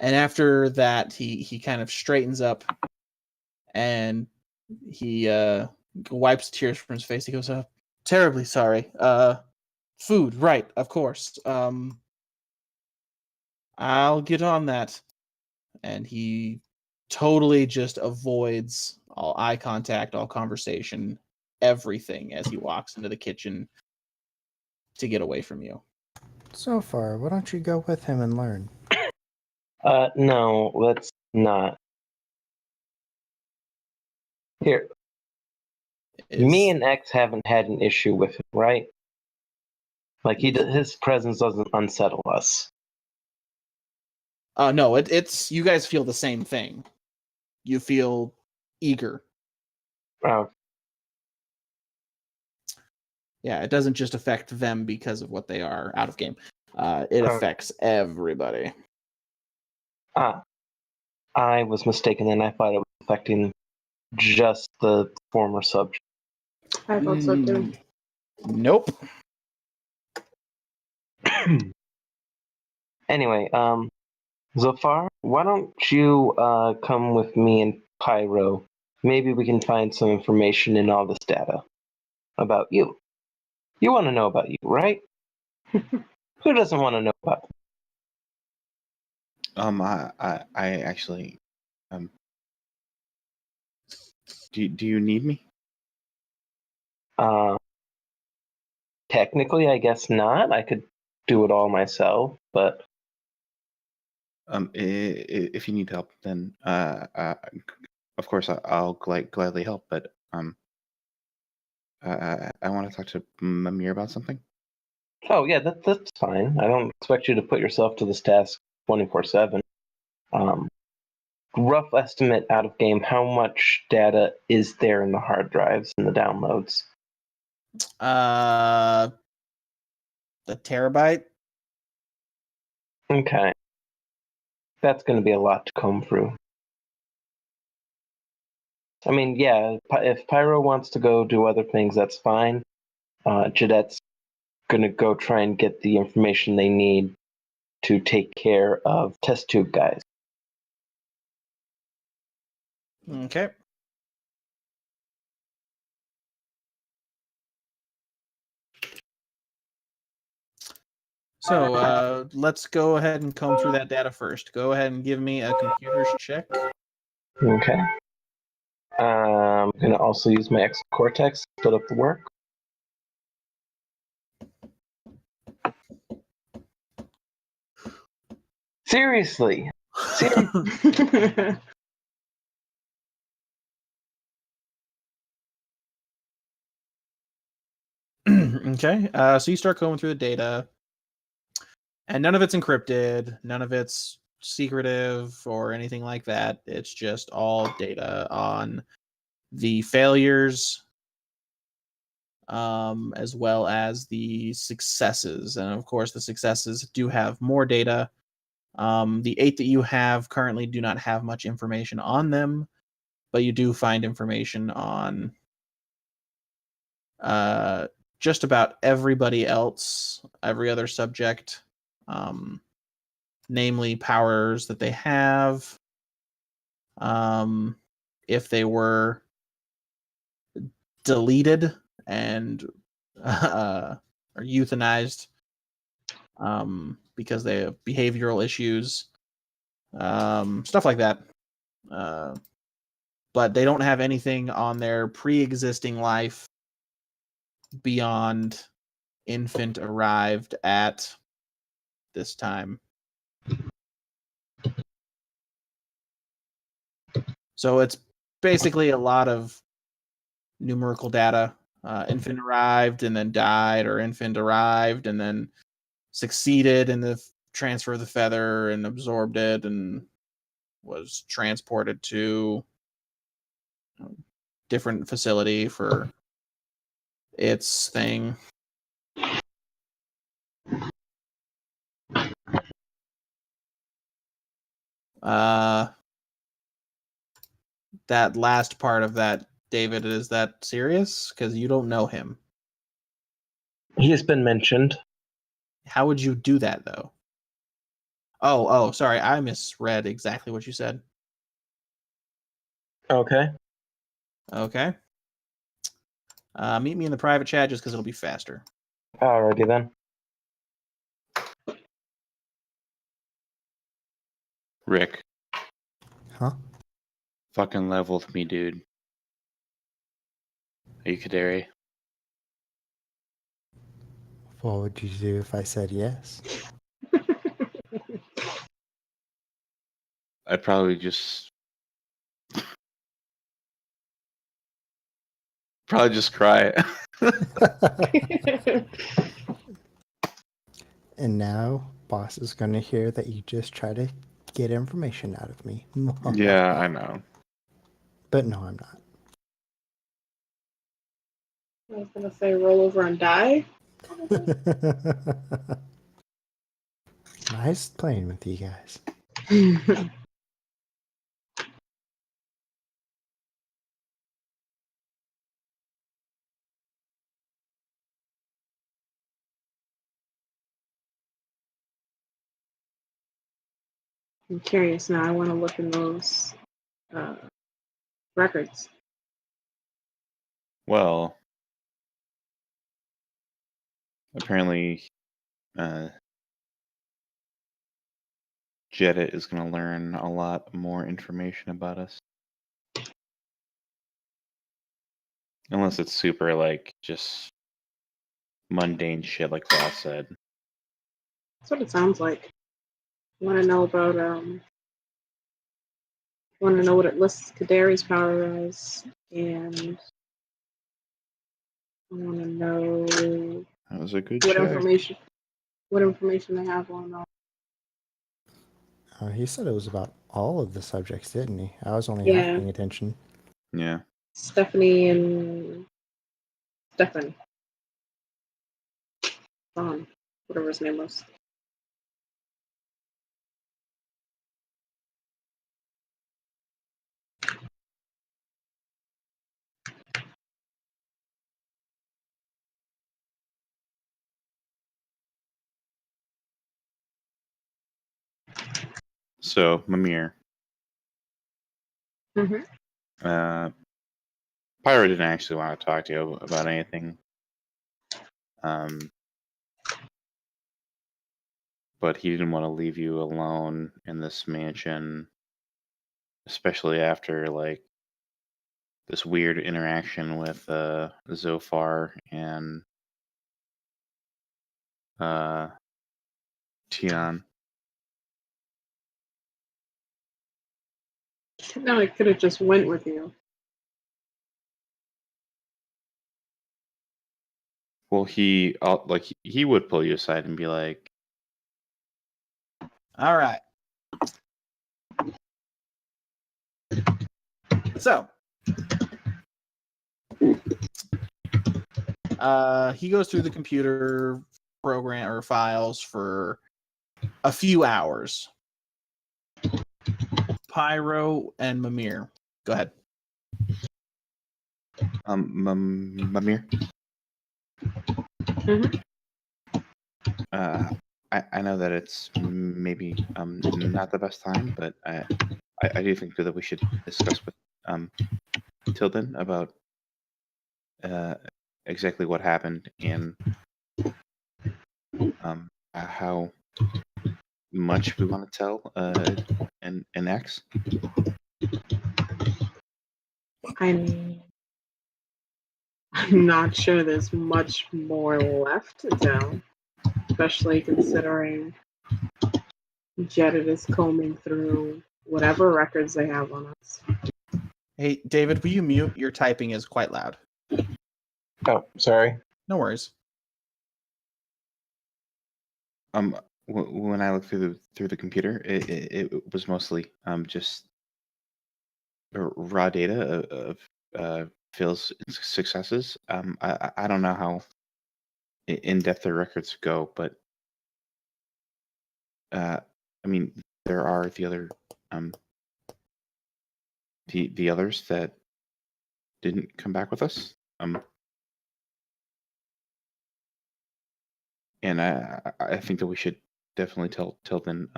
Speaker 2: and after that, he kind of straightens up, and he wipes tears from his face. He goes, "Terribly sorry. Food, right? Of course. I'll get on that." And he totally just avoids all eye contact, all conversation, everything as he walks into the kitchen to get away from you.
Speaker 4: So far, why don't you go with him and learn?
Speaker 1: No, let's not. Here, me and X haven't had an issue with him, right? Like his presence doesn't unsettle us.
Speaker 2: No, it's you guys feel the same thing. You feel eager.
Speaker 1: Oh,
Speaker 2: Yeah, it doesn't just affect them because of what they are out of game. It affects everybody.
Speaker 1: I was mistaken, and I thought it was affecting just the former subject.
Speaker 3: I thought so too.
Speaker 2: Nope.
Speaker 1: Anyway, Zafar, why don't you come with me and Pyro? Maybe we can find some information in all this data about you. You want to know about you, right? Who doesn't want to know about
Speaker 5: I actually, do you need me?
Speaker 1: Technically, I guess not. I could do it all myself, but
Speaker 5: If you need help, then of course I'll gladly help. But I want to talk to Mimir about something.
Speaker 1: oh yeah, that's fine. I don't expect you to put yourself to this task 24/7. Rough estimate out of game, how much data is there in the hard drives and the downloads?
Speaker 2: The terabyte.
Speaker 1: Okay. That's going to be a lot to comb through. I mean, yeah, if Pyro wants to go do other things, that's fine. Jadette's going to go try and get the information they need to take care of test tube guys.
Speaker 2: Okay. So let's go ahead and comb through that data first. Go ahead and give me a computer's check.
Speaker 1: Okay. I'm going to also use my X Cortex to split up the work. Seriously.
Speaker 2: Okay. So you start going through the data, and none of it's encrypted, none of it's secretive or anything like that. It's just all data on the failures, as well as the successes. And of course, the successes do have more data. The 8 that you have currently do not have much information on them, but you do find information on just about everybody else, every other subject, namely powers that they have, if they were deleted and or euthanized because they have behavioral issues, stuff like that. But they don't have anything on their pre-existing life beyond infant arrived at this time. So it's basically a lot of numerical data. Infant arrived and then died, or infant arrived and then succeeded in the transfer of the feather and absorbed it and was transported to a different facility for its thing. That last part of that, David, is that serious? Because you don't know him.
Speaker 1: He has been mentioned.
Speaker 2: How would you do that, though? Oh, sorry. I misread exactly what you said.
Speaker 1: Okay.
Speaker 2: Okay. Meet me in the private chat just because it'll be faster.
Speaker 1: Alrighty then.
Speaker 5: Rick,
Speaker 4: Huh?
Speaker 5: fucking level with me, dude. Are you Kaderi?
Speaker 4: What would you do if I said yes?
Speaker 5: I'd probably just cry.
Speaker 4: And now, boss is going to hear that you just try to get information out of me.
Speaker 5: Yeah, I know.
Speaker 4: But no, I'm not.
Speaker 3: I was gonna say roll over and die.
Speaker 4: Nice playing with you guys.
Speaker 3: I'm curious now. I want to look in those records.
Speaker 5: Well, apparently, Jedit is going to learn a lot more information about us. Unless it's super, like, just mundane shit like Ross said.
Speaker 3: That's what it sounds like. Want to know about want to know what it lists Kadari's power as, and I want to know
Speaker 5: That was a good
Speaker 3: what
Speaker 5: check.
Speaker 3: information they have on.
Speaker 4: He said it was about all of the subjects, didn't he? I was only
Speaker 3: Yeah.
Speaker 4: half paying attention.
Speaker 5: Yeah.
Speaker 3: Stephanie and Stefan. Whatever his name was.
Speaker 5: So, Mimir.
Speaker 3: Mhm.
Speaker 5: Pyro didn't actually want to talk to you about anything. But he didn't want to leave you alone in this mansion, especially after, like, this weird interaction with Zofar and Tian.
Speaker 3: No, I could have just went with you.
Speaker 5: Well, he would pull you aside and be like,
Speaker 2: All right. So, he goes through the computer program or files for a few hours. Pyro and Mimir, go ahead.
Speaker 5: Mimir.
Speaker 3: Mhm.
Speaker 5: I know that it's maybe not the best time, but I do think that we should discuss with Tilden about exactly what happened and how much we want to tell an X.
Speaker 3: I'm not sure there's much more left to tell, especially considering Jedit is combing through whatever records they have on us.
Speaker 2: Hey, David, will you mute? Your typing is quite loud.
Speaker 1: Oh, sorry.
Speaker 2: No worries.
Speaker 5: When I looked through the computer, it was mostly just raw data of Phil's successes. I don't know how in depth the records go, but I mean there are the other the others that didn't come back with us. And I think that we should definitely tell Tilden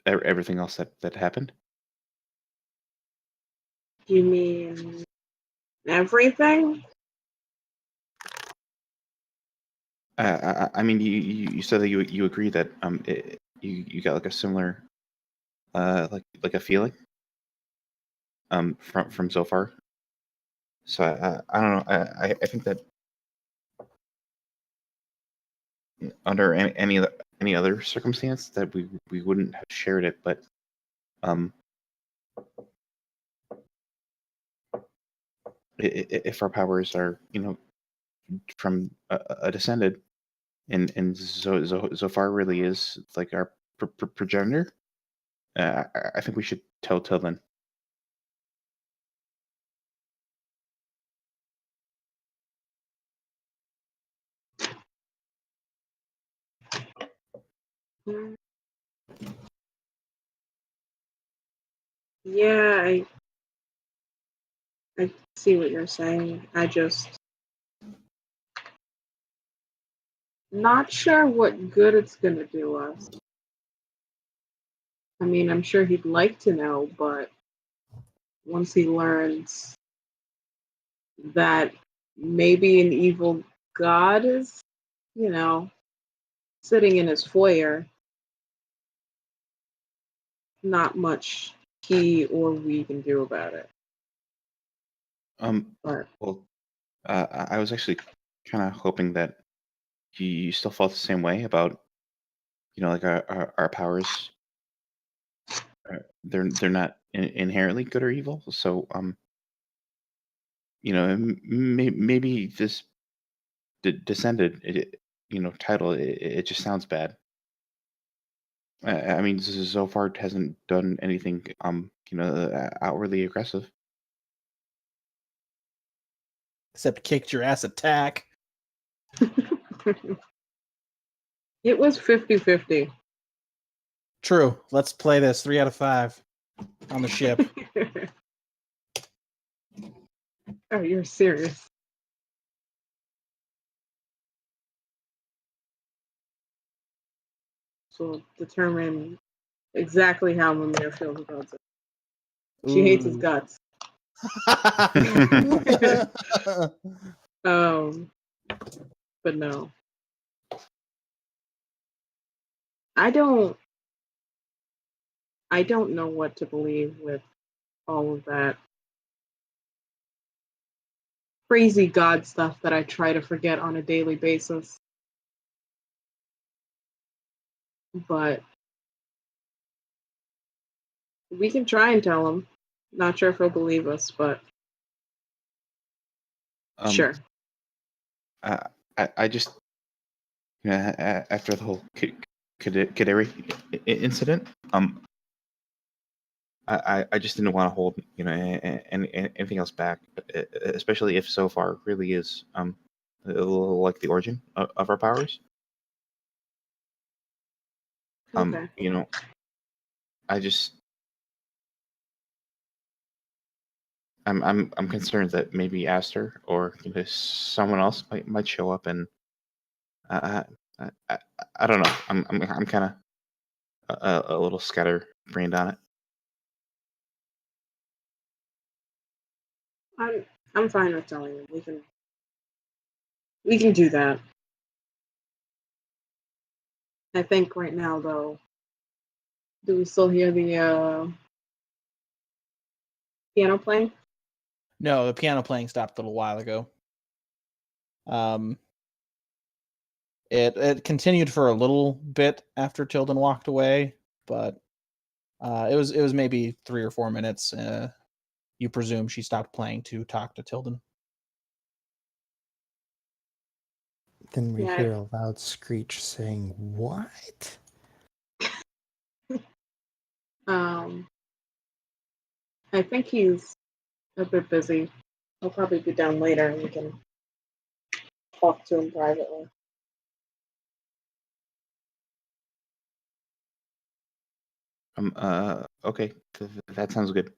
Speaker 5: everything else that happened.
Speaker 3: You mean everything?
Speaker 5: I mean, you said that you agree that you got like a similar like a feeling from so far. So I don't know. I think that under any other circumstance that we wouldn't have shared it, but if our powers are from a descended, and Zofar really is like our progenitor, I think we should tell Tilden.
Speaker 3: Yeah, I see what you're saying. I just not sure what good it's gonna do us. I mean, I'm sure he'd like to know, but once he learns that maybe an evil god is, sitting in his foyer, not much he or we can do about it. But
Speaker 5: Well, I was actually kind of hoping that you still felt the same way about, like our powers. They're not inherently good or evil. So, maybe this descended, title, it just sounds bad. I mean, so far it hasn't done anything, outwardly aggressive.
Speaker 2: Except kicked your ass attack.
Speaker 3: it was 50-50.
Speaker 2: True. Let's play this 3 out of 5 on the ship.
Speaker 3: Oh, you're serious. So determine exactly how Mimir feels about it. She hates his
Speaker 2: Ooh.
Speaker 3: guts. But no. I don't know what to believe with all of that crazy God stuff that I try to forget on a daily basis. But we can try and tell him. Not sure if he'll believe us, but sure.
Speaker 5: I just, after the whole Kaderi incident, I just didn't want to hold, anything else back, especially if so far it really is, like the origin of our powers.
Speaker 3: Okay.
Speaker 5: I just, I'm concerned that maybe Aster or someone else might show up, and I don't know. I'm kind of a little scatterbrained on it.
Speaker 3: I'm fine with telling him. We can do that. I think right now though, do we still hear the piano playing?
Speaker 2: No, the piano playing stopped a little while ago. It continued for a little bit after Tilden walked away, but it was maybe 3 or 4 minutes. You presume she stopped playing to talk to Tilden.
Speaker 4: Then we
Speaker 3: Yeah.
Speaker 4: hear a loud screech saying, "What?"
Speaker 3: I think he's a bit busy. He'll probably be down later and we can talk to him privately.
Speaker 5: Okay, that sounds good.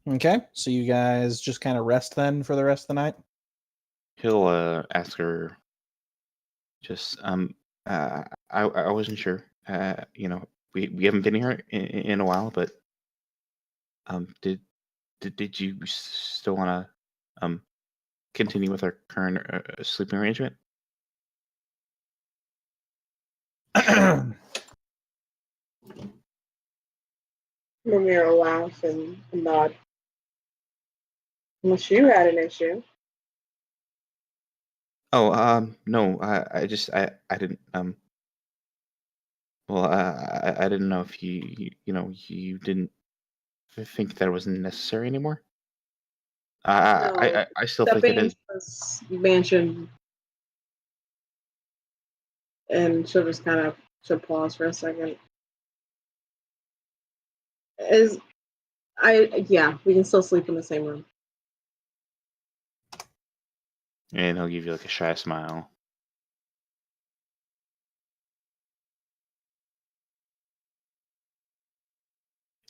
Speaker 2: Okay, so you guys just kind of rest then for the rest of the night?
Speaker 5: He'll ask her. Just I wasn't sure. We haven't been here in a while, but did you still want to continue with our current sleeping arrangement?
Speaker 3: Mimir will laugh and nod. Unless you had an issue.
Speaker 5: Oh, no. I just I didn't well I didn't know if you didn't think that it was necessary anymore. I still think it
Speaker 3: Stepping
Speaker 5: is.
Speaker 3: into this mansion, and she'll just she'll pause for a second. Yeah, we can still sleep in the same room.
Speaker 5: And he'll give you like a shy smile.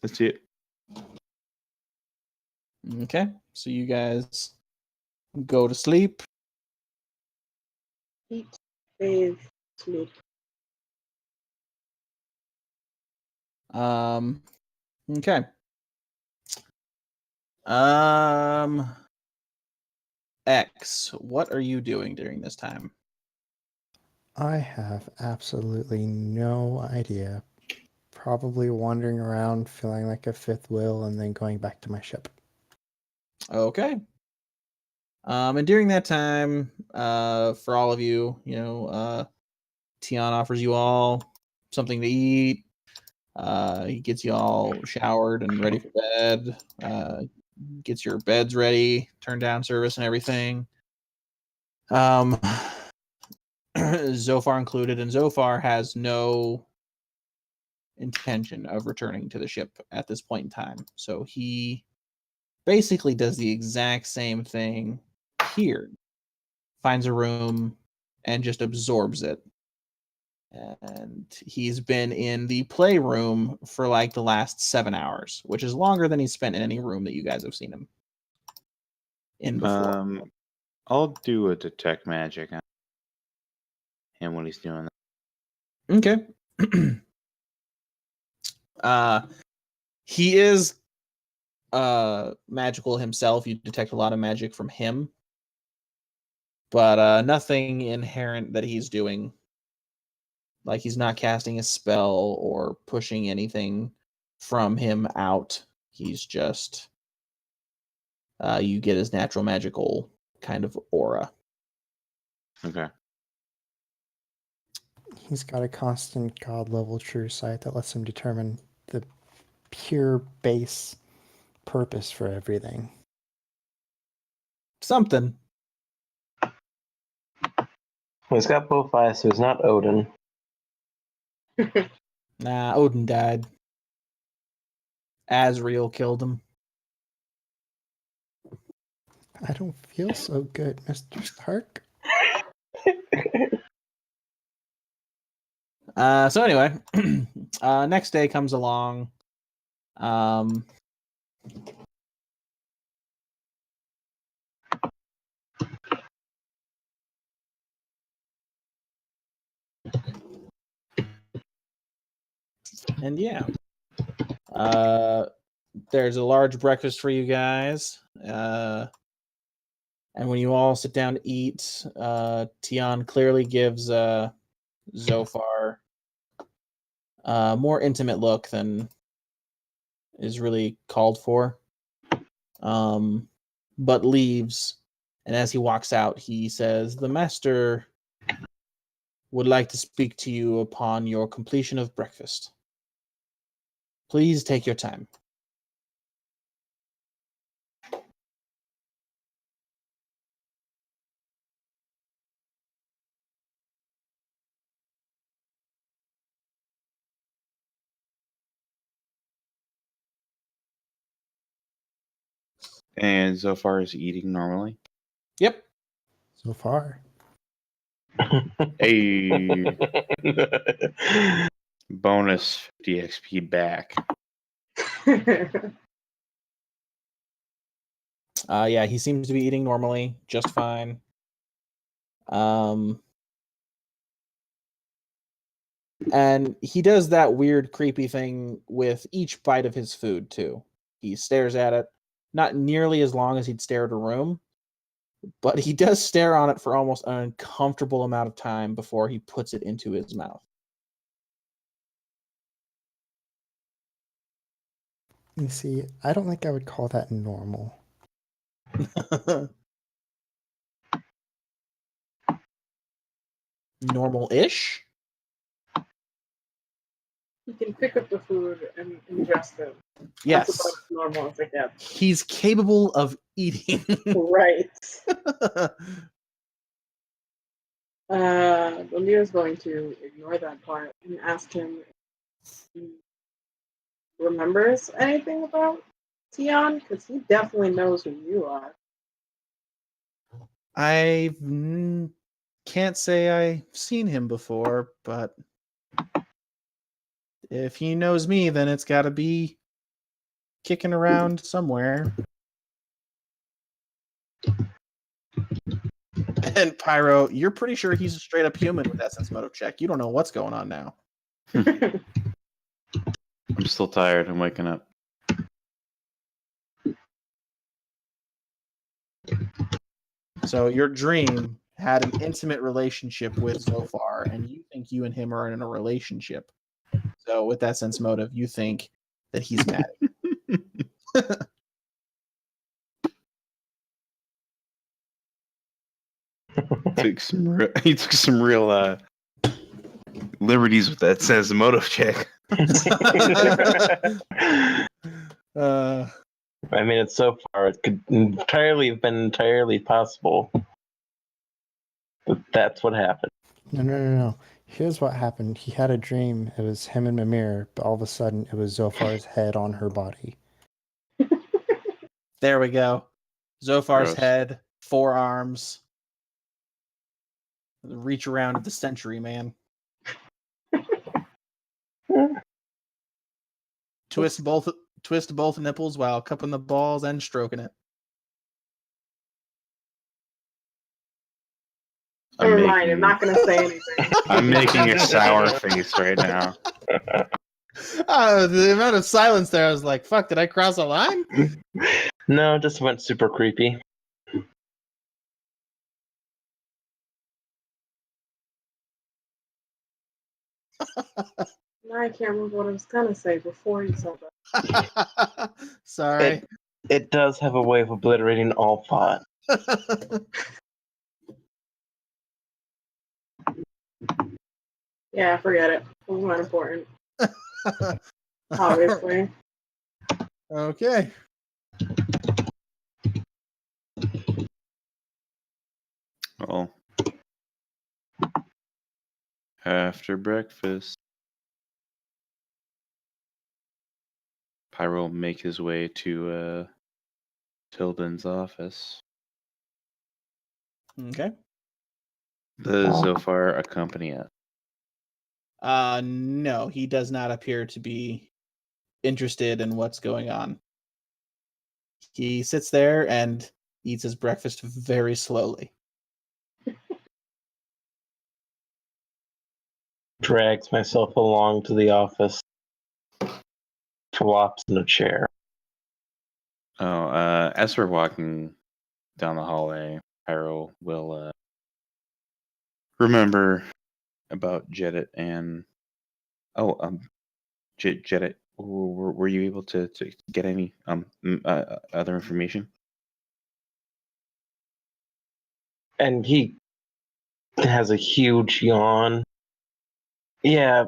Speaker 5: Let's see it.
Speaker 2: Okay, so you guys go to sleep.
Speaker 3: Eat. bathe, sleep.
Speaker 2: Okay. X, what are you doing during this time?
Speaker 4: I have absolutely no idea. Probably wandering around, feeling like a fifth wheel, and then going back to my ship.
Speaker 2: Okay. And during that time, for all of you, Tion offers you all something to eat. He gets you all showered and ready for bed. Gets your beds ready, turn down service and everything. Zophar included, and Zophar has no intention of returning to the ship at this point in time. So he basically does the exact same thing here. Finds a room and just absorbs it. And he's been in the playroom for like the last 7 hours, which is longer than he's spent in any room that you guys have seen him in before.
Speaker 5: I'll do a detect magic on him when he's doing that.
Speaker 2: Okay. He is magical himself. You detect a lot of magic from him, but nothing inherent that he's doing. Like he's not casting a spell or pushing anything from him out. He's just you get his natural magical kind of aura.
Speaker 5: Okay.
Speaker 4: He's got a constant god level true sight that lets him determine the pure base purpose for everything.
Speaker 2: Something.
Speaker 1: Well, he's got both eyes, so he's not Odin.
Speaker 2: Nah, Odin died. Asriel killed him.
Speaker 4: I don't feel so good, Mr. Stark.
Speaker 2: So anyway, next day comes along. And yeah, there's a large breakfast for you guys. And when you all sit down to eat, Tion clearly gives Zophar a more intimate look than is really called for. But leaves, and as he walks out, he says, "The master would like to speak to you upon your completion of breakfast. Please take your time."
Speaker 5: And Zophar is eating normally.
Speaker 2: Yep.
Speaker 4: So far.
Speaker 5: Hey, bonus 50 XP back.
Speaker 2: Yeah, he seems to be eating normally, just fine. And he does that weird, creepy thing with each bite of his food, too. He stares at it, not nearly as long as he'd stare at a room, but he does stare on it for almost an uncomfortable amount of time before he puts it into his mouth.
Speaker 4: You see, I don't think I would call that normal.
Speaker 2: Normal-ish?
Speaker 3: He can pick up the food and ingest it. That's
Speaker 2: Yes.
Speaker 3: about as normal as it gets.
Speaker 2: He's capable of eating.
Speaker 3: Right. Lear's going to ignore that part and ask him if he remembers anything about Tion, because he definitely knows who you are.
Speaker 2: I can't say I've seen him before, but if he knows me, then it's got to be kicking around somewhere. And Pyro, you're pretty sure he's a straight up human with that sense motive check. You don't know what's going on now.
Speaker 5: I'm still tired. I'm waking up.
Speaker 2: So your dream had an intimate relationship with Zophar, and you think you and him are in a relationship. So with that sense motive, you think that he's mad at you.
Speaker 5: He took some real liberties with that sense motive check.
Speaker 1: I mean, it's so far. It could entirely have been entirely possible. But that's what happened.
Speaker 4: No. Here's what happened. He had a dream. It was him and Mimir, but all of a sudden it was Zophar's head on her body.
Speaker 2: There we go. Zophar's
Speaker 5: Gross.
Speaker 2: head, 4 arms. The reach around of the century, man. Twist both nipples while cupping the balls and stroking it.
Speaker 3: Never mind, I'm not going to say anything.
Speaker 5: I'm making a sour face right now.
Speaker 2: The amount of silence there, I was like, fuck, did I cross a line?
Speaker 1: No, it just went super creepy.
Speaker 3: Now I can't remember what I was going to say before you said that.
Speaker 2: Sorry.
Speaker 1: It does have a way of obliterating all thought.
Speaker 3: Yeah, forget it. It was not important. Obviously.
Speaker 2: Okay.
Speaker 5: Well, after breakfast, Pyro will make his way to Tilden's office.
Speaker 2: Okay.
Speaker 5: Does Zophar accompany us?
Speaker 2: No, he does not appear to be interested in what's going on. He sits there and eats his breakfast very slowly.
Speaker 1: Drags myself along to the office. Flops in a chair.
Speaker 5: Oh, as we're walking down the hallway, Pyro will remember about Jedit and Jedit. Were you able to get any other information?
Speaker 1: And he has a huge yawn. Yeah,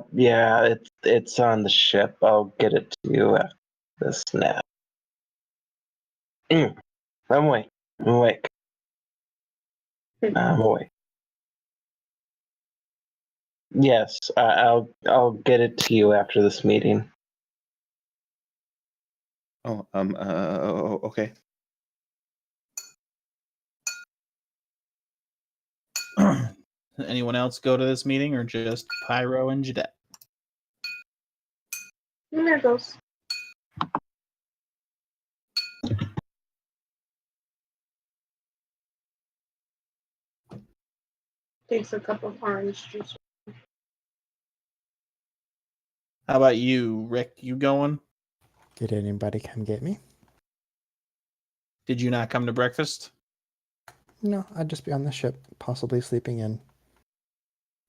Speaker 1: it's on the ship. I'll get it to you after this nap. I'm awake. I'm awake. I'm awake. Yes, I'll get it to you after this meeting.
Speaker 5: Oh, okay.
Speaker 2: Anyone else go to this meeting or just Pyro and Jedit?
Speaker 3: And there it goes. Takes a cup of orange juice.
Speaker 2: How about you, Rick? You going?
Speaker 4: Did anybody come get me?
Speaker 2: Did you not come to breakfast?
Speaker 4: No, I'd just be on the ship, possibly sleeping in.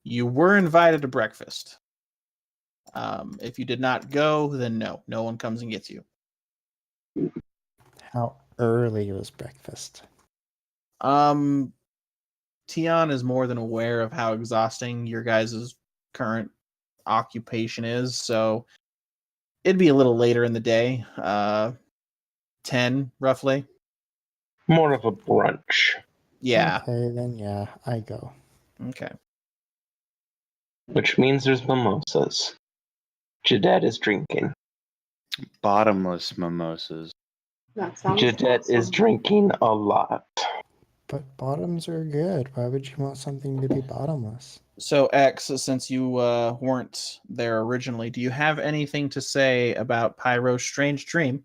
Speaker 2: You were invited to breakfast. If you did not go, then no one comes and gets you.
Speaker 4: How early was breakfast?
Speaker 2: Tion is more than aware of how exhausting your guys' current occupation is, so it'd be a little later in the day. 10, roughly.
Speaker 1: More of a brunch,
Speaker 2: Yeah.
Speaker 4: Okay, then yeah, I go.
Speaker 2: Okay.
Speaker 1: which means there's mimosas. Jadette is drinking.
Speaker 5: Bottomless mimosas.
Speaker 3: That sounds
Speaker 1: Jadette is
Speaker 3: awesome.
Speaker 1: drinking a lot.
Speaker 4: But bottoms are good. Why would you want something to be bottomless?
Speaker 2: So, X, since you weren't there originally, do you have anything to say about Pyro's strange dream?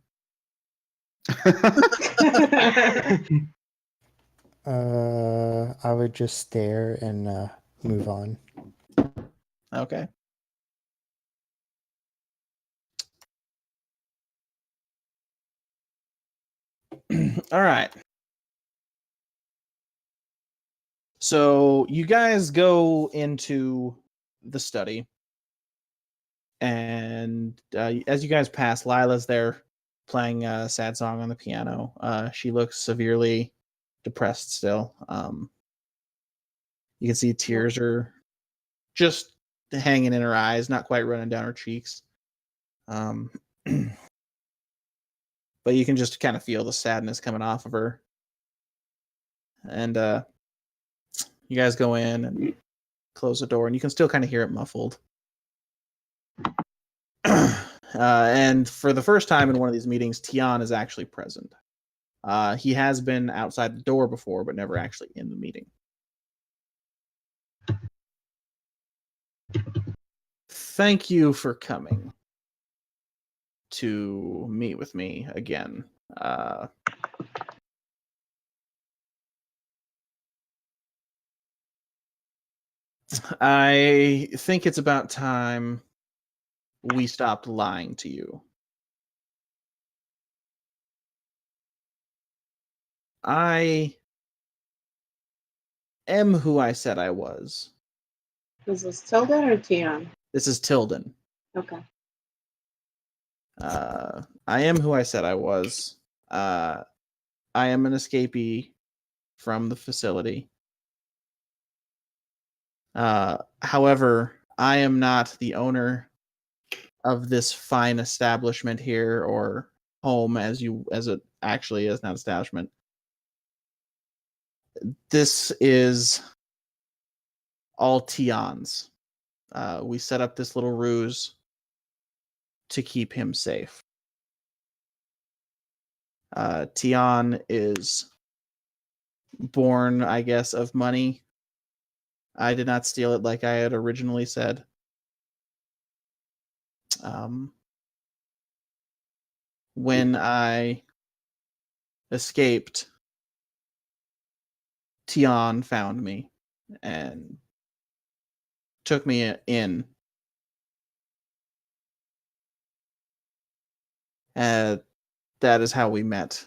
Speaker 4: I would just stare and move on.
Speaker 2: Okay. All right. So you guys go into the study, and as you guys pass, Lila's there playing a sad song on the piano. She looks severely depressed still. You can see tears are just hanging in her eyes, not quite running down her cheeks. But you can just kind of feel the sadness coming off of her. And you guys go in and close the door, and you can still kind of hear it muffled. And for the first time in one of these meetings, Tian is actually present. He has been outside the door before, but never actually in the meeting. Thank you for coming to meet with me again. I think it's about time we stopped lying to you. I am who I said I was.
Speaker 3: Is this Tilda or Tian?
Speaker 2: This is Tilden.
Speaker 3: Okay.
Speaker 2: I am who I said I was. I am an escapee from the facility. However, I am not the owner of this fine establishment here, or home as it actually is, not establishment. This is all Tian's. We set up this little ruse to keep him safe. Tian is born, I guess, of money. I did not steal it like I had originally said. When I escaped, Tian found me and took me in. That is how we met.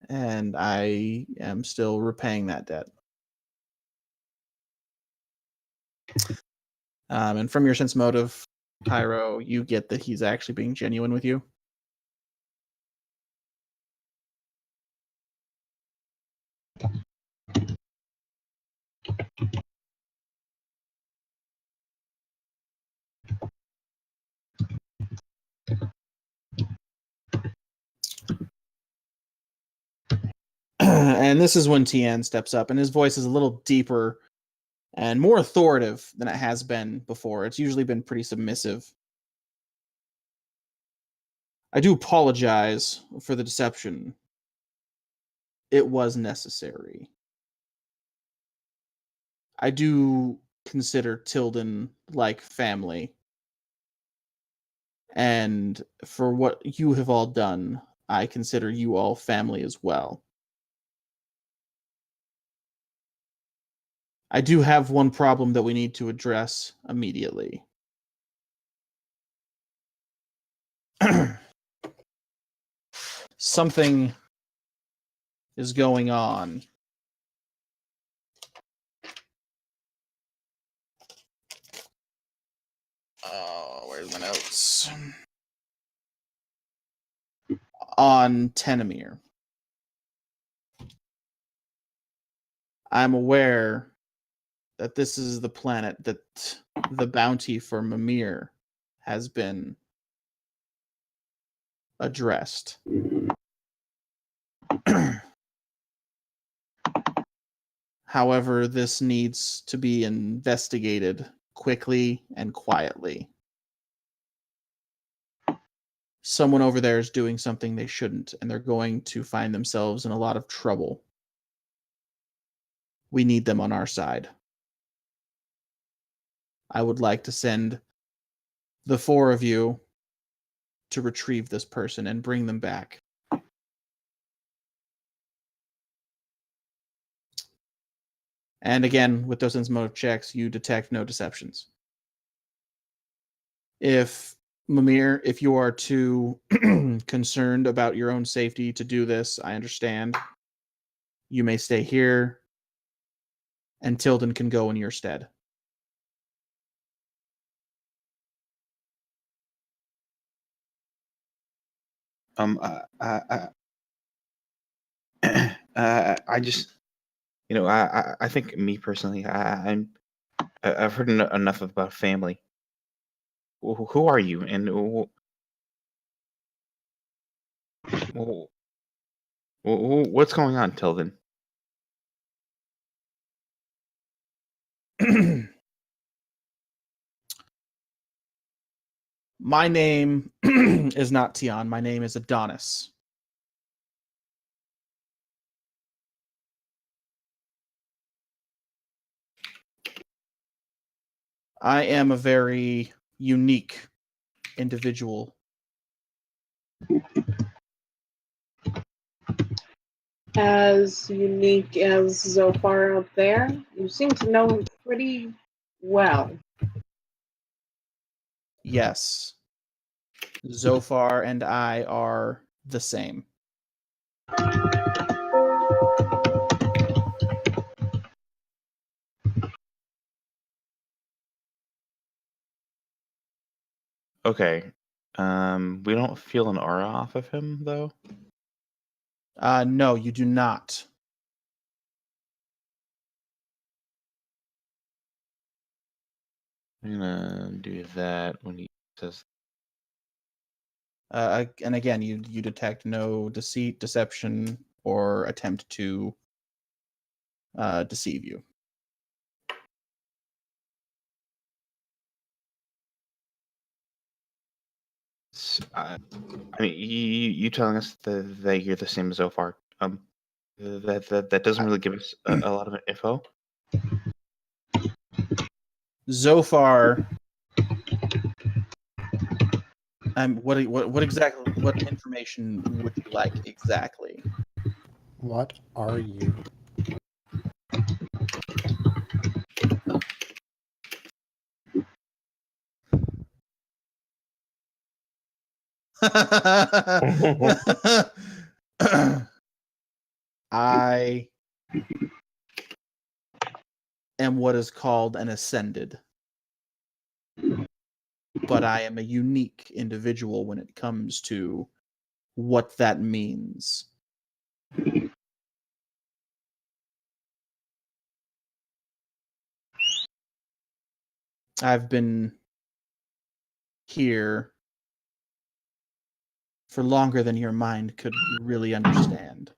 Speaker 2: And I am still repaying that debt. And from your sense motive, Pyro, you get that he's actually being genuine with you. And this is when Tian steps up, and his voice is a little deeper and more authoritative than it has been before. It's usually been pretty submissive. I do apologize for the deception. It was necessary. I do consider Tilden like family. And for what you have all done, I consider you all family as well. I do have one problem that we need to address immediately. Something is going on. Oh, where's my notes? On Tenemir. I'm aware that this is the planet that the bounty for Mimir has been addressed. However, this needs to be investigated quickly and quietly. Someone over there is doing something they shouldn't, and they're going to find themselves in a lot of trouble. We need them on our side. I would like to send the 4 of you to retrieve this person and bring them back. And again, with those sense motive checks, you detect no deceptions. If Mimir, if you are too concerned about your own safety to do this, I understand. You may stay here, and Tilden can go in your stead.
Speaker 5: I just, I think me personally, I've heard enough about family. Who are you, and what's going on, Tilden?
Speaker 2: My name is not Tion. My name is Adonis. I am a very unique individual.
Speaker 3: As unique as Zophar out there, you seem to know him pretty well.
Speaker 2: Yes. Zophar and I are the same.
Speaker 5: Okay. We don't feel an aura off of him, though.
Speaker 2: No, you do not.
Speaker 5: I'm gonna do that when he says.
Speaker 2: And again, you detect no deceit, deception, or attempt to deceive you.
Speaker 5: I mean, you telling us that you're the same as Zophar. That doesn't really give us a lot of info.
Speaker 2: Zophar. What information would you like exactly?
Speaker 4: What are you?
Speaker 2: I am what is called an ascended, but I am a unique individual when it comes to what that means. I've been here for longer than your mind could really understand.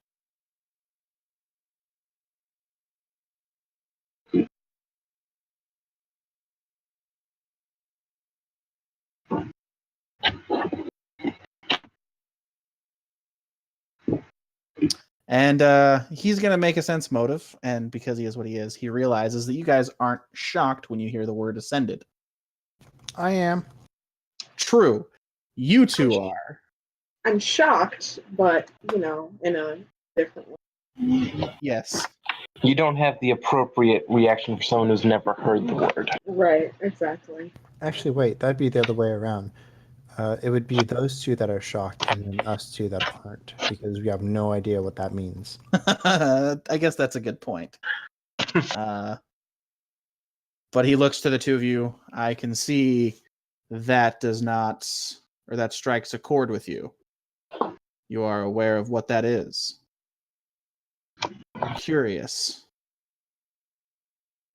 Speaker 2: And he's going to make a sense motive, and because he is what he is, he realizes that you guys aren't shocked when you hear the word ascended.
Speaker 4: I am.
Speaker 2: True. You two are.
Speaker 3: I'm shocked, but, in a different way.
Speaker 2: Yes.
Speaker 1: You don't have the appropriate reaction for someone who's never heard the word.
Speaker 3: Right, exactly.
Speaker 4: Actually, wait, that'd be the other way around. It would be those two that are shocked and then us two that aren't, because we have no idea what that means.
Speaker 2: I guess that's a good point. But he looks to the two of you. I can see that does not, or that strikes a chord with you. You are aware of what that is. I'm curious.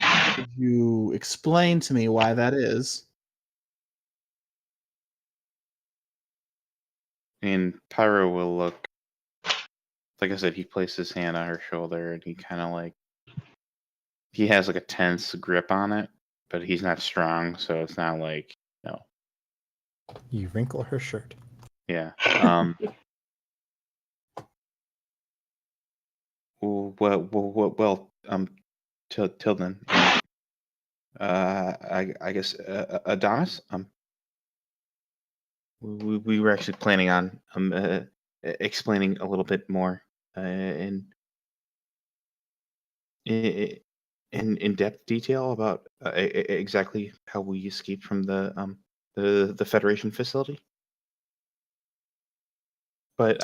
Speaker 2: Could you explain to me why that is?
Speaker 5: And Pyro will look. Like I said, he placed his hand on her shoulder, and he kind of he has a tense grip on it, but he's not strong, so it's not
Speaker 4: You wrinkle her shirt.
Speaker 5: Yeah. Well, Tilden. I guess Adonis. We were actually planning on explaining a little bit more in in depth detail about exactly how we escaped from the Federation facility. But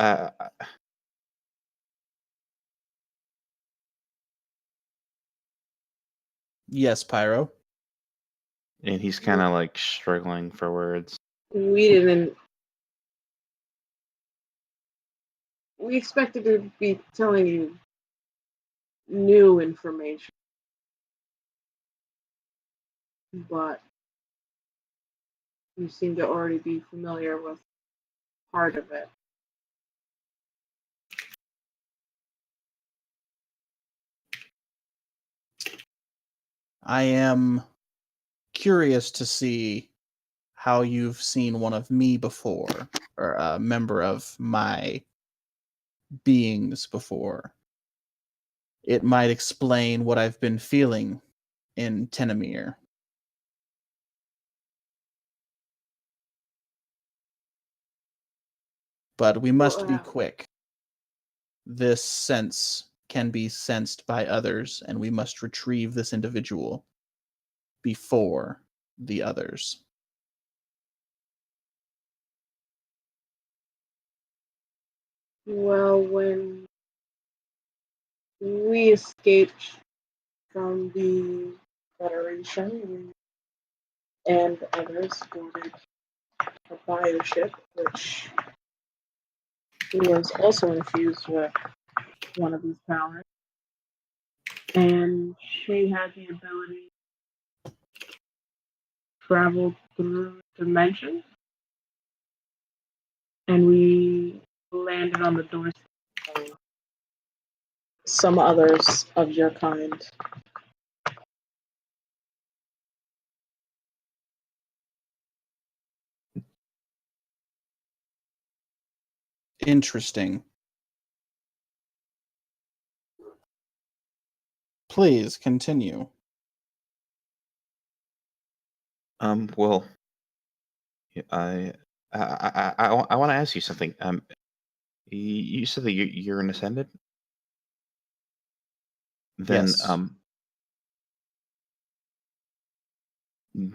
Speaker 2: Yes, Pyro.
Speaker 5: and he's kind of like struggling for words.
Speaker 3: We didn't. We expected to be telling you new information, but you seem to already be familiar with part of it.
Speaker 2: I am curious to see how you've seen one of me before, or a member of my beings before. It might explain what I've been feeling in Tenemir. But we must be quick. This sense can be sensed by others, and we must retrieve this individual before the others.
Speaker 3: Well, when we escaped from the Federation and others boarded a bioship, which was also infused with one of these powers. And she had the ability to travel through dimensions. And we landed on the doorstep of some others of your kind.
Speaker 2: Interesting. Please continue.
Speaker 5: Well, I want to ask you something. You said that you're an ascendant. Then,
Speaker 2: Yes.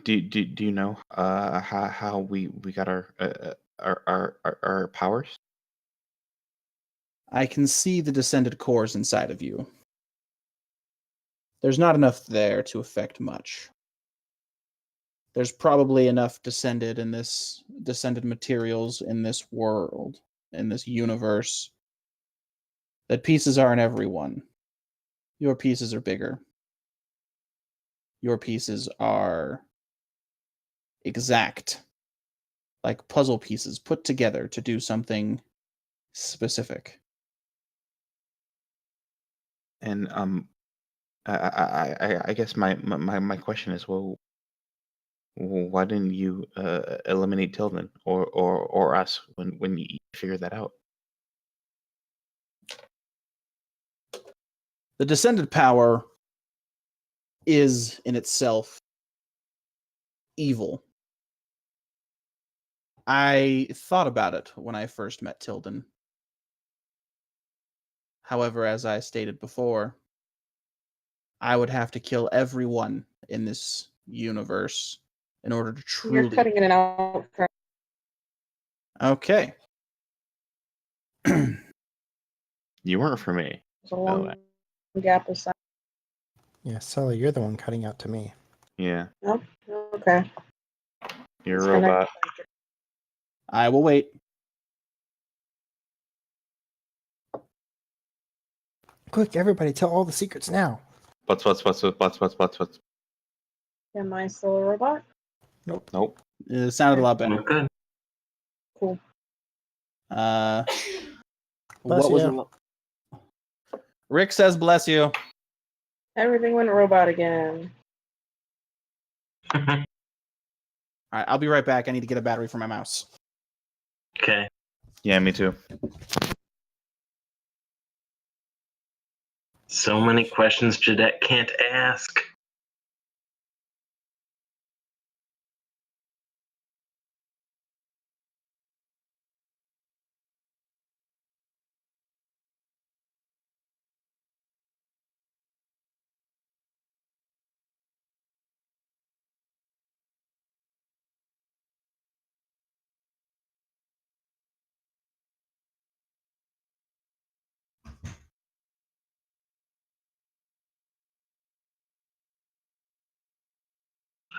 Speaker 5: do you know how we got our powers?
Speaker 2: I can see the descended cores inside of you. There's not enough there to affect much. There's probably enough descended materials in this world, in this universe, that pieces are in everyone. Your pieces are bigger. Your pieces are exact, like puzzle pieces put together to do something specific.
Speaker 5: And I guess my question is, well, why didn't you eliminate Tilden or us when you figured that out?
Speaker 2: The descended power is in itself evil. I thought about it when I first met Tilden. However, as I stated before, I would have to kill everyone in this universe in order to truly...
Speaker 3: You're cutting in and out.
Speaker 2: Okay.
Speaker 5: You weren't for me.
Speaker 3: There's a long gap of silence.
Speaker 4: Yeah, Sully, you're the one cutting out to me.
Speaker 5: Yeah,
Speaker 3: Nope. Okay.
Speaker 5: you're a robot.
Speaker 2: I will wait.
Speaker 4: Quick, everybody, tell all the secrets now.
Speaker 5: What's.
Speaker 3: Am I still a robot?
Speaker 5: Nope.
Speaker 2: It sounded a lot better.
Speaker 1: Okay.
Speaker 3: Cool.
Speaker 2: What
Speaker 4: Bless
Speaker 2: was
Speaker 4: you.
Speaker 2: it? Rick says bless you.
Speaker 3: Everything went robot again.
Speaker 2: All right, I'll be right back. I need to get a battery for my mouse.
Speaker 1: Okay.
Speaker 5: Yeah, me too.
Speaker 1: So many questions Jadette can't ask.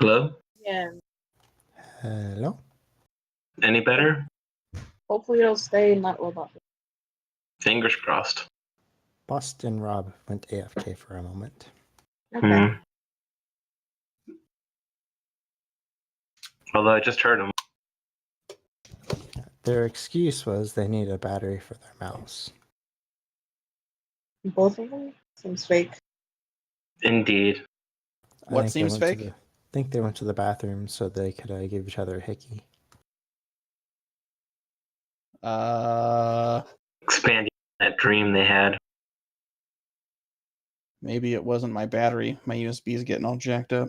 Speaker 1: Hello?
Speaker 3: Yeah.
Speaker 4: Hello?
Speaker 1: Any better?
Speaker 3: Hopefully it'll stay not robot.
Speaker 1: Fingers crossed.
Speaker 4: Boston Rob went AFK for a moment.
Speaker 3: Okay.
Speaker 1: Hmm. Although I just heard him.
Speaker 4: Their excuse was they need a battery for their mouse.
Speaker 3: Both of them? Seems fake.
Speaker 1: Indeed.
Speaker 2: What
Speaker 4: They
Speaker 2: seems
Speaker 4: went to
Speaker 2: fake?
Speaker 4: I think they went to the bathroom so they could give each other a hickey.
Speaker 1: Expanding that dream they had.
Speaker 2: Maybe it wasn't my battery. My USB is getting all jacked up.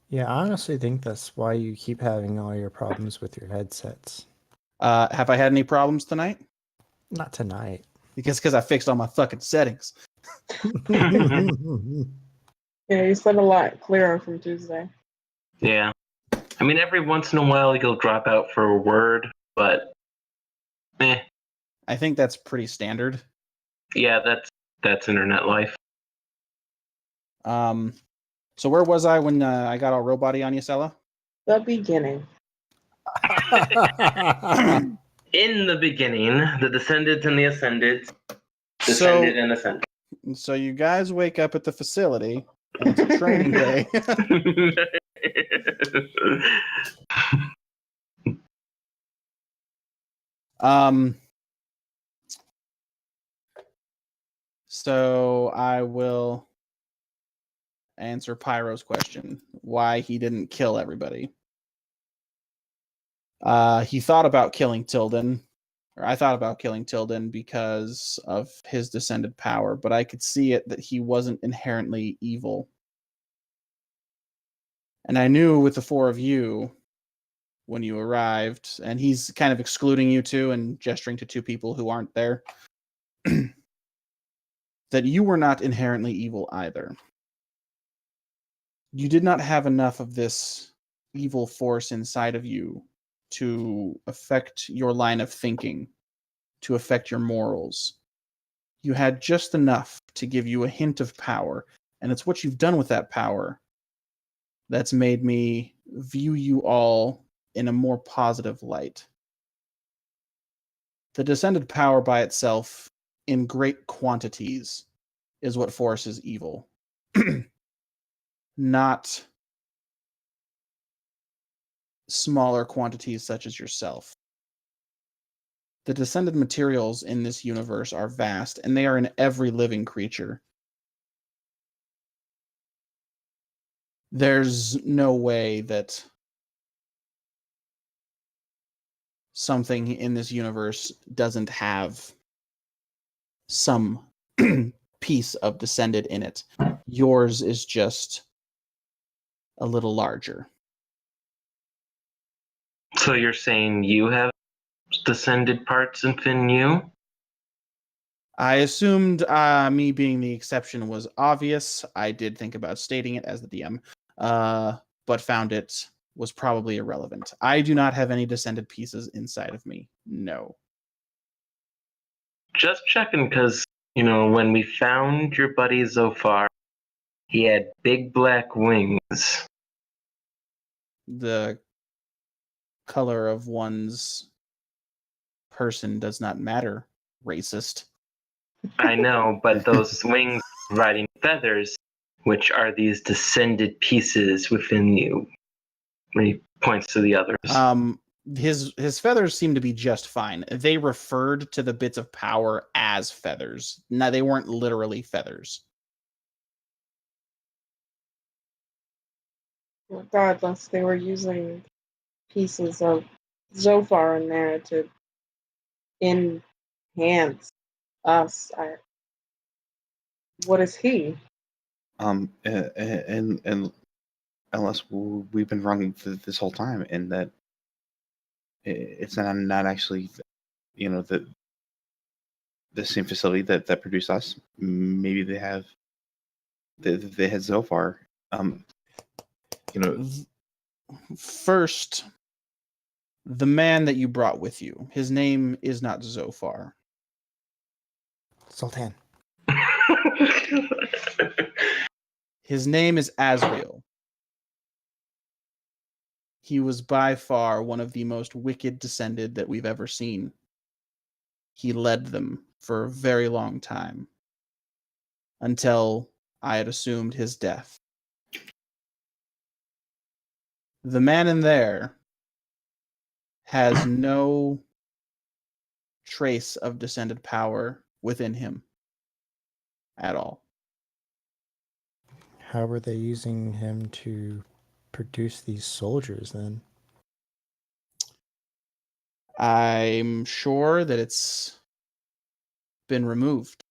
Speaker 4: Yeah, I honestly think that's why you keep having all your problems with your headsets.
Speaker 2: Have I had any problems tonight?
Speaker 4: Not tonight.
Speaker 2: Because I fixed all my fucking settings.
Speaker 3: Yeah, you said a lot clearer from Tuesday.
Speaker 1: Yeah. I mean, every once in a while you'll drop out for a word, but
Speaker 2: I think that's pretty standard.
Speaker 1: yeah, that's internet life.
Speaker 2: So where was I when I got all robot-y on you, Sella?
Speaker 3: The beginning.
Speaker 1: In the beginning, the Descendants and the Ascendants
Speaker 2: So,
Speaker 1: descended and ascended.
Speaker 2: so you guys wake up at the facility. And it's a training day. So I will answer Pyro's question, why he didn't kill everybody. He thought about killing Tilden, or I thought about killing Tilden because of his descended power, but I could see it that he wasn't inherently evil. And I knew with the four of you, when you arrived, and he's kind of excluding you two and gesturing to two people who aren't there, that you were not inherently evil either. You did not have enough of this evil force inside of you to affect your line of thinking, to affect your morals. You had just enough to give you a hint of power, and it's what you've done with that power that's made me view you all in a more positive light. The descended power by itself, in great quantities, is what forces evil. Not smaller quantities such as yourself. The descended materials in this universe are vast, and they are in every living creature. There's no way that something in this universe doesn't have some piece of descended in it. Yours is just a little larger.
Speaker 1: So you're saying you have descended parts within you?
Speaker 2: I assumed me being the exception was obvious. I did think about stating it as the DM, but found it was probably irrelevant. I do not have any descended pieces inside of me. No.
Speaker 1: Just checking, because, when we found your buddy Zofar, he had big black wings.
Speaker 2: The color of one's person does not matter, racist.
Speaker 1: I know, but those wings riding feathers, which are these descended pieces within you. And he points to the others.
Speaker 2: His feathers seem to be just fine. They referred to the bits of power as feathers. No, they weren't literally feathers.
Speaker 3: Regardless, they were using pieces of Zofar in there to enhance us. What is he?
Speaker 5: And unless we've been wrong this whole time, and that it's not actually, the same facility that produced us. Maybe they had Zofar.
Speaker 2: First, the man that you brought with you, his name is not Zofar.
Speaker 4: Sultan.
Speaker 2: His name is Asriel. He was by far one of the most wicked descended that we've ever seen. He led them for a very long time, until I had assumed his death. The man in there has no trace of descended power within him at all.
Speaker 4: How were they using him to produce these soldiers then?
Speaker 2: I'm sure that it's been removed.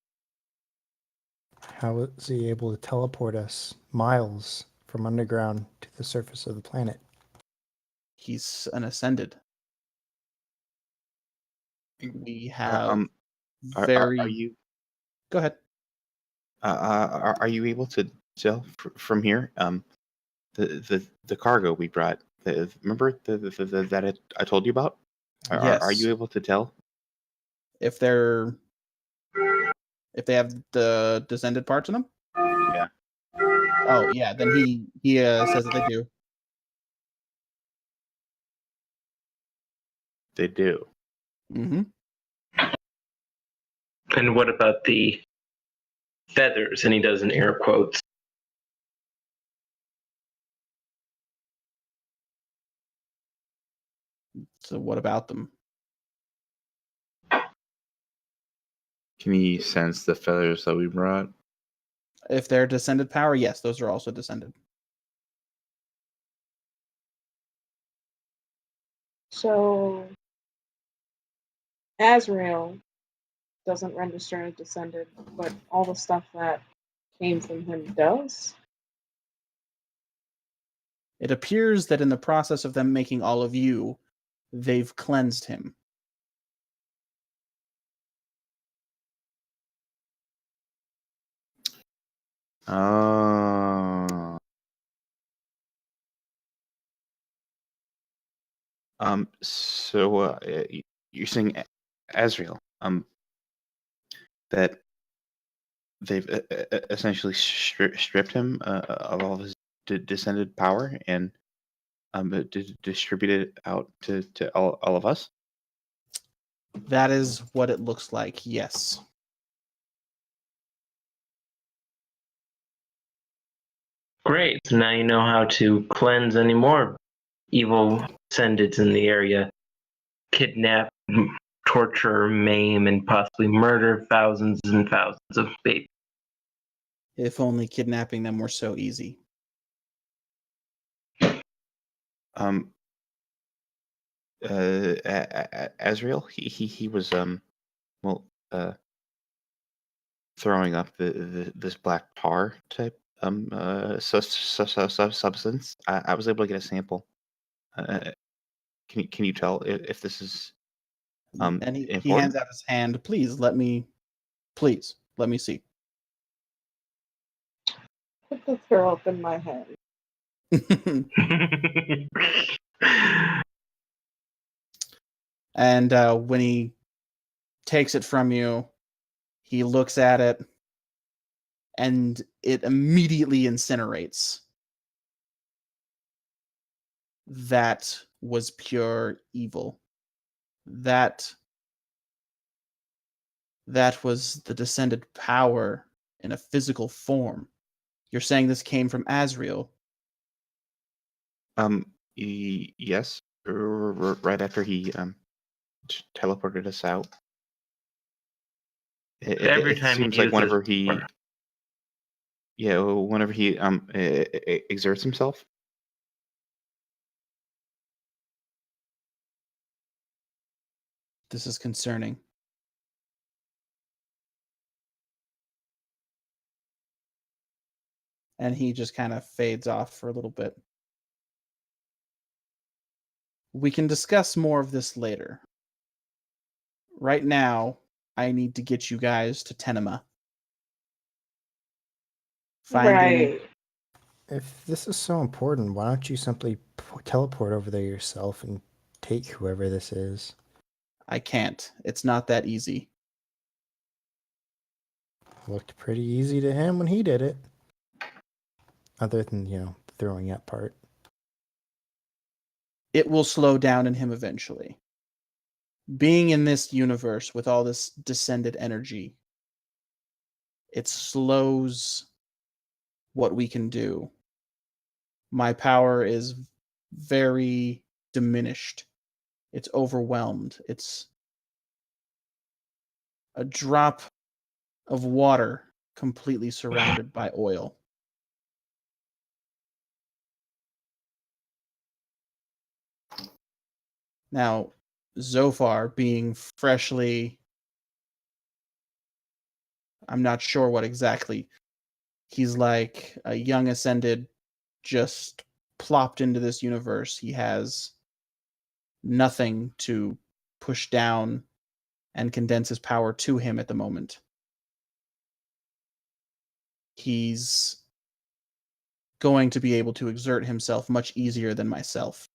Speaker 4: How was he able to teleport us miles from underground to the surface of the planet?
Speaker 2: He's an ascended. We have
Speaker 5: Are
Speaker 2: very.
Speaker 5: you
Speaker 2: Go ahead.
Speaker 5: are you able to tell from here? The cargo we brought. Remember that I told you about? Are
Speaker 2: Yes.
Speaker 5: you able to tell?
Speaker 2: If they have the descended parts in them?
Speaker 5: Yeah.
Speaker 2: Oh yeah, then he says that they do.
Speaker 5: They do.
Speaker 2: Mm-hmm.
Speaker 1: And what about the feathers? And he does in air quotes.
Speaker 2: So what about them?
Speaker 5: Can you sense the feathers that we brought?
Speaker 2: If they're descended power, yes, those are also descended.
Speaker 3: So Azrael doesn't register as descended, but all the stuff that came from him does.
Speaker 2: It appears that in the process of them making all of you, they've cleansed him.
Speaker 5: Oh. So you're saying Azrael, that they've essentially stripped him of all of his descended power and distributed it out to all of us?
Speaker 2: That is what it looks like, yes.
Speaker 1: Great. So now you know how to cleanse any more evil descendants in the area. Kidnap, torture, maim, and possibly murder thousands and thousands of babies.
Speaker 2: If only kidnapping them were so easy.
Speaker 5: Azrael, he was well throwing up this black tar type substance. I was able to get a sample. Can you tell if this is
Speaker 2: And he
Speaker 5: important?
Speaker 2: hands out his hand. Please let me see.
Speaker 3: Put the throw up in my head.
Speaker 2: And when he takes it from you, he looks at it, and it immediately incinerates. That was pure evil. That was the descended power in a physical form. You're saying this came from Azrael?
Speaker 5: Yes. Right after he teleported us out.
Speaker 1: Every time he
Speaker 5: seems like
Speaker 1: uses
Speaker 5: whenever he,
Speaker 1: power.
Speaker 5: whenever he exerts himself.
Speaker 2: This is concerning. And he just kind of fades off for a little bit. We can discuss more of this later. Right now, I need to get you guys to Tenema.
Speaker 3: Right.
Speaker 4: If this is so important, why don't you simply teleport over there yourself and take whoever this is?
Speaker 2: I can't. It's not that easy.
Speaker 4: Looked pretty easy to him when he did it. Other than, the throwing up part.
Speaker 2: it will slow down in him eventually. Being in this universe with all this descended energy, it slows what we can do. My power is very diminished. It's overwhelmed. It's a drop of water completely surrounded by oil. Now, Zophar being freshly, I'm not sure what exactly, he's like a young ascended, just plopped into this universe. He has nothing to push down and condense his power to him at the moment. He's going to be able to exert himself much easier than myself.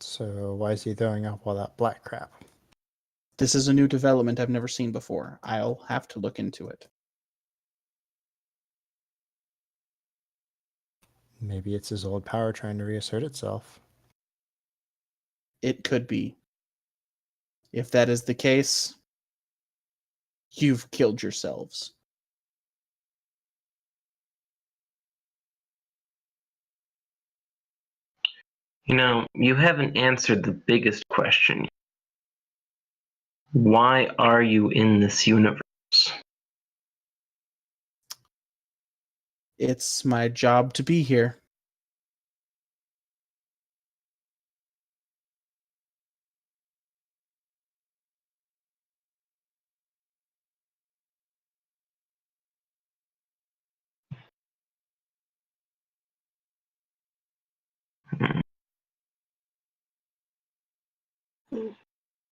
Speaker 4: So why is he throwing up all that black crap?
Speaker 2: This is a new development I've never seen before. I'll have to look into it.
Speaker 4: Maybe it's his old power trying to reassert itself.
Speaker 2: It could be. If that is the case, you've killed yourselves.
Speaker 1: You know, you haven't answered the biggest question. Why are you in this universe?
Speaker 2: It's my job to be here.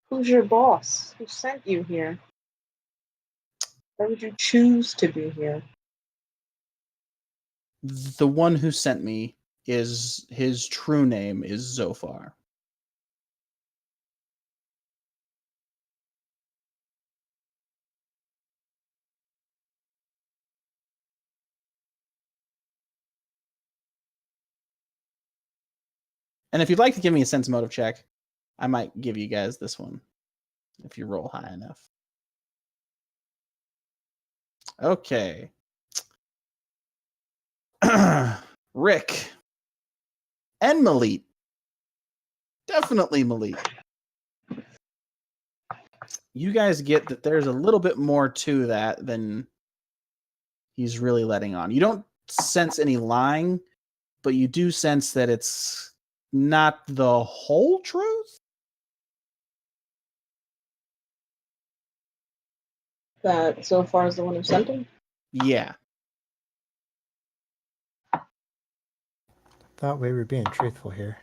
Speaker 3: Who's your boss? Who sent you here? Why would you choose to be here?
Speaker 2: The one who sent me his true name is Zophar. And if you'd like to give me a sense motive check, I might give you guys this one if you roll high enough. Okay. Rick and Malit. Definitely Malit. You guys get that there's a little bit more to that than he's really letting on. You don't sense any lying, but you do sense that it's not the whole truth.
Speaker 3: That so far is the one who sent him?
Speaker 2: Yeah.
Speaker 4: Thought we were being truthful here.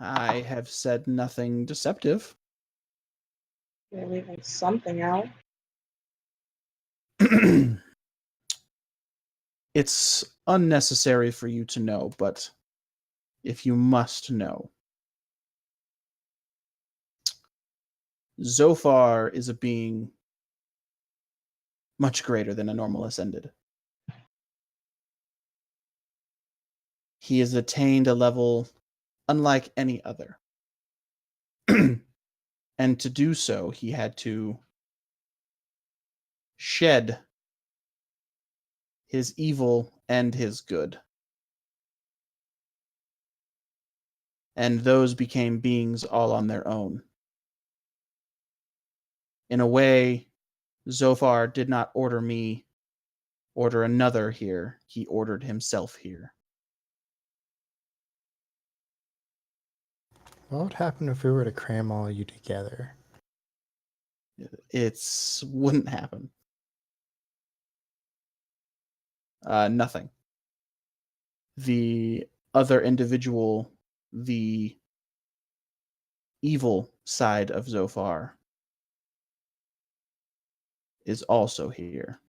Speaker 2: I have said nothing deceptive.
Speaker 3: You're leaving something out.
Speaker 2: It's unnecessary for you to know, but if you must know, Zophar is a being much greater than a normal ascended. He has attained a level unlike any other. And to do so, he had to shed his evil and his good. And those became beings all on their own. In a way, Zophar did not order me, order another here. He ordered himself here.
Speaker 4: What would happen if we were to cram all you together?
Speaker 2: It's wouldn't happen. Nothing. The other individual, the evil side of Zophar, is also here.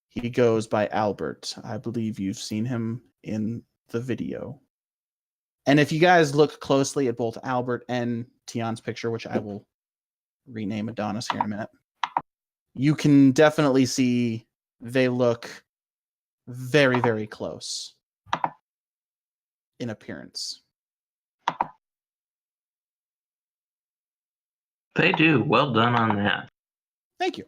Speaker 2: He goes by Albert. I believe you've seen him in the video. And if you guys look closely at both Albert and Tion's picture, which I will rename Adonis here in a minute, you can definitely see they look very, very close in appearance.
Speaker 1: They do. Well done on that.
Speaker 2: Thank you.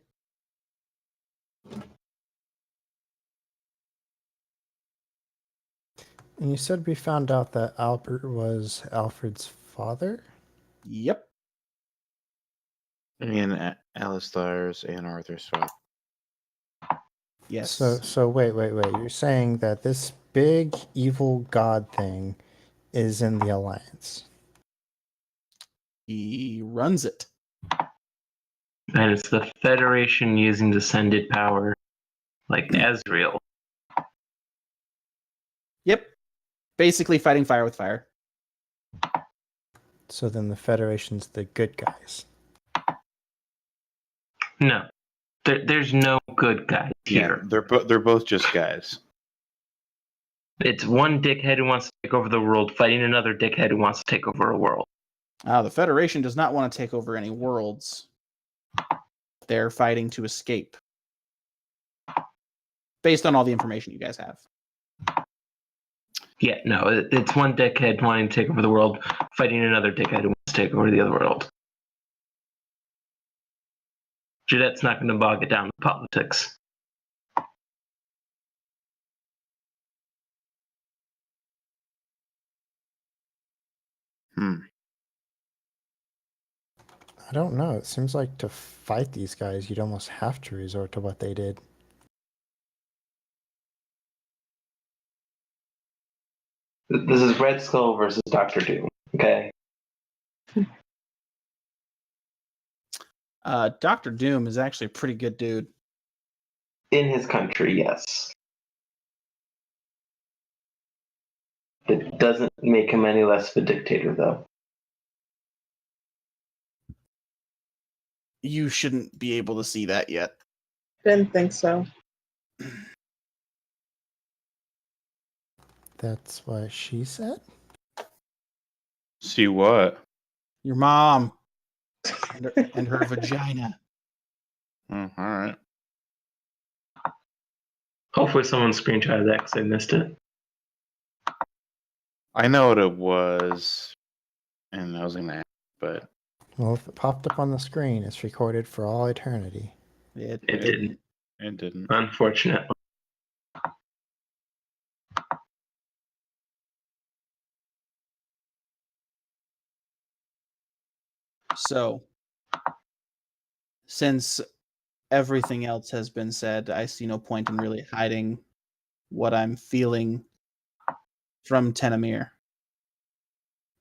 Speaker 4: And you said we found out that Albert was Alfred's father?
Speaker 2: Yep.
Speaker 5: And Alistar's and Arthur's father.
Speaker 2: Yes.
Speaker 4: So wait. You're saying that this big evil god thing is in the Alliance?
Speaker 2: He runs it.
Speaker 1: And it's the Federation using descended power, like Ezreal.
Speaker 2: Yep. Basically fighting fire with fire.
Speaker 4: So then the Federation's the good guys.
Speaker 1: No, there's no good guys here.
Speaker 5: They're both just guys.
Speaker 1: It's one dickhead who wants to take over the world fighting another dickhead who wants to take over a world.
Speaker 2: The Federation does not want to take over any worlds. They're fighting to escape. Based on all the information you guys have.
Speaker 1: Yeah, no, it's one dickhead wanting to take over the world fighting another dickhead who wants to take over the other world. Jeanette's not going to bog it down with politics.
Speaker 4: I don't know. It seems like to fight these guys, you'd almost have to resort to what they did.
Speaker 1: This is Red Skull versus Doctor Doom, okay?
Speaker 2: Dr. Doom is actually a pretty good dude.
Speaker 1: In his country, yes. It doesn't make him any less of a dictator, though.
Speaker 2: You shouldn't be able to see that yet.
Speaker 3: Didn't think so.
Speaker 4: That's what she said?
Speaker 5: See what?
Speaker 2: Your mom and her vagina.
Speaker 5: Oh, all right.
Speaker 1: Hopefully someone screenshotted that because I missed it.
Speaker 5: I know what it was, and I was gonna ask, but
Speaker 4: Well, if it popped up on the screen, it's recorded for all eternity.
Speaker 1: It didn't,
Speaker 5: it didn't.
Speaker 1: unfortunately.
Speaker 2: So, since everything else has been said, I see no point in really hiding what I'm feeling from Tenemir.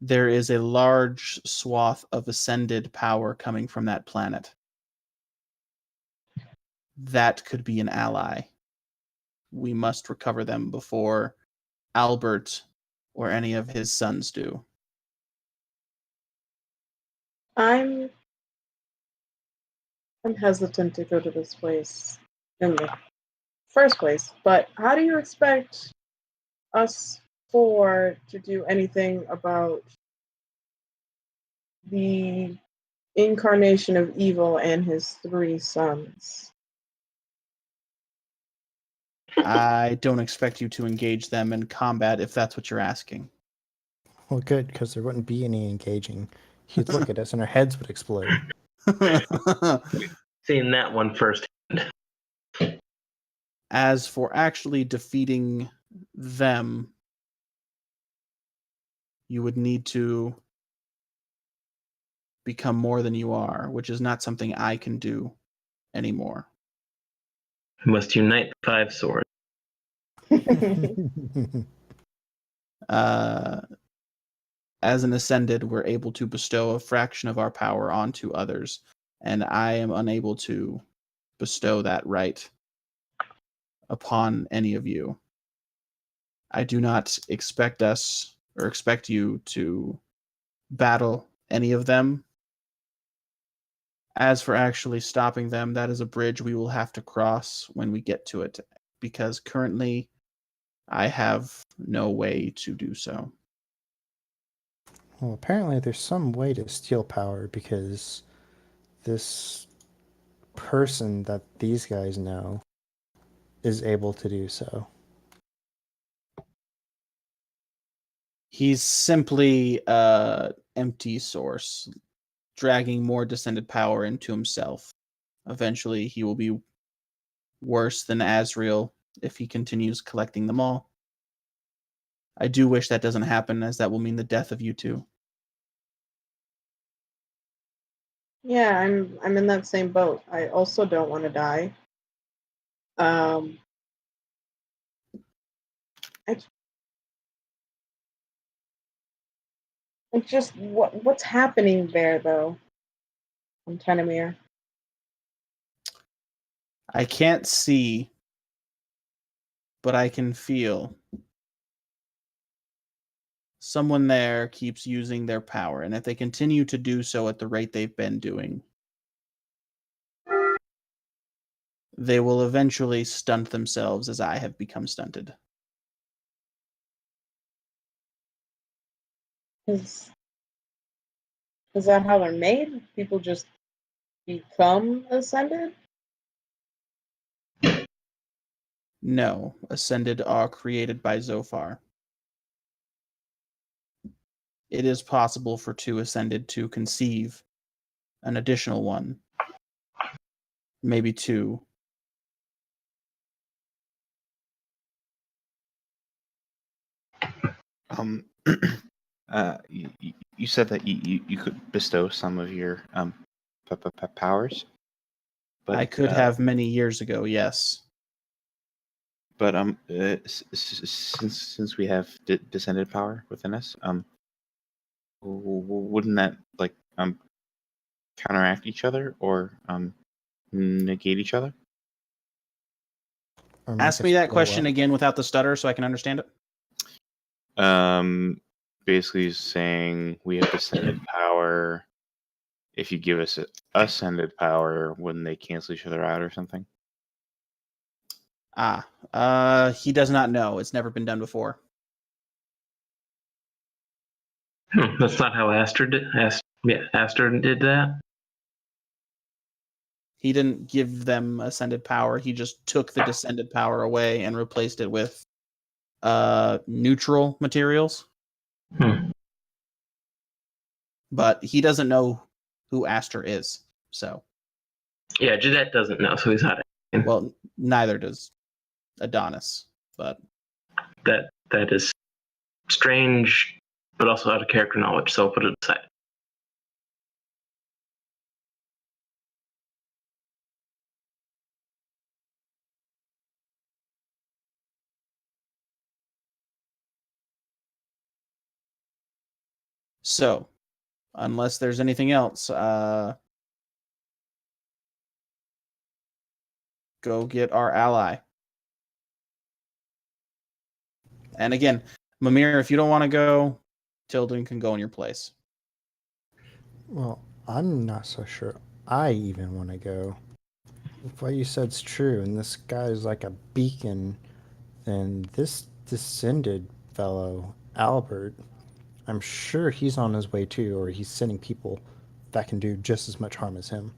Speaker 2: There is a large swath of ascended power coming from that planet. That could be an ally. We must recover them before Albert or any of his sons do.
Speaker 3: I'm hesitant to go to this place in the first place, but how do you expect us four to do anything about the incarnation of evil and his three sons?
Speaker 2: I don't expect you to engage them in combat if that's what you're asking.
Speaker 4: Well, good, because there wouldn't be any engaging. He'd look at us and our heads would explode.
Speaker 1: Seeing that one first.
Speaker 2: As for actually defeating them, you would need to become more than you are, which is not something I can do anymore.
Speaker 1: We must unite the five swords.
Speaker 2: As an ascended, we're able to bestow a fraction of our power onto others, and I am unable to bestow that right upon any of you. I do not expect us or expect you to battle any of them. As for actually stopping them, that is a bridge we will have to cross when we get to it, because currently I have no way to do so.
Speaker 4: Well, apparently there's some way to steal power because this person that these guys know is able to do so.
Speaker 2: He's simply empty source, dragging more descended power into himself. Eventually, he will be worse than Azrael if he continues collecting them all. I do wish that doesn't happen, as that will mean the death of you two.
Speaker 3: Yeah, I'm in that same boat. I also don't want to die. It's just what's happening there though on Tenemir.
Speaker 2: I can't see, but I can feel. Someone there keeps using their power, and if they continue to do so at the rate they've been doing, they will eventually stunt themselves as I have become stunted.
Speaker 3: Is that how they're made? People just become ascended?
Speaker 2: No, Ascended are created by Zophar. It is possible for two Ascended to conceive an additional one. Maybe two.
Speaker 5: You said that you could bestow some of your powers, but
Speaker 2: I could have many years ago, yes.
Speaker 5: But since we have descended power within us, wouldn't that like counteract each other or negate each other?
Speaker 4: Or make
Speaker 2: Ask
Speaker 4: us
Speaker 2: me that
Speaker 4: blow
Speaker 2: question
Speaker 4: up.
Speaker 2: again without the stutter so I can understand it.
Speaker 5: Basically saying we have descended power. If you give us ascended power, wouldn't they cancel each other out or something?
Speaker 2: He does not know. It's never been done before.
Speaker 1: That's not how Aster did. Aster did that.
Speaker 2: He didn't give them ascended power. He just took the descended power away and replaced it with neutral materials. But he doesn't know who Aster is. So,
Speaker 1: Yeah, Jeanette doesn't know, so he's not.
Speaker 2: well, neither does Adonis. But
Speaker 1: That is strange, but also out of character knowledge. So I'll put it aside.
Speaker 2: so, unless there's anything else, go get our ally. And again, Mimir, if you don't want to go, Tilden can go in your place.
Speaker 4: Well, I'm not so sure I even want to go. If what you said's true, and this guy's like a beacon, then this descended fellow, Albert, I'm sure he's on his way too, or he's sending people that can do just as much harm as him.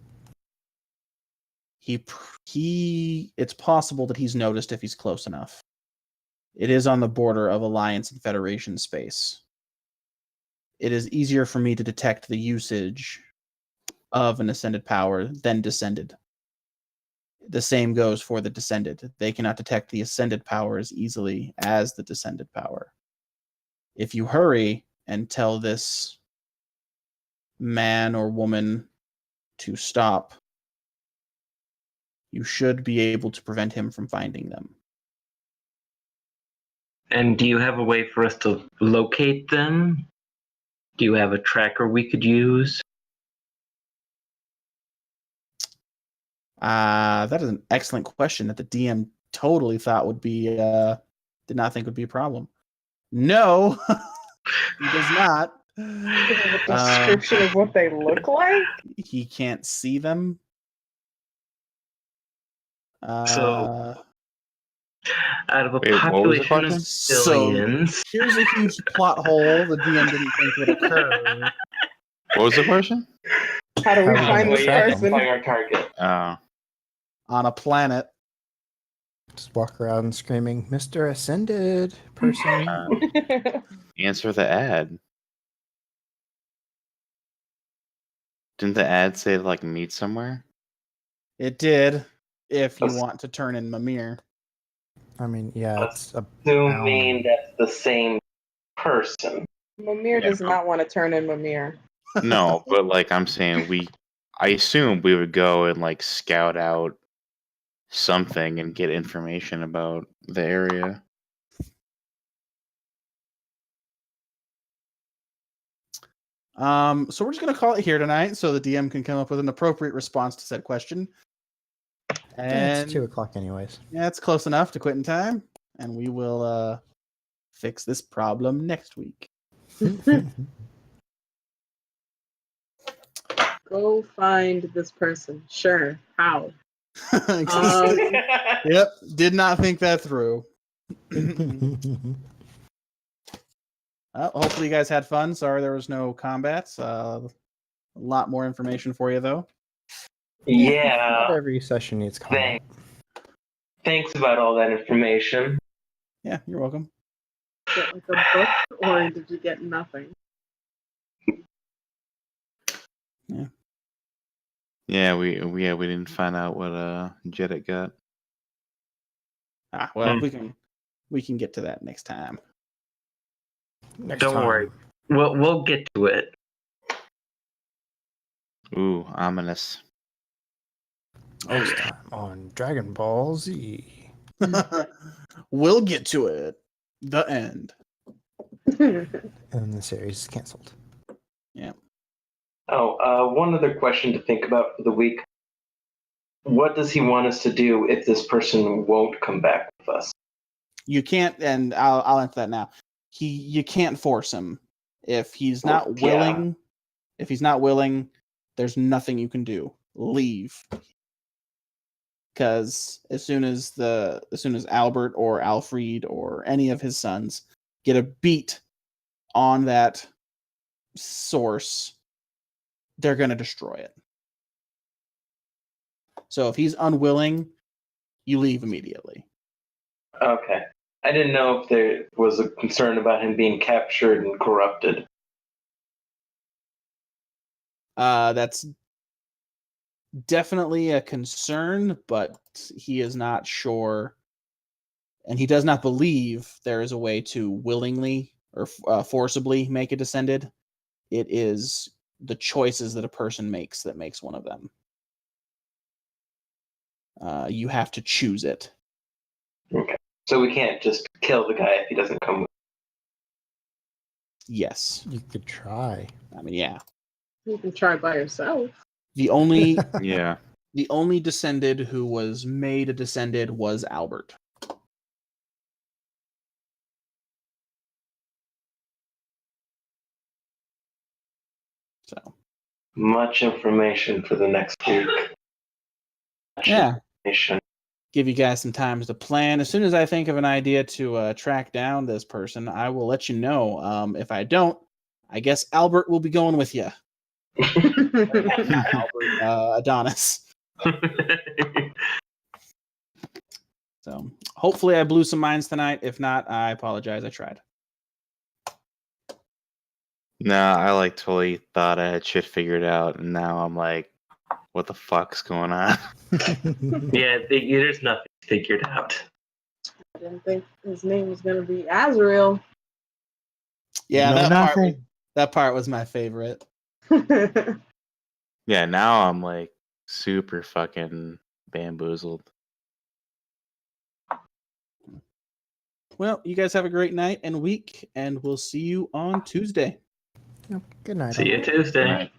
Speaker 2: It's possible that he's noticed if he's close enough. It is on the border of Alliance and Federation space. It is easier for me to detect the usage of an ascended power than descended. The same goes for the descended. They cannot detect the ascended power as easily as the descended power. If you hurry and tell this man or woman to stop, you should be able to prevent him from finding them.
Speaker 1: And do you have a way for us to locate them? Do you have a tracker we could use?
Speaker 2: That is an excellent question that the DM totally thought would be, did not think would be a problem. No, he does not.
Speaker 3: A description of what they look like?
Speaker 2: He can't see them.
Speaker 1: So- Out of a
Speaker 5: Wait, what was the
Speaker 1: population of
Speaker 5: question?
Speaker 2: So
Speaker 1: billions.
Speaker 2: here's a huge plot hole the DM didn't think would occur.
Speaker 5: What was the question?
Speaker 3: How do we
Speaker 4: How we
Speaker 3: find
Speaker 4: gonna
Speaker 3: this
Speaker 4: track 'em?
Speaker 3: person?
Speaker 1: Find our target.
Speaker 2: On a planet.
Speaker 4: Just walk around screaming, "Mr. Ascended person."
Speaker 5: Answer the ad. Didn't the ad say like meet somewhere?
Speaker 2: It did, if you want to turn in Mimir.
Speaker 4: I mean, yeah, it's a
Speaker 1: Assuming that's the same person.
Speaker 3: Mimir
Speaker 5: Yeah.
Speaker 3: does not want to turn in Mimir.
Speaker 5: No, but like I'm saying, I assume we would go and like scout out something and get information about the area.
Speaker 2: So we're just gonna call it here tonight, so the DM can come up with an appropriate response to said question.
Speaker 4: yeah,
Speaker 2: And
Speaker 4: it's 2:00 anyways.
Speaker 2: yeah, it's close enough to quitting time, and we will fix this problem next week.
Speaker 3: Go find this person. Sure. How?
Speaker 2: Yep, did not think that through. Hopefully you guys had fun. Sorry there was no combats. A lot more information for you though.
Speaker 1: Yeah.
Speaker 4: Not every session needs combat.
Speaker 1: Thanks about all that information.
Speaker 2: Yeah, you're welcome.
Speaker 3: Get like a book, or did you get nothing?
Speaker 5: Yeah, we didn't find out what Jedit got.
Speaker 2: Well, we can get to that next time.
Speaker 4: Next
Speaker 1: Don't
Speaker 4: time.
Speaker 1: worry. We'll get to it.
Speaker 5: Ooh, ominous.
Speaker 4: Next time on Dragon Ball Z.
Speaker 2: We'll get to it. The end.
Speaker 4: And the series is canceled.
Speaker 1: One other question to think about for the week. What does he want us to do if this person won't come back with us?
Speaker 2: You can't, and I'll answer that now. You can't force him. If he's not willing, there's nothing you can do. Leave. Because as soon as Albert or Alfred or any of his sons get a beat on that source, they're going to destroy it. So if he's unwilling, you leave immediately.
Speaker 1: Okay. I didn't know if there was a concern about him being captured and corrupted.
Speaker 2: That's definitely a concern, but he is not sure, and he does not believe there is a way to willingly or forcibly make a descended. It is the choices that a person makes that makes one of them. You have to choose it.
Speaker 1: Okay. So we can't just kill the guy if he doesn't come with.
Speaker 2: Yes.
Speaker 4: You could try.
Speaker 2: I mean, yeah.
Speaker 3: You can try by yourself.
Speaker 2: The only
Speaker 5: Yeah.
Speaker 2: the only descended who was made a descended was Albert. So
Speaker 1: Much information for the next week.
Speaker 2: yeah,
Speaker 1: Information.
Speaker 2: give you guys some time to plan. As soon as I think of an idea to track down this person, I will let you know. If I don't, I guess Albert will be going with you. Albert, Adonis. So hopefully I blew some minds tonight. If not, I apologize. I tried.
Speaker 5: Nah, I like totally thought I had shit figured out, and now I'm like, what the fuck's going on?
Speaker 1: Yeah, there's nothing figured out.
Speaker 3: I didn't think his name was going to be Azrael.
Speaker 2: Yeah,
Speaker 4: No, nothing.
Speaker 2: that part was my favorite.
Speaker 5: Yeah, now I'm like super fucking bamboozled.
Speaker 2: Well, you guys have a great night and week, and we'll see you on Tuesday.
Speaker 4: Good night.
Speaker 1: See you Tuesday.
Speaker 5: Right.